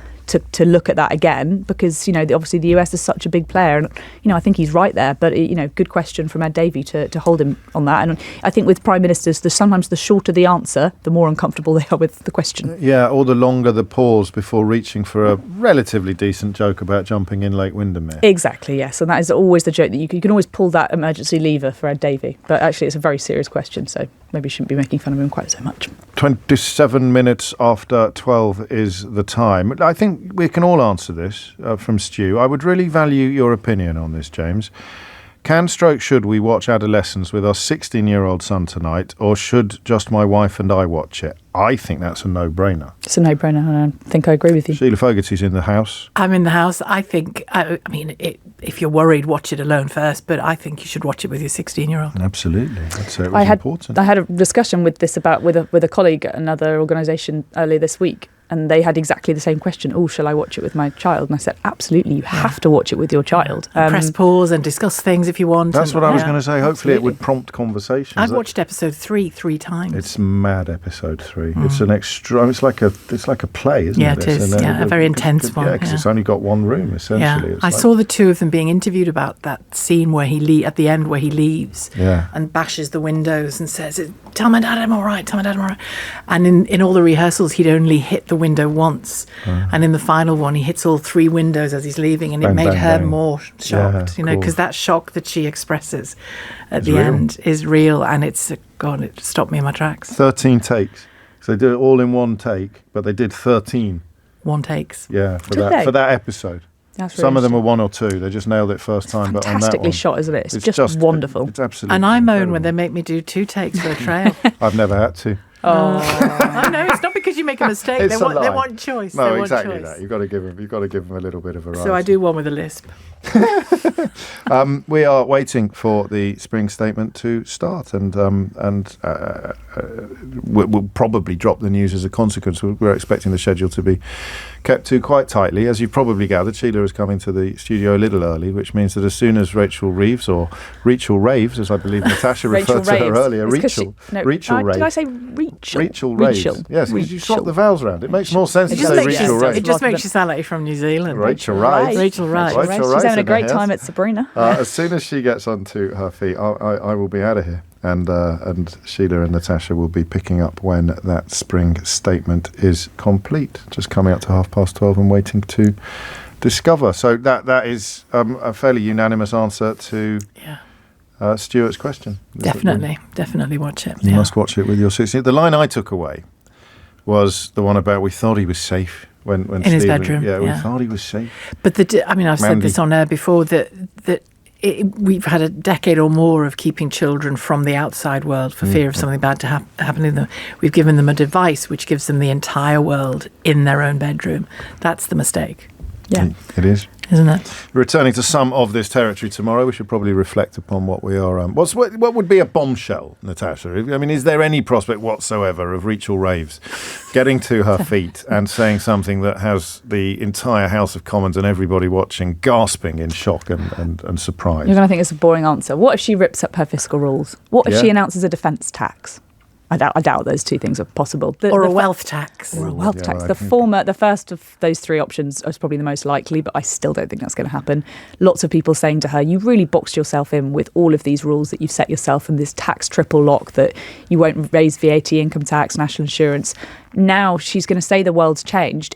to look at that again because, obviously the US is such a big player. And, I think he's right there. But, good question from Ed Davey to hold him on that. And I think with prime ministers, sometimes the shorter the answer, the more uncomfortable they are with the question. Yeah, or the longer the pause before reaching for a relatively decent joke about jumping in Lake Windermere. Exactly, yes. And that is always the joke that you can always pull that emergency lever for Ed Davey. But actually, it's a very serious question, so maybe you shouldn't be making fun of him quite so much. 27 minutes after 12 is the time. I think we can all answer this from Stu. I would really value your opinion on this, James. Should we watch Adolescence with our 16-year-old son tonight, or should just my wife and I watch it? I think that's a no-brainer. It's a no-brainer, and I think I agree with you. Sheila Fogarty's in the house. I'm in the house. I think, if you're worried, watch it alone first, but I think you should watch it with your 16-year-old. Absolutely. I'd say it was important. I had a discussion with this with a colleague at another organisation earlier this week, and they had exactly the same question. Oh, shall I watch it with my child? And I said, absolutely, you have to watch it with your child. Press pause and discuss things if you want. That's what I was going to say. Hopefully it would prompt conversations. I've watched episode 3 times. It's mad, episode 3. It's an extra. It's like a play, isn't it? Yeah, it is. A very intense one. Yeah, because it's only got one room, essentially. Yeah. I saw the two of them being interviewed about that scene where at the end where he leaves and bashes the windows and says, "Tell my dad I'm all right. Tell my dad I'm all right." And in all the rehearsals, he'd only hit the window once, and in the final one he hits all 3 windows as he's leaving, and it made her more shocked, because that shock that she expresses at the end is real, and it stopped me in my tracks. 13 takes, so they did it all in one take, but they did 13 one takes. Yeah, for that episode. Some of them were 1 or 2. They just nailed it first time. But on that fantastically one, shot, isn't it? It's just wonderful. It's absolutely. And I moan when they make me do 2 takes for a trail. I've never had to. Oh, I know. It's not because you make a mistake. They want choice. No, they exactly want choice. That. You've got to give them a little bit of variety. So I do one with a lisp. We are waiting for the spring statement to start, and we'll probably drop the news as a consequence. We're expecting the schedule to be kept to quite tightly. As you've probably gathered, Sheila is coming to the studio a little early, which means that as soon as Rachel Reeves, or Rachel Raves, as I believe Natasha referred to her earlier, Rachel Raves. Did I say Rachel? Rachel Raves. Yes, because you swap the vowels around. It makes more sense to say Rachel Raves. It just makes you sound like you're from New Zealand. Rachel Raves. Rachel Raves. She's having a great time at Sabrina. As soon as she gets onto her feet, I will be out of here. And Sheila and Natasha will be picking up when that spring statement is complete. Just coming up to 12:30 and waiting to discover. So that is a fairly unanimous answer to Stuart's question. Definitely watch it. You must watch it with your 16. The line I took away was the one about we thought he was safe when in Stephen, his bedroom. Yeah, we thought he was safe. But I've said this on air before that we've had a decade or more of keeping children from the outside world for fear of something bad to happen to them. We've given them a device which gives them the entire world in their own bedroom. That's the mistake. Yeah, it is. Isn't it? Returning to some of this territory tomorrow, we should probably reflect upon what we are. What would be a bombshell, Natasha? I mean, is there any prospect whatsoever of Rachel Raves getting to her feet and saying something that has the entire House of Commons and everybody watching gasping in shock and surprise? You're going to think it's a boring answer. What if she rips up her fiscal rules? What if she announces a defence tax? I doubt those 2 things are possible. Or a wealth tax. Or a wealth tax. The first of those 3 options is probably the most likely, but I still don't think that's going to happen. Lots of people saying to her, you really boxed yourself in with all of these rules that you've set yourself and this tax triple lock that you won't raise VAT, income tax, national insurance. Now she's going to say the world's changed.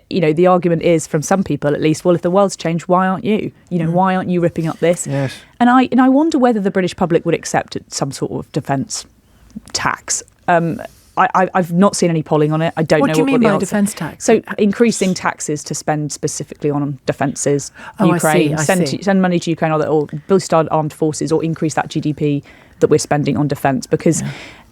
The argument is, from some people at least, well, if the world's changed, why aren't you? Why aren't you ripping up this? Yes. And I wonder whether the British public would accept some sort of defence tax. I've not seen any polling on it. I don't know what do you mean by defence tax. So increasing taxes to spend specifically on defences, Ukraine, I see. Send money to Ukraine or boost our armed forces, or increase that GDP that we're spending on defence. Because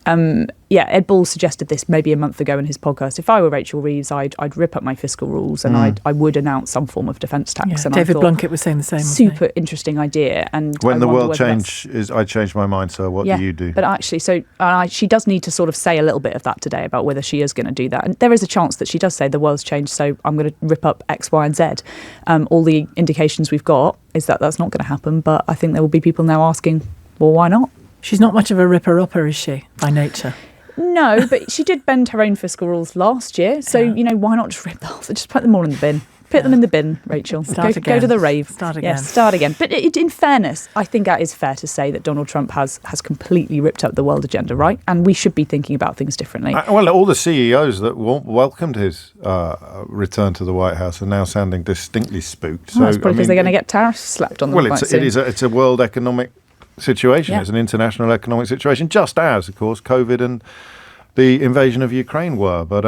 Ed Balls suggested this maybe a month ago in his podcast. If I were Rachel Reeves, I'd rip up my fiscal rules and I would announce some form of defence tax. Yeah, and David Blunkett was saying the same. Super interesting idea. And when the world changes, I changed my mind. So what do you do? But actually, she does need to sort of say a little bit of that today about whether she is going to do that. And there is a chance that she does say the world's changed, so I'm going to rip up X, Y, and Z. All the indications we've got is that that's not going to happen. But I think there will be people now asking, well, why not? She's not much of a ripper-upper, is she, by nature? No, but she did bend her own fiscal rules last year. So, why not just rip them off? Just put them all in the bin. Put them in the bin, Rachel. Go to the rave. Start again. Yes, start again. But in fairness, I think that is fair to say that Donald Trump has completely ripped up the world agenda, right? And we should be thinking about things differently. Well, all the CEOs that welcomed his return to the White House are now sounding distinctly spooked. That's probably because they're going to get tariffs slapped on them. Well, it's a world economic situation. Yeah. It's an international economic situation, just as, of course, COVID and the invasion of Ukraine were, but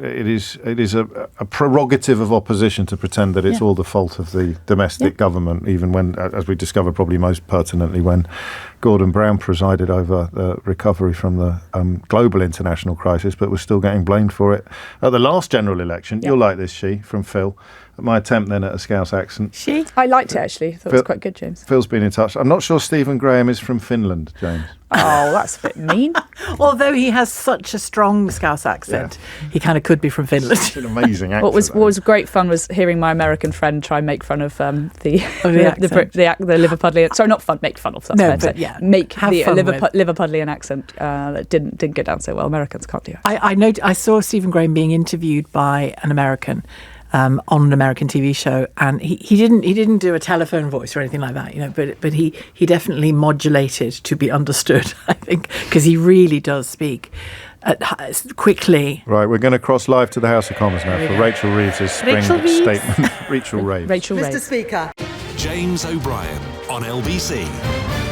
it is a prerogative of opposition to pretend that it's all the fault of the domestic government, even when, as we discovered probably most pertinently, when Gordon Brown presided over the recovery from the global international crisis, but was still getting blamed for it at the last general election. You'll like this, from Phil. My attempt then at a Scouse accent. I liked it, actually. I thought it was quite good, James. Phil's been in touch. I'm not sure Stephen Graham is from Finland, James. Oh, that's a bit mean. Although he has such a strong Scouse accent, he kind of could be from Finland. It's an amazing accent. What was great fun was hearing my American friend try and make fun of the Liverpudlian. Sorry, not fun. Make fun of. That's fair to say. Make the Liverpudlian accent that didn't go down so well. Americans can't do it. I saw Stephen Graham being interviewed by an American. On an American TV show, and he didn't do a telephone voice or anything like that, but he definitely modulated to be understood, I think, because he really does speak quickly. Right, we're going to cross live to the House of Commons now for Rachel Reeves' spring statement. Rachel Reeves. Rachel Mr. Speaker. James O'Brien on LBC.